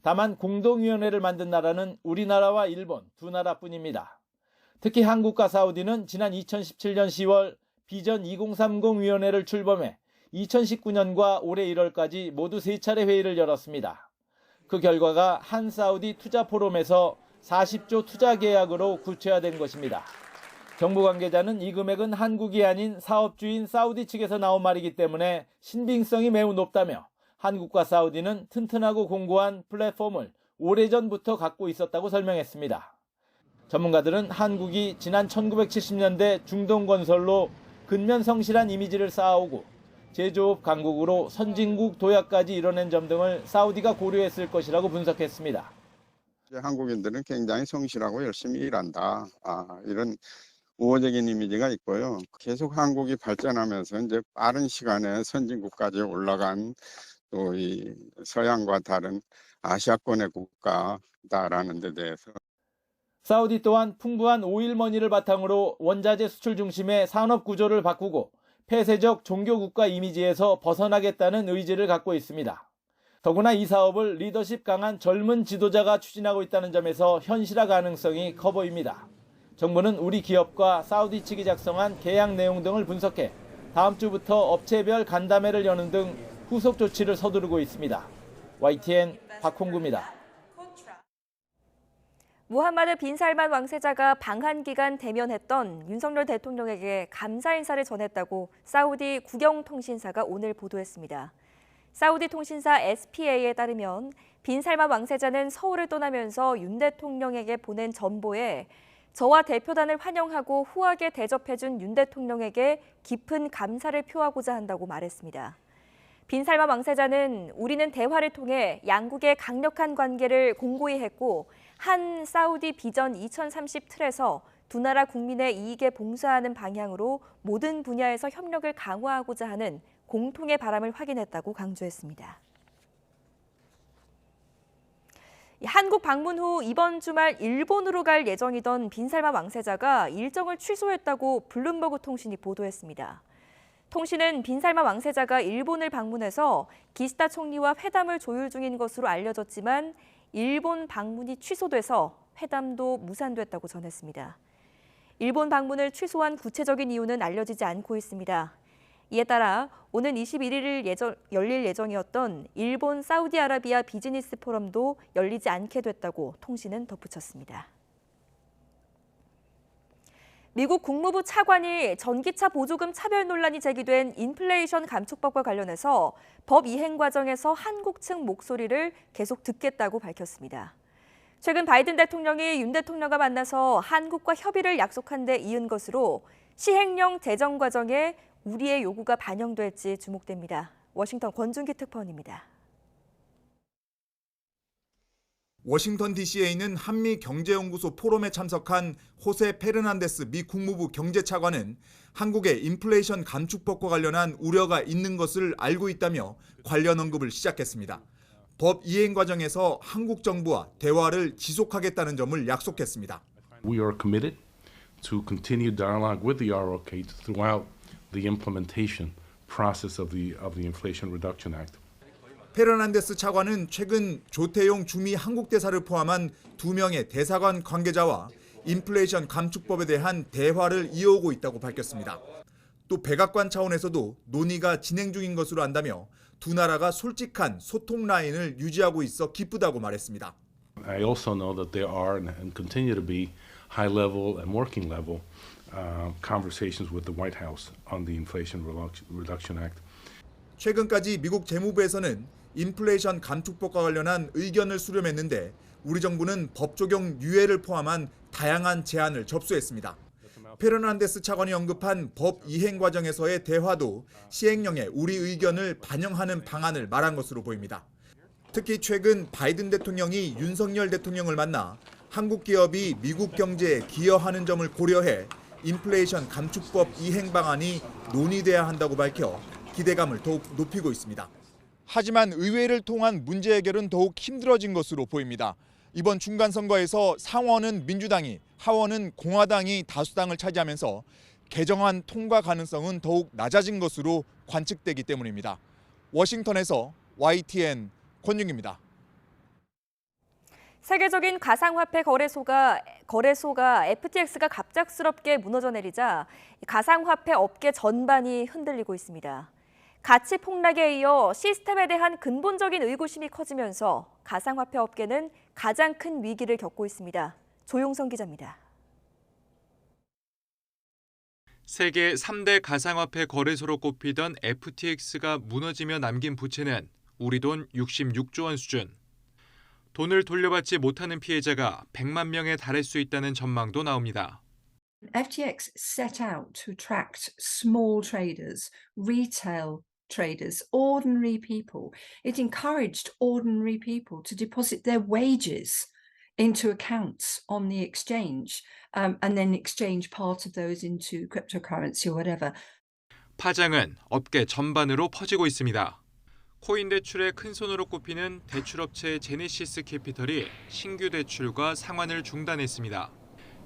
Speaker 14: 다만 공동위원회를 만든 나라는 우리나라와 일본 두 나라뿐입니다. 특히 한국과 사우디는 지난 2017년 10월 비전 2030 위원회를 출범해 2019년과 올해 1월까지 모두 3차례 회의를 열었습니다. 그 결과가 한 사우디 투자 포럼에서 40조 투자 계약으로 구체화된 것입니다. 정부 관계자는 이 금액은 한국이 아닌 사업주인 사우디 측에서 나온 말이기 때문에 신빙성이 매우 높다며 한국과 사우디는 튼튼하고 공고한 플랫폼을 오래전부터 갖고 있었다고 설명했습니다. 전문가들은 한국이 지난 1970년대 중동 건설로 근면 성실한 이미지를 쌓아오고 제조업 강국으로 선진국 도약까지 이뤄낸 점 등을 사우디가 고려했을 것이라고 분석했습니다.
Speaker 6: 한국인들은 굉장히 성실하고 열심히 일한다. 이런 우호적인 이미지가 있고요. 계속 한국이 발전하면서 이제 빠른 시간에 선진국까지 올라간 또 이 서양과 다른 아시아권의 국가다라는 데 대해서.
Speaker 14: 사우디 또한 풍부한 오일머니를 바탕으로 원자재 수출 중심의 산업 구조를 바꾸고 폐쇄적 종교 국가 이미지에서 벗어나겠다는 의지를 갖고 있습니다. 더구나 이 사업을 리더십 강한 젊은 지도자가 추진하고 있다는 점에서 현실화 가능성이 커 보입니다. 정부는 우리 기업과 사우디 측이 작성한 계약 내용 등을 분석해 다음 주부터 업체별 간담회를 여는 등 후속 조치를 서두르고 있습니다. YTN 박홍구입니다.
Speaker 2: 무함마드 빈 살만 왕세자가 방한 기간 대면했던 윤석열 대통령에게 감사 인사를 전했다고 사우디 국영통신사가 오늘 보도했습니다. 사우디 통신사 SPA에 따르면 빈 살만 왕세자는 서울을 떠나면서 윤 대통령에게 보낸 전보에 저와 대표단을 환영하고 후하게 대접해준 윤 대통령에게 깊은 감사를 표하고자 한다고 말했습니다. 빈 살만 왕세자는 우리는 대화를 통해 양국의 강력한 관계를 공고히 했고 한 사우디 비전 2030 틀에서 두 나라 국민의 이익에 봉사하는 방향으로 모든 분야에서 협력을 강화하고자 하는 공통의 바람을 확인했다고 강조했습니다. 한국 방문 후 이번 주말 일본으로 갈 예정이던 빈 살만 왕세자가 일정을 취소했다고 블룸버그 통신이 보도했습니다. 통신은 빈 살만 왕세자가 일본을 방문해서 기시다 총리와 회담을 조율 중인 것으로 알려졌지만 일본 방문이 취소돼서 회담도 무산됐다고 전했습니다. 일본 방문을 취소한 구체적인 이유는 알려지지 않고 있습니다. 이에 따라 오는 21일 열릴 예정이었던 일본 사우디아라비아 비즈니스 포럼도 열리지 않게 됐다고 통신은 덧붙였습니다. 미국 국무부 차관이 전기차 보조금 차별 논란이 제기된 인플레이션 감축법과 관련해서 법 이행 과정에서 한국 측 목소리를 계속 듣겠다고 밝혔습니다. 최근 바이든 대통령이 윤 대통령과 만나서 한국과 협의를 약속한 데 이은 것으로 시행령 제정 과정에 우리의 요구가 반영될지 주목됩니다. 워싱턴 권준기 특파원입니다.
Speaker 15: 워싱턴 DC에 있는 한미경제연구소 포럼에 참석한 호세 페르난데스 미 국무부 경제차관은 한국의 인플레이션 감축법과 관련한 우려가 있는 것을 알고 있다며 관련 언급을 시작했습니다. 법 이행 과정에서 한국 정부와 대화를 지속하겠다는 점을 약속했습니다.
Speaker 16: We are committed to continue dialogue with the ROK throughout the implementation process of the Inflation Reduction Act.
Speaker 15: 페르난데스 차관은 최근 조태용 주미 한국 대사를 포함한 2명의 대사관 관계자와 인플레이션 감축법에 대한 대화를 이어오고 있다고 밝혔습니다. 또 백악관 차원에서도 논의가 진행 중인 것으로 안다며 두 나라가 솔직한 소통 라인을 유지하고 있어 기쁘다고 말했습니다.
Speaker 16: I also know that there are and continue to be high level and working level conversations with the White House on the Inflation Reduction Act.
Speaker 15: 최근까지 미국 재무부에서는 인플레이션 감축법과 관련한 의견을 수렴했는데 우리 정부는 법 적용 유예를 포함한 다양한 제안을 접수했습니다. 페르난데스 차관이 언급한 법 이행 과정에서의 대화도 시행령에 우리 의견을 반영하는 방안을 말한 것으로 보입니다. 특히 최근 바이든 대통령이 윤석열 대통령을 만나 한국 기업이 미국 경제에 기여하는 점을 고려해 인플레이션 감축법 이행 방안이 논의돼야 한다고 밝혀 기대감을 더욱 높이고 있습니다. 하지만 의회를 통한 문제 해결은 더욱 힘들어진 것으로 보입니다. 이번 중간선거에서 상원은 민주당이, 하원은 공화당이 다수당을 차지하면서 개정안 통과 가능성은 더욱 낮아진 것으로 관측되기 때문입니다. 워싱턴에서 YTN 권윤기입니다.
Speaker 2: 세계적인 가상화폐 거래소가 FTX가 갑작스럽게 무너져 내리자 가상화폐 업계 전반이 흔들리고 있습니다. 가치 폭락에 이어 시스템에 대한 근본적인 의구심이 커지면서 가상화폐 업계는 가장 큰 위기를 겪고 있습니다. 조용성 기자입니다.
Speaker 3: 세계 3대 가상화폐 거래소로 꼽히던 FTX가 무너지며 남긴 부채는 우리 돈 66조 원 수준. 돈을 돌려받지 못하는 피해자가 100만 명에 달할 수 있다는 전망도 나옵니다.
Speaker 17: FTX set out to attract small traders, retail traders, ordinary people. It encouraged ordinary people to deposit their wages into accounts on the exchange and then exchange part of those into cryptocurrency or whatever.
Speaker 3: 파장은 업계 전반으로 퍼지고 있습니다. 코인 대출의 큰손으로 꼽히는 대출업체 제네시스 캐피털이 신규 대출과 상환을 중단했습니다.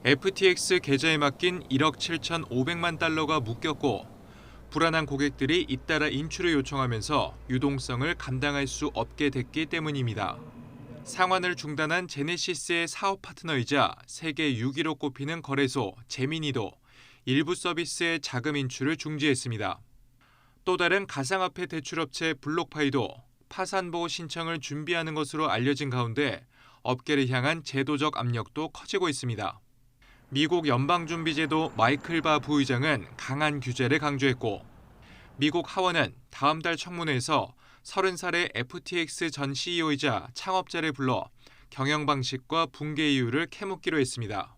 Speaker 3: FTX 계좌에 맡긴 1억 7,500만 달러가 묶였고 불안한 고객들이 잇따라 인출을 요청하면서 유동성을 감당할 수 없게 됐기 때문입니다. 상환을 중단한 제네시스의 사업 파트너이자 세계 6위로 꼽히는 거래소 제미니도 일부 서비스의 자금 인출을 중지했습니다. 또 다른 가상화폐 대출업체 블록파이도 파산보호 신청을 준비하는 것으로 알려진 가운데 업계를 향한 제도적 압력도 커지고 있습니다. 미국 연방준비제도 마이클 바 부의장은 강한 규제를 강조했고 미국 하원은 다음 달 청문회에서 30살의 FTX 전 CEO이자 창업자를 불러 경영 방식과 붕괴 이유를 캐묻기로 했습니다.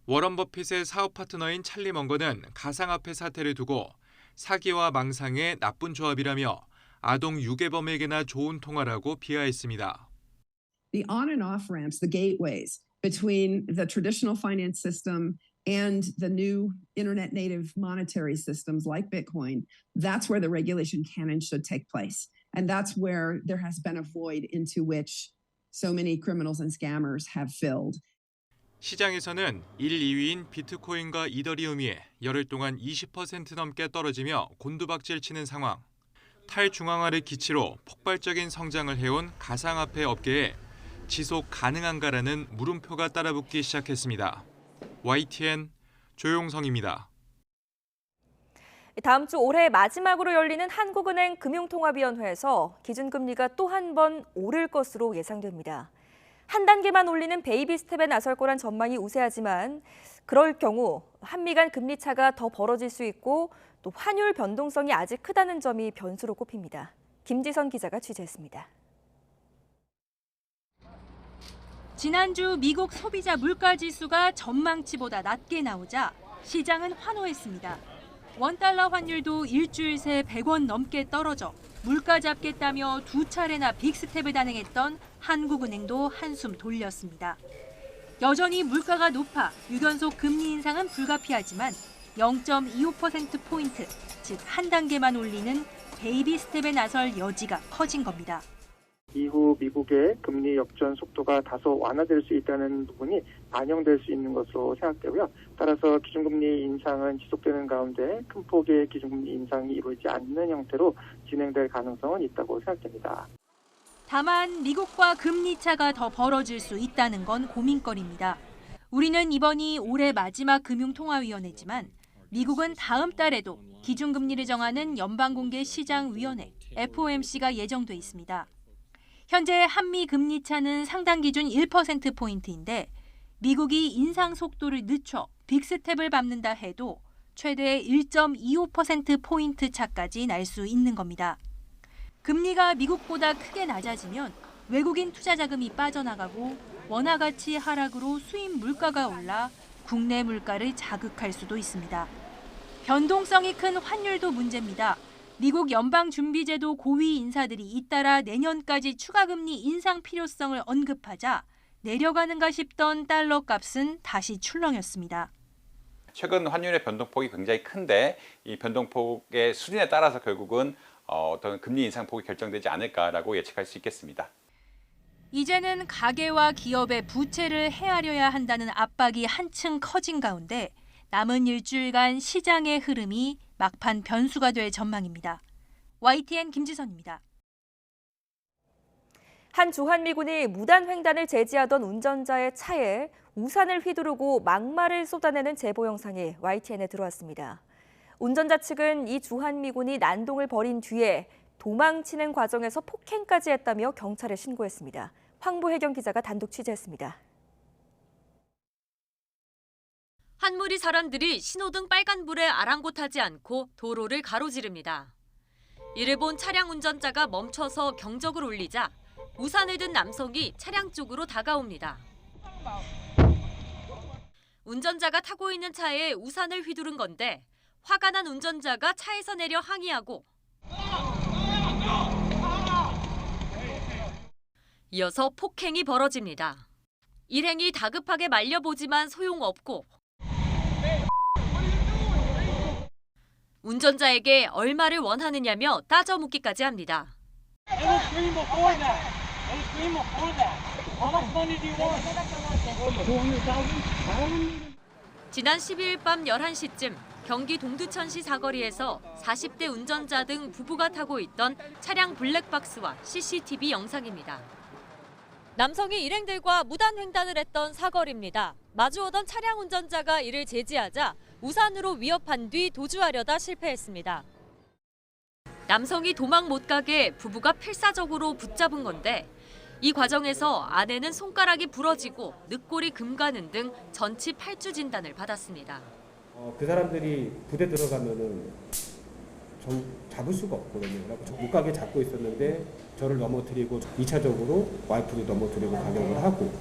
Speaker 3: 워런 버핏의 사업 파트너인 찰리 먼거는 가상화폐 사태를 두고 사기와 망상의 나쁜 조합이라며 아동 유괴범에게나 좋은 통화라고 비하했습니다.
Speaker 18: The on and off ramps, the gateways between the traditional finance system and the new internet native monetary systems like Bitcoin, that's where the regulation can and should take place. And that's where there has been a void into which so many criminals and scammers have filled.
Speaker 3: 시장에서는 1, 2위인 비트코인과 이더리움이 열흘 동안 20% 넘게 떨어지며 곤두박질 치는 상황. 탈중앙화를 기치로 폭발적인 성장을 해온 가상화폐 업계에 지속 가능한가라는 물음표가 따라붙기 시작했습니다. YTN 조용성입니다.
Speaker 2: 다음 주 올해 마지막으로 열리는 한국은행 금융통화위원회에서 기준금리가 또 한 번 오를 것으로 예상됩니다. 한 단계만 올리는 베이비 스텝에 나설 거란 전망이 우세하지만 그럴 경우 한미 간 금리 차가 더 벌어질 수 있고 또 환율 변동성이 아직 크다는 점이 변수로 꼽힙니다. 김지선 기자가 취재했습니다.
Speaker 19: 지난주 미국 소비자 물가지수가 전망치보다 낮게 나오자 시장은 환호했습니다. 원달러 환율도 일주일 새 100원 넘게 떨어져 물가 잡겠다며 두 차례나 빅스텝을 단행했던 한국은행도 한숨 돌렸습니다. 여전히 물가가 높아 유견속 금리 인상은 불가피하지만 0.25%포인트, 즉 한 단계만 올리는 베이비 스텝에 나설 여지가 커진 겁니다.
Speaker 20: 이후 미국의 금리 역전 속도가 다소 완화될 수 있다는 부분이 반영될 수 있는 것으로 생각되고요. 따라서 기준금리 인상은 지속되는 가운데 큰 폭의 기준금리 인상이 이루어지지 않는 형태로 진행될 가능성은 있다고 생각됩니다.
Speaker 19: 다만 미국과 금리 차가 더 벌어질 수 있다는 건 고민거리입니다. 우리는 이번이 올해 마지막 금융통화위원회지만 미국은 다음 달에도 기준금리를 정하는 연방공개시장위원회 FOMC가 예정돼 있습니다. 현재 한미 금리 차는 상당 기준 1%포인트인데 미국이 인상 속도를 늦춰 빅스텝을 밟는다 해도 최대 1.25%포인트 차까지 날 수 있는 겁니다. 금리가 미국보다 크게 낮아지면 외국인 투자 자금이 빠져나가고 원화 가치 하락으로 수입 물가가 올라 국내 물가를 자극할 수도 있습니다. 변동성이 큰 환율도 문제입니다. 미국 연방준비제도 고위 인사들이 잇따라 내년까지 추가 금리 인상 필요성을 언급하자 내려가는가 싶던 달러 값은 다시 출렁였습니다.
Speaker 21: 최근 환율의 변동폭이 굉장히 큰데 이 변동폭의 수준에 따라서 결국은 어떤 금리 인상 폭이 결정되지 않을까라고 예측할 수 있겠습니다.
Speaker 19: 이제는 가계와 기업의 부채를 헤아려야 한다는 압박이 한층 커진 가운데 남은 일주일간 시장의 흐름이 막판 변수가 될 전망입니다. YTN 김지선입니다.
Speaker 2: 한 주한미군이 무단횡단을 제지하던 운전자의 차에 우산을 휘두르고 막말을 쏟아내는 제보 영상이 YTN에 들어왔습니다. 운전자 측은 이 주한미군이 난동을 벌인 뒤에 도망치는 과정에서 폭행까지 했다며 경찰에 신고했습니다. 황보혜경 기자가 단독 취재했습니다.
Speaker 5: 한 무리 사람들이 신호등 빨간불에 아랑곳하지 않고 도로를 가로지릅니다. 이를 본 차량 운전자가 멈춰서 경적을 울리자 우산을 든 남성이 차량 쪽으로 다가옵니다. 운전자가 타고 있는 차에 우산을 휘두른 건데 화가 난 운전자가 차에서 내려 항의하고 이어서 폭행이 벌어집니다. 일행이 다급하게 말려보지만 소용없고 운전자에게 얼마를 원하느냐며 따져 묻기까지 합니다. 지난 12일 밤 11시쯤 경기 동두천시 사거리에서 40대 운전자 등 부부가 타고 있던 차량 블랙박스와 CCTV 영상입니다. 남성이 일행들과 무단횡단을 했던 사거리입니다. 마주오던 차량 운전자가 이를 제지하자 우산으로 위협한 뒤 도주하려다 실패했습니다. 남성이 도망 못 가게 부부가 필사적으로 붙잡은 건데 이 과정에서 아내는 손가락이 부러지고 늑골이 금가는 등 전치 8주 진단을 받았습니다.
Speaker 22: 그 사람들이 부대 들어가면은 잡을 수가 없거든요. 그래서 못 가게 잡고 있었는데 저를 넘어뜨리고 2차적으로 와이프도 넘어뜨리고 가격을 하고.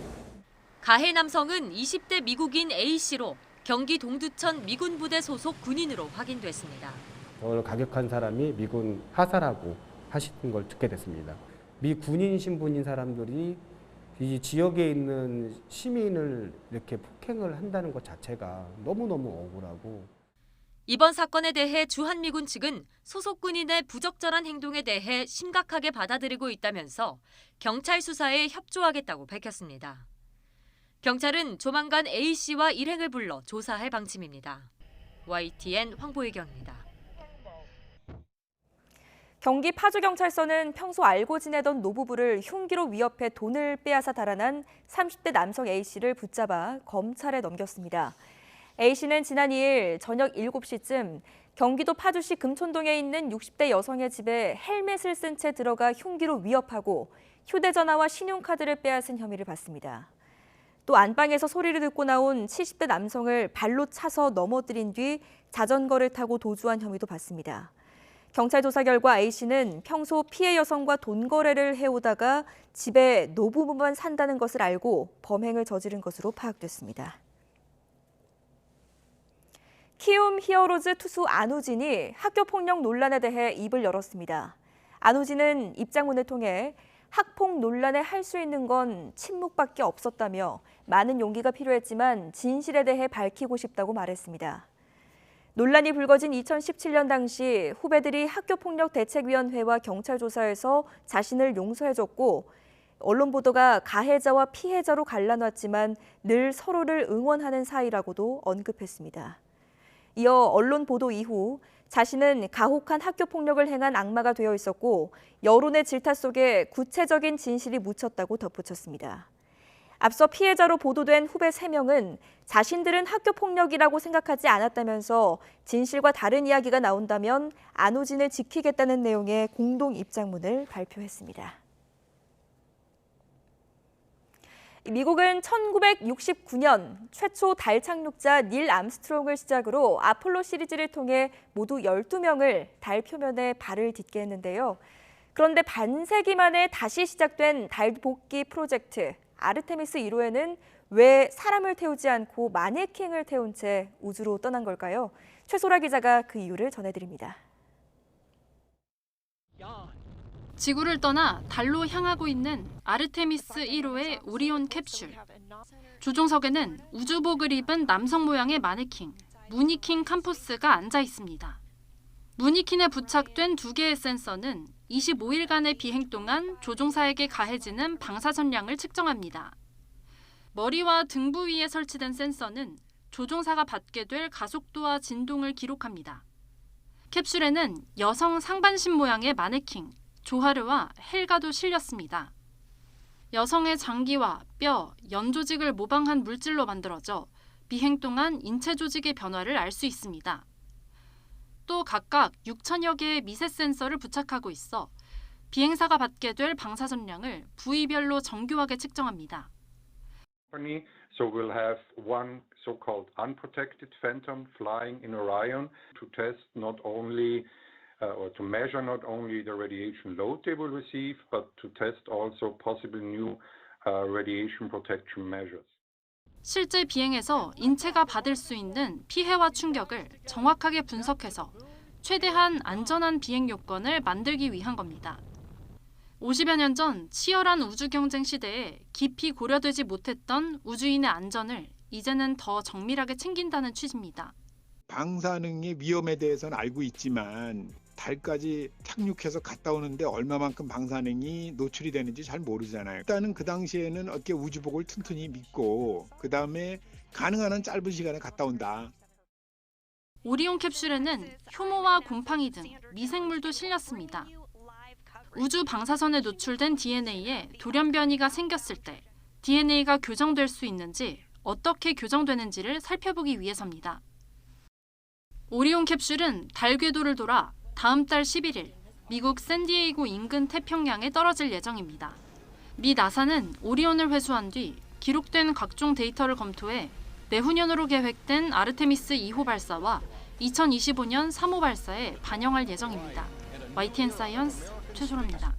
Speaker 5: 가해 남성은 20대 미국인 A씨로 경기 동두천 미군 부대 소속 군인으로 확인됐습니다.
Speaker 22: 저를 가격한 사람이 미군 하사라고 하시는 걸 듣게 됐습니다. 미 군인 신분인 사람들이 이 지역에 있는 시민을 이렇게 폭행을 한다는 것 자체가 너무너무 억울하고.
Speaker 5: 이번 사건에 대해 주한미군 측은 소속 군인의 부적절한 행동에 대해 심각하게 받아들이고 있다면서 경찰 수사에 협조하겠다고 밝혔습니다. 경찰은 조만간 A씨와 일행을 불러 조사할 방침입니다. YTN 황보혜경입니다.
Speaker 2: 경기 파주경찰서는 평소 알고 지내던 노부부를 흉기로 위협해 돈을 빼앗아 달아난 30대 남성 A씨를 붙잡아 검찰에 넘겼습니다. A씨는 지난 2일 저녁 7시쯤 경기도 파주시 금촌동에 있는 60대 여성의 집에 헬멧을 쓴 채 들어가 흉기로 위협하고 휴대전화와 신용카드를 빼앗은 혐의를 받습니다. 또 안방에서 소리를 듣고 나온 70대 남성을 발로 차서 넘어뜨린 뒤 자전거를 타고 도주한 혐의도 받습니다. 경찰 조사 결과 A씨는 평소 피해 여성과 돈 거래를 해오다가 집에 노부부만 산다는 것을 알고 범행을 저지른 것으로 파악됐습니다. 키움 히어로즈 투수 안우진이 학교폭력 논란에 대해 입을 열었습니다. 안우진은 입장문을 통해 학폭 논란에 할 수 있는 건 침묵밖에 없었다며 많은 용기가 필요했지만 진실에 대해 밝히고 싶다고 말했습니다. 논란이 불거진 2017년 당시 후배들이 학교폭력대책위원회와 경찰 조사에서 자신을 용서해줬고 언론 보도가 가해자와 피해자로 갈라놨지만 늘 서로를 응원하는 사이라고도 언급했습니다. 이어 언론 보도 이후 자신은 가혹한 학교폭력을 행한 악마가 되어 있었고 여론의 질타 속에 구체적인 진실이 묻혔다고 덧붙였습니다. 앞서 피해자로 보도된 후배 3명은 자신들은 학교폭력이라고 생각하지 않았다면서 진실과 다른 이야기가 나온다면 안우진을 지키겠다는 내용의 공동 입장문을 발표했습니다. 미국은 1969년 최초 달 착륙자 닐 암스트롱을 시작으로 아폴로 시리즈를 통해 모두 12명을 달 표면에 발을 딛게 했는데요. 그런데 반세기 만에 다시 시작된 달 복귀 프로젝트 아르테미스 1호에는 왜 사람을 태우지 않고 마네킹을 태운 채 우주로 떠난 걸까요? 최소라 기자가 그 이유를 전해드립니다.
Speaker 23: 지구를 떠나 달로 향하고 있는 아르테미스 1호의 오리온 캡슐. 조종석에는 우주복을 입은 남성 모양의 마네킹, 무니킨 캄포스가 앉아 있습니다. 무니킨에 부착된 2개의 센서는 25일간의 비행 동안 조종사에게 가해지는 방사선량을 측정합니다. 머리와 등부 위에 설치된 센서는 조종사가 받게 될 가속도와 진동을 기록합니다. 캡슐에는 여성 상반신 모양의 마네킹, 조하르와 헬가도 실렸습니다. 여성의 장기와 뼈, 연 조직을 모방한 물질로 만들어져 비행 동안 인체 조직의 변화를 알 수 있습니다. 또 각각 6천여 개의 미세 센서를 부착하고 있어 비행사가 받게 될 방사 전량을 부위별로 정교하게 측정합니다.
Speaker 8: So we'll have one so-called unprotected Phantom flying in Orion to test not only or to measure not only the radiation load they will receive, but to test also possible new radiation protection measures.
Speaker 23: 실제 비행에서 인체가 받을 수 있는 피해와 충격을 정확하게 분석해서 최대한 안전한 비행 요건을 만들기 위한 겁니다. 50여 년 전 치열한 우주 경쟁 시대에 깊이 고려되지 못했던 우주인의 안전을 이제는 더 정밀하게 챙긴다는 취지입니다.
Speaker 9: 방사능의 위험에 대해서는 알고 있지만 달까지 착륙해서 갔다 오는데 얼마만큼 방사능이 노출이 되는지 잘 모르잖아요. 일단은 그 당시에는 어떻게 우주복을 튼튼히 믿고 그다음에 가능한 한 짧은 시간에 갔다 온다.
Speaker 23: 오리온 캡슐에는 효모와 곰팡이 등 미생물도 실렸습니다. 우주 방사선에 노출된 DNA에 돌연 변이가 생겼을 때 DNA가 교정될 수 있는지 어떻게 교정되는지를 살펴보기 위해서입니다. 오리온 캡슐은 달 궤도를 돌아 다음 달 11일 미국 샌디에이고 인근 태평양에 떨어질 예정입니다. 미 나사는 오리온을 회수한 뒤 기록된 각종 데이터를 검토해 내후년으로 계획된 아르테미스 2호 발사와 2025년 3호 발사에 반영할 예정입니다. YTN 사이언스 최소로입니다.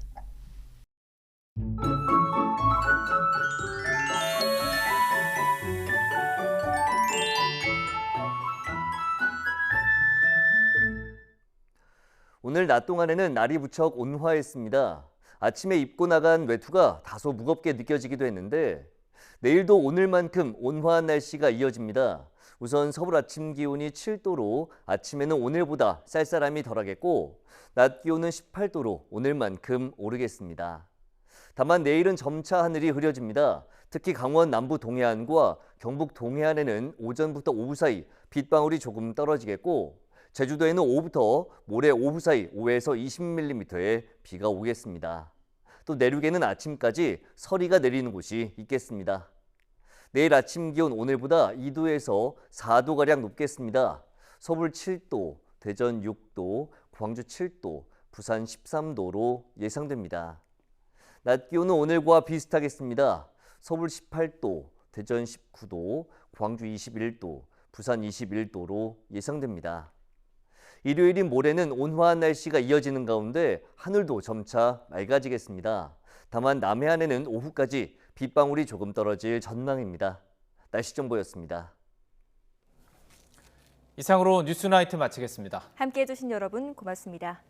Speaker 10: 오늘 낮 동안에는 날이 무척 온화했습니다. 아침에 입고 나간 외투가 다소 무겁게 느껴지기도 했는데 내일도 오늘만큼 온화한 날씨가 이어집니다. 우선 서울 아침 기온이 7도로 아침에는 오늘보다 쌀쌀함이 덜하겠고 낮 기온은 18도로 오늘만큼 오르겠습니다. 다만 내일은 점차 하늘이 흐려집니다. 특히 강원 남부 동해안과 경북 동해안에는 오전부터 오후 사이 빗방울이 조금 떨어지겠고 제주도에는 오후부터 모레 오후 사이 5에서 20mm의 비가 오겠습니다. 또 내륙에는 아침까지 서리가 내리는 곳이 있겠습니다. 내일 아침 기온 오늘보다 2도에서 4도가량 높겠습니다. 서울 7도, 대전 6도, 광주 7도, 부산 13도로 예상됩니다. 낮 기온은 오늘과 비슷하겠습니다. 서울 18도, 대전 19도, 광주 21도, 부산 21도로 예상됩니다. 일요일인 모레는 온화한 날씨가 이어지는 가운데 하늘도 점차 맑아지겠습니다. 다만 남해안에는 오후까지 빗방울이 조금 떨어질 전망입니다. 날씨 정보였습니다.
Speaker 1: 이상으로 뉴스나이트 마치겠습니다.
Speaker 2: 함께해 주신 여러분 고맙습니다.